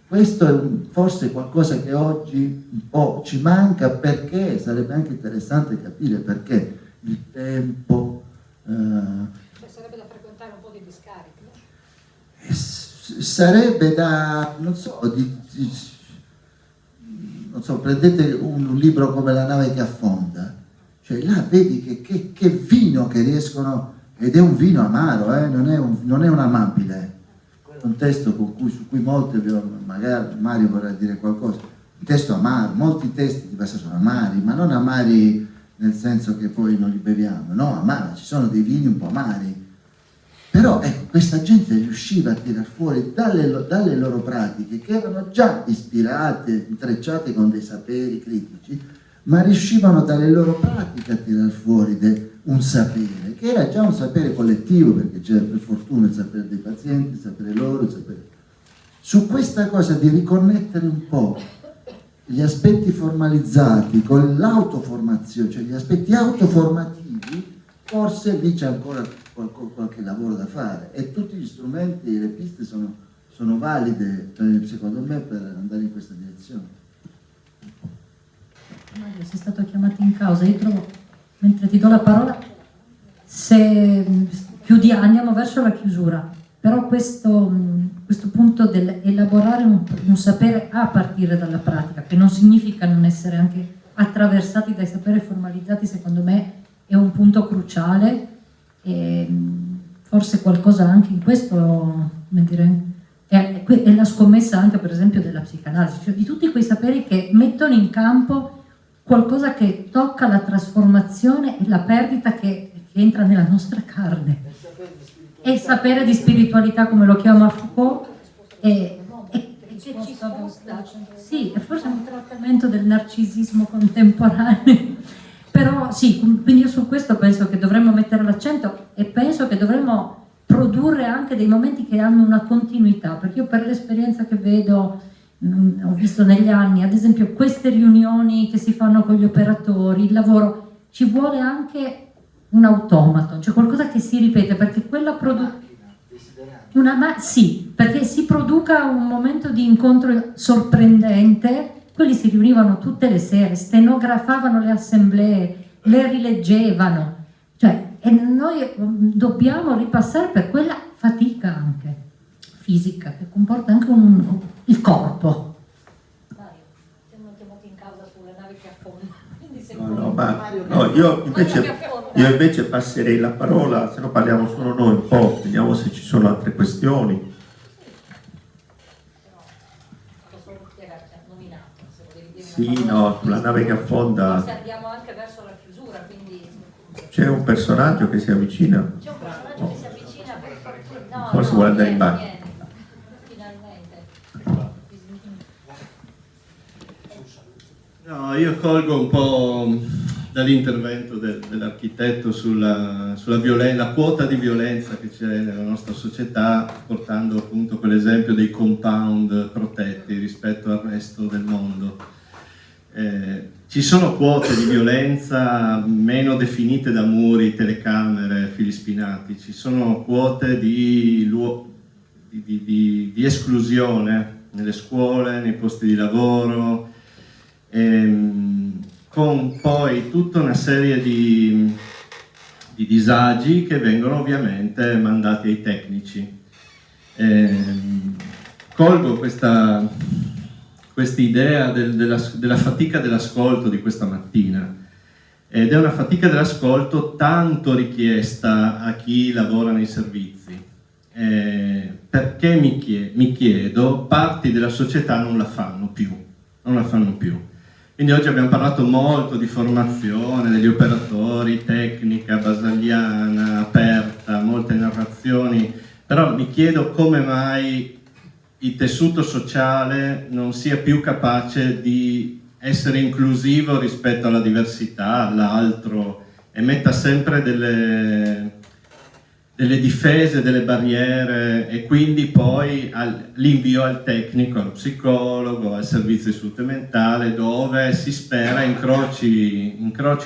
questo è forse qualcosa che oggi un po' ci manca, perché sarebbe anche interessante capire perché il tempo... sarebbe da frequentare un po' di discariche, no? Sarebbe da, non so, prendete un libro come La nave che affonda, cioè là vedi che vino che riescono, ed è un vino amaro, non è un amabile, è un testo su cui molti, magari Mario vorrà dire qualcosa, un testo amaro, molti testi di Bassano sono amari, ma non amari nel senso che poi non li beviamo, no, amari, ci sono dei vini un po' amari. Però ecco, questa gente riusciva a tirar fuori dalle loro pratiche, che erano già ispirate, intrecciate con dei saperi critici, ma riuscivano dalle loro pratiche a tirar fuori un sapere, che era già un sapere collettivo, perché c'era per fortuna il sapere dei pazienti, il sapere loro, il sapere... Su questa cosa di riconnettere un po' gli aspetti formalizzati con l'autoformazione, cioè gli aspetti autoformativi, forse lì c'è ancora qualche lavoro da fare, e tutti gli strumenti, le piste sono valide secondo me per andare in questa direzione. Mario, sei stato chiamato in causa. Io trovo, mentre ti do la parola, se andiamo verso la chiusura, però questo punto dell'elaborare un sapere a partire dalla pratica, che non significa non essere anche attraversati dai saperi formalizzati, secondo me è un punto cruciale. E forse qualcosa anche in questo, come dire, è la scommessa anche per esempio della psicanalisi, cioè di tutti quei saperi che mettono in campo qualcosa che tocca la trasformazione e la perdita che entra nella nostra carne. E il sapere di spiritualità, come lo chiama Foucault, che ci sposta, sì, è forse un trattamento del narcisismo contemporaneo. Però sì, quindi io su questo penso che dovremmo mettere l'accento e penso che dovremmo produrre anche dei momenti che hanno una continuità, perché io per l'esperienza che vedo, ho visto negli anni, ad esempio queste riunioni che si fanno con gli operatori, il lavoro, ci vuole anche un automaton, cioè qualcosa che si ripete, perché quella sì, perché si produca un momento di incontro sorprendente. Quelli si riunivano tutte le sere, stenografavano le assemblee, le rileggevano, cioè, e noi dobbiamo ripassare per quella fatica anche fisica che comporta anche il corpo. Mario, siamo chiamati in causa sulle navi che affondano. Io invece passerei la parola, se no parliamo solo noi un po', vediamo se ci sono altre questioni. Sì, no, sulla nave che affonda. Forse andiamo anche verso la chiusura, quindi... C'è un personaggio che si avvicina. C'è un personaggio che si avvicina per fortuna. No, forse vuole andare in bagno. Finalmente. No, io colgo un po' dall'intervento dell'architetto sulla la quota di violenza che c'è nella nostra società, portando appunto quell'esempio dei compound protetti rispetto al resto del mondo. Ci sono quote di violenza meno definite da muri, telecamere, fili spinati, ci sono quote di esclusione nelle scuole, nei posti di lavoro, con poi tutta una serie di disagi che vengono ovviamente mandati ai tecnici. Colgo questa idea della fatica dell'ascolto di questa mattina, ed è una fatica dell'ascolto tanto richiesta a chi lavora nei servizi, perché mi chiedo, parti della società non la fanno più. Quindi oggi abbiamo parlato molto di formazione degli operatori, tecnica, basaliana, aperta, molte narrazioni, però mi chiedo come mai il tessuto sociale non sia più capace di essere inclusivo rispetto alla diversità, all'altro, e metta sempre delle difese, delle barriere, e quindi poi l'invio al tecnico, allo psicologo, al servizio di salute mentale, dove si spera incroci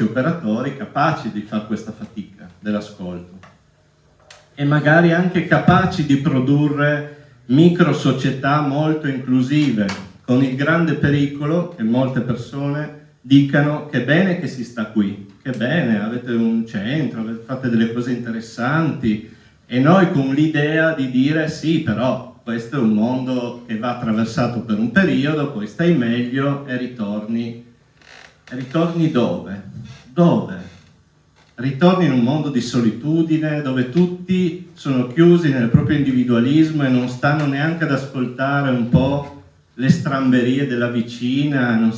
operatori capaci di fare questa fatica dell'ascolto e magari anche capaci di produrre micro società molto inclusive, con il grande pericolo che molte persone dicano che bene che si sta qui, che bene, avete un centro, fate delle cose interessanti, e noi con l'idea di dire sì, però questo è un mondo che va attraversato per un periodo, poi stai meglio e ritorni dove? Ritorni in un mondo di solitudine dove tutti sono chiusi nel proprio individualismo e non stanno neanche ad ascoltare un po' le stramberie della vicina, non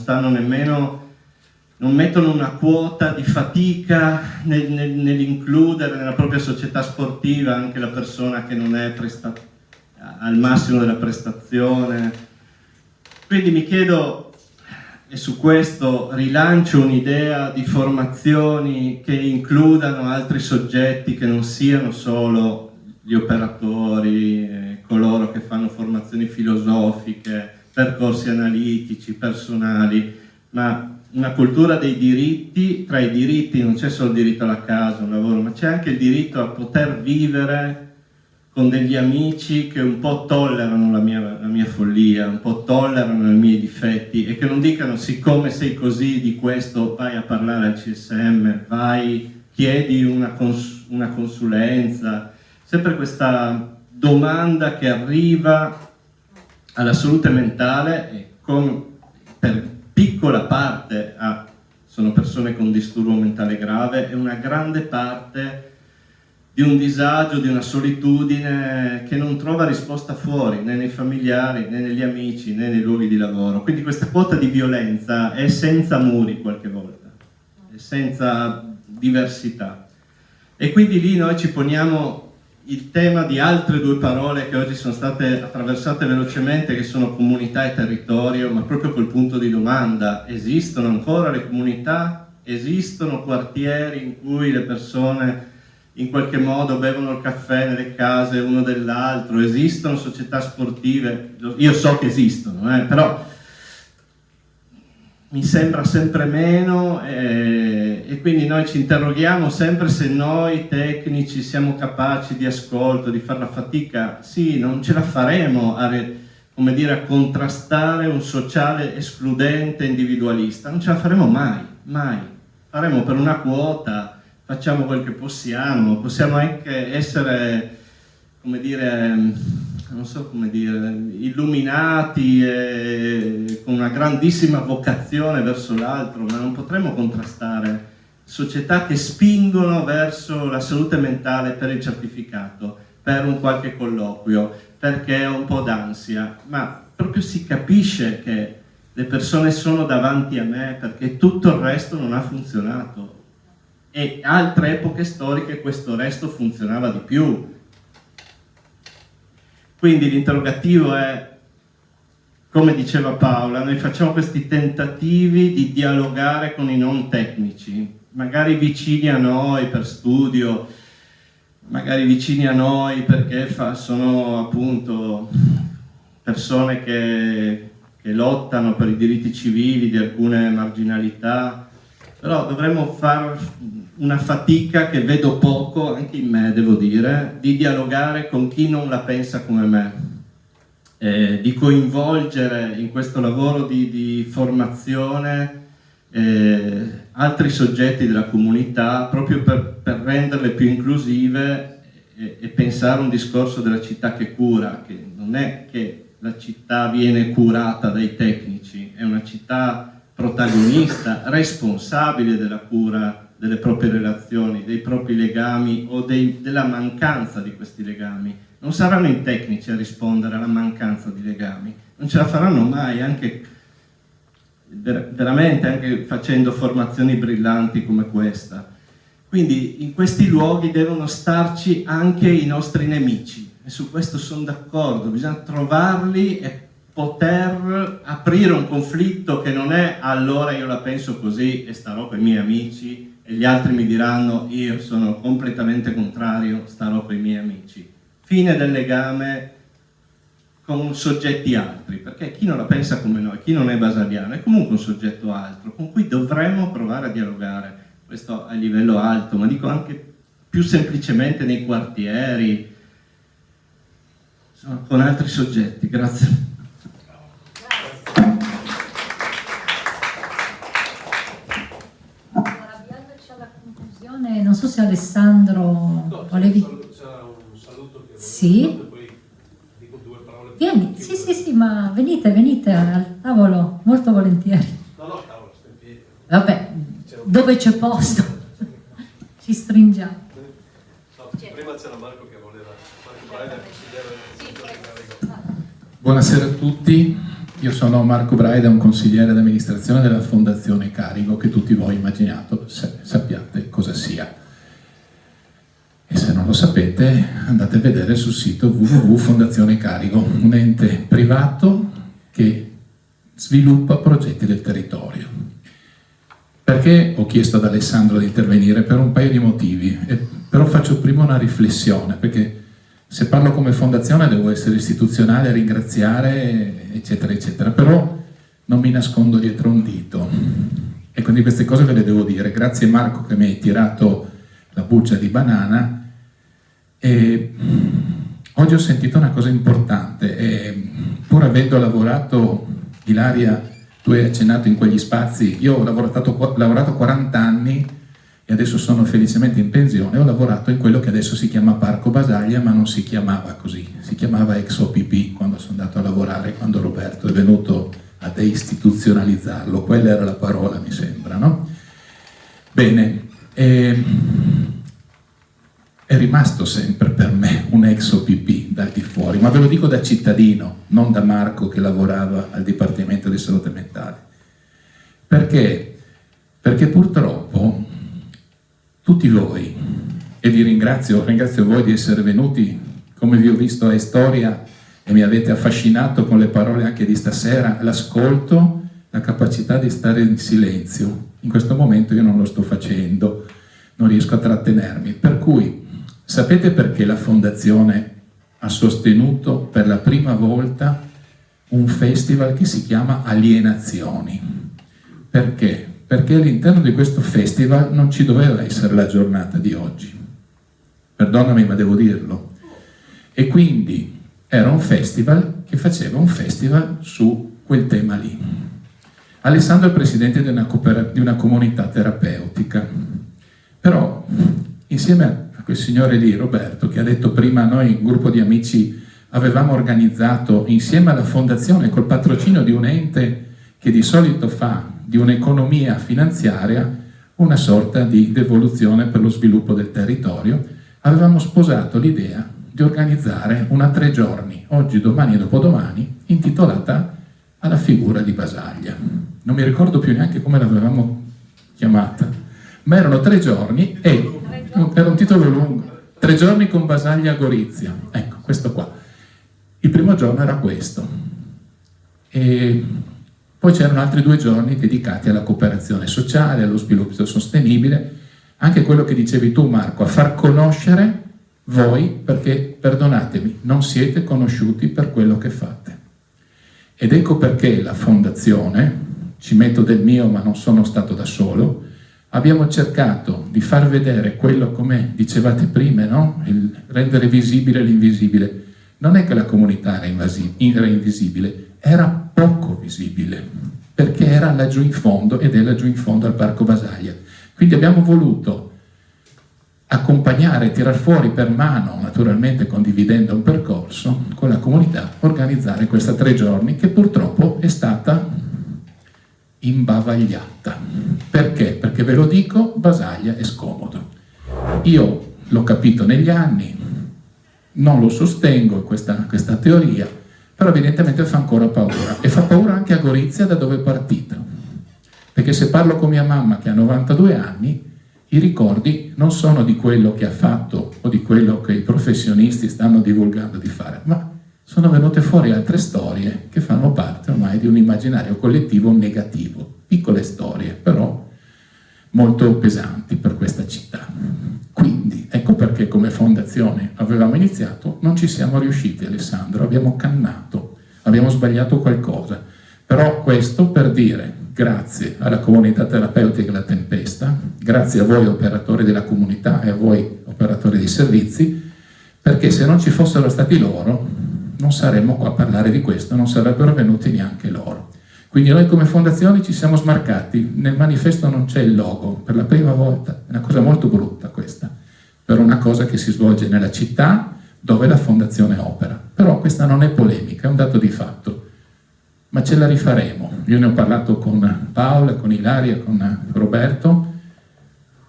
mettono una quota di fatica nell'includere nella propria società sportiva anche la persona che non è al massimo della prestazione. Quindi mi chiedo, e su questo rilancio un'idea di formazioni che includano altri soggetti che non siano solo gli operatori, coloro che fanno formazioni filosofiche, percorsi analitici, personali, ma una cultura dei diritti. Tra i diritti non c'è solo il diritto alla casa, un lavoro, ma c'è anche il diritto a poter vivere con degli amici che un po' tollerano la mia follia, un po' tollerano i miei difetti, e che non dicano siccome sei così di questo vai a parlare al CSM, vai, chiedi una consulenza. Sempre questa domanda che arriva alla salute mentale, e per piccola parte sono persone con disturbo mentale grave, e una grande parte di un disagio, di una solitudine che non trova risposta fuori, né nei familiari, né negli amici, né nei luoghi di lavoro. Quindi questa quota di violenza è senza muri qualche volta, è senza diversità. E quindi lì noi ci poniamo il tema di altre due parole che oggi sono state attraversate velocemente, che sono comunità e territorio, ma proprio col punto di domanda: esistono ancora le comunità Esistono quartieri in cui le persone in qualche modo bevono il caffè nelle case uno dell'altro, esistono società sportive, io so che esistono, però mi sembra sempre meno e quindi noi ci interroghiamo sempre se noi tecnici siamo capaci di ascolto, di fare la fatica. Sì, non ce la faremo a contrastare un sociale escludente, individualista, non ce la faremo mai, mai. Faremo per una quota, facciamo quel che possiamo anche essere, non so come dire, illuminati e con una grandissima vocazione verso l'altro, ma non potremo contrastare società che spingono verso la salute mentale per il certificato, per un qualche colloquio, perché ho un po' d'ansia, ma proprio si capisce che le persone sono davanti a me perché tutto il resto non ha funzionato. E altre epoche storiche questo resto funzionava di più. Quindi l'interrogativo è, come diceva Paola, noi facciamo questi tentativi di dialogare con i non tecnici, magari vicini a noi per studio, magari vicini a noi perché sono appunto persone che lottano per i diritti civili di alcune marginalità, però dovremmo fare una fatica che vedo poco, anche in me devo dire, di dialogare con chi non la pensa come me, di coinvolgere in questo lavoro di formazione altri soggetti della comunità proprio per renderle più inclusive e pensare un discorso della città che cura, che non è che la città viene curata dai tecnici, è una città protagonista, responsabile della cura delle proprie relazioni, dei propri legami o della mancanza di questi legami. Non saranno i tecnici a rispondere alla mancanza di legami, non ce la faranno mai, anche veramente anche facendo formazioni brillanti come questa. Quindi in questi luoghi devono starci anche i nostri nemici e su questo sono d'accordo, bisogna trovarli e poter aprire un conflitto che non è allora io la penso così e starò con i miei amici e gli altri mi diranno io sono completamente contrario, starò con i miei amici. Fine del legame con soggetti altri, perché chi non la pensa come noi, chi non è basaliano, è comunque un soggetto altro con cui dovremmo provare a dialogare, questo a livello alto, ma dico anche più semplicemente nei quartieri, insomma, con altri soggetti. Grazie. Avviandoci alla conclusione, non so se Alessandro volevi... C'era un saluto che sì? e poi dico due parole. Vieni, sì, ma venite al tavolo, molto volentieri. No, il tavolo sta in piedi. Vabbè, dove c'è posto, ci stringiamo. No, prima c'era Marco che voleva, Marco Braida, consigliere. Buonasera a tutti, io sono Marco Braida, un consigliere d'amministrazione della Fondazione Carigo, che tutti voi immaginate sappiate cosa sia. E se non lo sapete andate a vedere sul sito www.Fondazione Carigo, un ente privato che sviluppa progetti del territorio. Perché ho chiesto ad Alessandro di intervenire? Per un paio di motivi, però faccio prima una riflessione, perché se parlo come fondazione devo essere istituzionale, ringraziare, eccetera, eccetera, però non mi nascondo dietro un dito. E quindi queste cose ve le devo dire. Grazie Marco che mi hai tirato la buccia di banana. E oggi ho sentito una cosa importante, e pur avendo lavorato, Ilaria, tu hai accennato in quegli spazi, io ho lavorato 40 anni e adesso sono felicemente in pensione, ho lavorato in quello che adesso si chiama Parco Basaglia, ma non si chiamava così, si chiamava ex OPP quando sono andato a lavorare, quando Roberto è venuto a deistituzionalizzarlo, quella era la parola mi sembra, no? Bene, è rimasto sempre per me un ex OPP dal di fuori, ma ve lo dico da cittadino, non da Marco che lavorava al Dipartimento di Salute Mentale. Perché? Perché purtroppo tutti voi, e vi ringrazio voi di essere venuti, come vi ho visto a Storia e mi avete affascinato con le parole anche di stasera, l'ascolto, la capacità di stare in silenzio. In questo momento io non lo sto facendo, non riesco a trattenermi. Per cui, sapete perché la Fondazione ha sostenuto per la prima volta un festival che si chiama Alienazioni? Perché? Perché all'interno di questo festival non ci doveva essere la giornata di oggi. Perdonami, ma devo dirlo. E quindi era un festival che faceva un festival su quel tema lì. Alessandro è presidente di una comunità terapeutica, però insieme a quel signore lì, Roberto, che ha detto prima, noi, un gruppo di amici, avevamo organizzato insieme alla fondazione, col patrocinio di un ente che di solito fa di un'economia finanziaria una sorta di devoluzione per lo sviluppo del territorio, avevamo sposato l'idea di organizzare una 3 giorni, oggi, domani e dopodomani, intitolata alla figura di Basaglia. Non mi ricordo più neanche come l'avevamo chiamata, ma erano 3 giorni e era un titolo lungo, 3 giorni con Basaglia a Gorizia, ecco, questo qua. Il primo giorno era questo, e poi c'erano altri 2 giorni dedicati alla cooperazione sociale, allo sviluppo sostenibile, anche quello che dicevi tu, Marco, a far conoscere voi, perché, perdonatemi, non siete conosciuti per quello che fate. Ed ecco perché la Fondazione, ci metto del mio ma non sono stato da solo, abbiamo cercato di far vedere quello, come dicevate prima, no? Il rendere visibile l'invisibile. Non è che la comunità era invisibile, era poco visibile, perché era laggiù in fondo ed è laggiù in fondo al Parco Basaglia. Quindi abbiamo voluto accompagnare, tirar fuori per mano, naturalmente condividendo un percorso con la comunità, organizzare questa 3 giorni che purtroppo è stata imbavagliata. Perché? Perché ve lo dico, Basaglia è scomodo. Io l'ho capito negli anni, non lo sostengo questa teoria, però evidentemente fa ancora paura, e fa paura anche a Gorizia, da dove è partita. Perché se parlo con mia mamma che ha 92 anni, i ricordi non sono di quello che ha fatto o di quello che i professionisti stanno divulgando di fare, ma sono venute fuori altre storie che fanno parte ormai di un immaginario collettivo negativo. Piccole storie, però molto pesanti per questa città. Quindi, ecco perché come fondazione avevamo iniziato, non ci siamo riusciti, Alessandro, abbiamo cannato, abbiamo sbagliato qualcosa. Però questo per dire grazie alla comunità terapeutica La Tempesta, grazie a voi operatori della comunità e a voi operatori dei servizi, perché se non ci fossero stati loro non saremmo qua a parlare di questo, non sarebbero venuti neanche loro. Quindi noi come fondazione ci siamo smarcati, nel manifesto non c'è il logo, per la prima volta, è una cosa molto brutta questa, per una cosa che si svolge nella città dove la fondazione opera. Però questa non è polemica, è un dato di fatto. Ma ce la rifaremo. Io ne ho parlato con Paola, con Ilaria, con Roberto.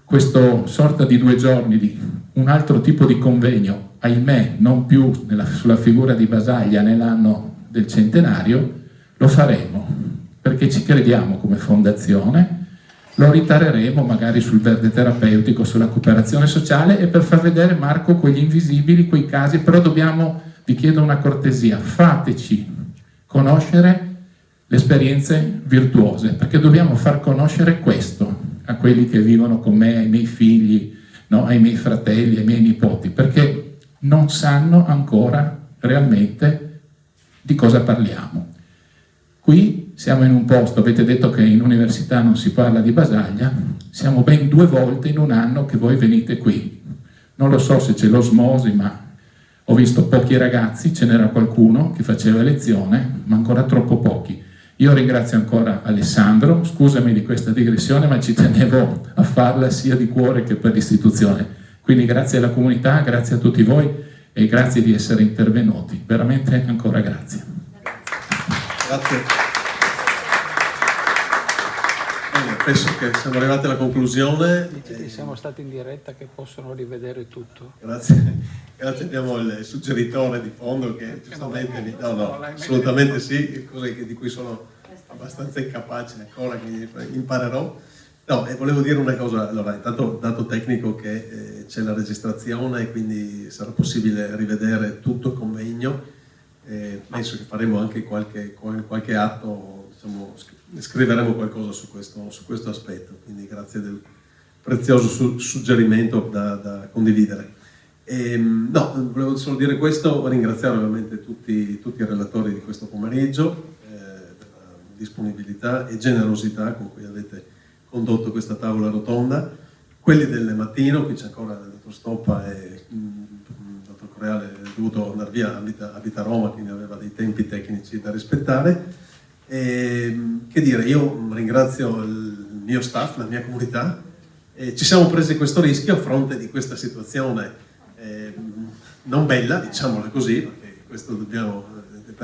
Questo sorta di 2 giorni di un altro tipo di convegno, ahimè non più sulla figura di Basaglia nell'anno del centenario, lo faremo perché ci crediamo come fondazione, lo ritareremo magari sul verde terapeutico, sulla cooperazione sociale, e per far vedere, Marco, quegli invisibili, quei casi. Però vi chiedo una cortesia, fateci conoscere le esperienze virtuose, perché dobbiamo far conoscere questo a quelli che vivono con me, ai miei figli, no? Ai miei fratelli, ai miei nipoti, perché non sanno ancora realmente di cosa parliamo. Qui siamo in un posto, avete detto che in università non si parla di Basaglia, siamo ben 2 volte in un anno che voi venite qui. Non lo so se c'è l'osmosi, ma ho visto pochi ragazzi, ce n'era qualcuno che faceva lezione, ma ancora troppo pochi. Io ringrazio ancora Alessandro, scusami di questa digressione, ma ci tenevo a farla sia di cuore che per l'istituzione. Quindi grazie alla comunità, grazie a tutti voi e grazie di essere intervenuti. Veramente ancora grazie. Grazie. Penso che siamo arrivati alla conclusione. Siamo stati in diretta, che possono rivedere tutto. Grazie, grazie, abbiamo il suggeritore di fondo che giustamente assolutamente sì, cose di cui sono abbastanza incapace ancora, che imparerò. No, e volevo dire una cosa, allora, intanto dato tecnico che c'è la registrazione e quindi sarà possibile rivedere tutto il convegno. Penso che faremo anche qualche atto diciamo, scriveremo qualcosa su questo aspetto, quindi grazie del prezioso suggerimento da condividere. No, volevo solo dire questo, ringraziare ovviamente tutti i relatori di questo pomeriggio, della disponibilità e generosità con cui avete condotto questa tavola rotonda, quelli del mattino, qui c'è ancora il dottor Stoppa e il dottor Coreale è dovuto andare via, abita a Roma, quindi aveva dei tempi tecnici da rispettare. Che dire, io ringrazio il mio staff, la mia comunità, ci siamo presi questo rischio a fronte di questa situazione non bella, diciamola così, perché questo dobbiamo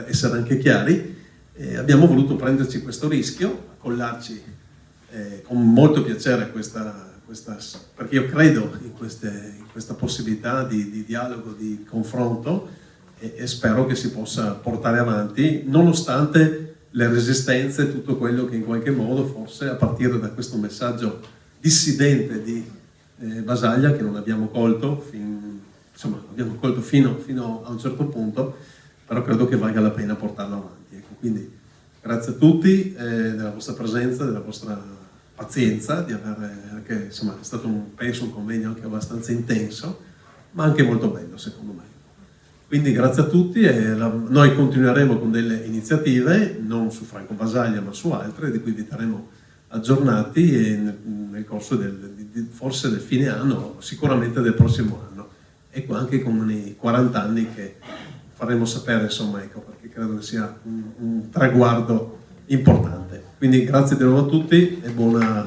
essere anche chiari, abbiamo voluto prenderci questo rischio, accollarci con molto piacere perché io credo in questa possibilità di dialogo, di confronto e spero che si possa portare avanti nonostante le resistenze, tutto quello che in qualche modo forse a partire da questo messaggio dissidente di Basaglia che non abbiamo colto fino a un certo punto, però credo che valga la pena portarlo avanti. Ecco, quindi grazie a tutti della vostra presenza, della vostra pazienza, di aver anche, insomma, è stato penso un convegno anche abbastanza intenso, ma anche molto bello secondo me. Quindi grazie a tutti e noi continueremo con delle iniziative, non su Franco Basaglia ma su altre, di cui vi terremo aggiornati e nel corso forse del fine anno, sicuramente del prossimo anno, e anche con i 40 anni che faremo sapere, insomma, ecco, perché credo che sia un traguardo importante. Quindi grazie di nuovo a tutti e buona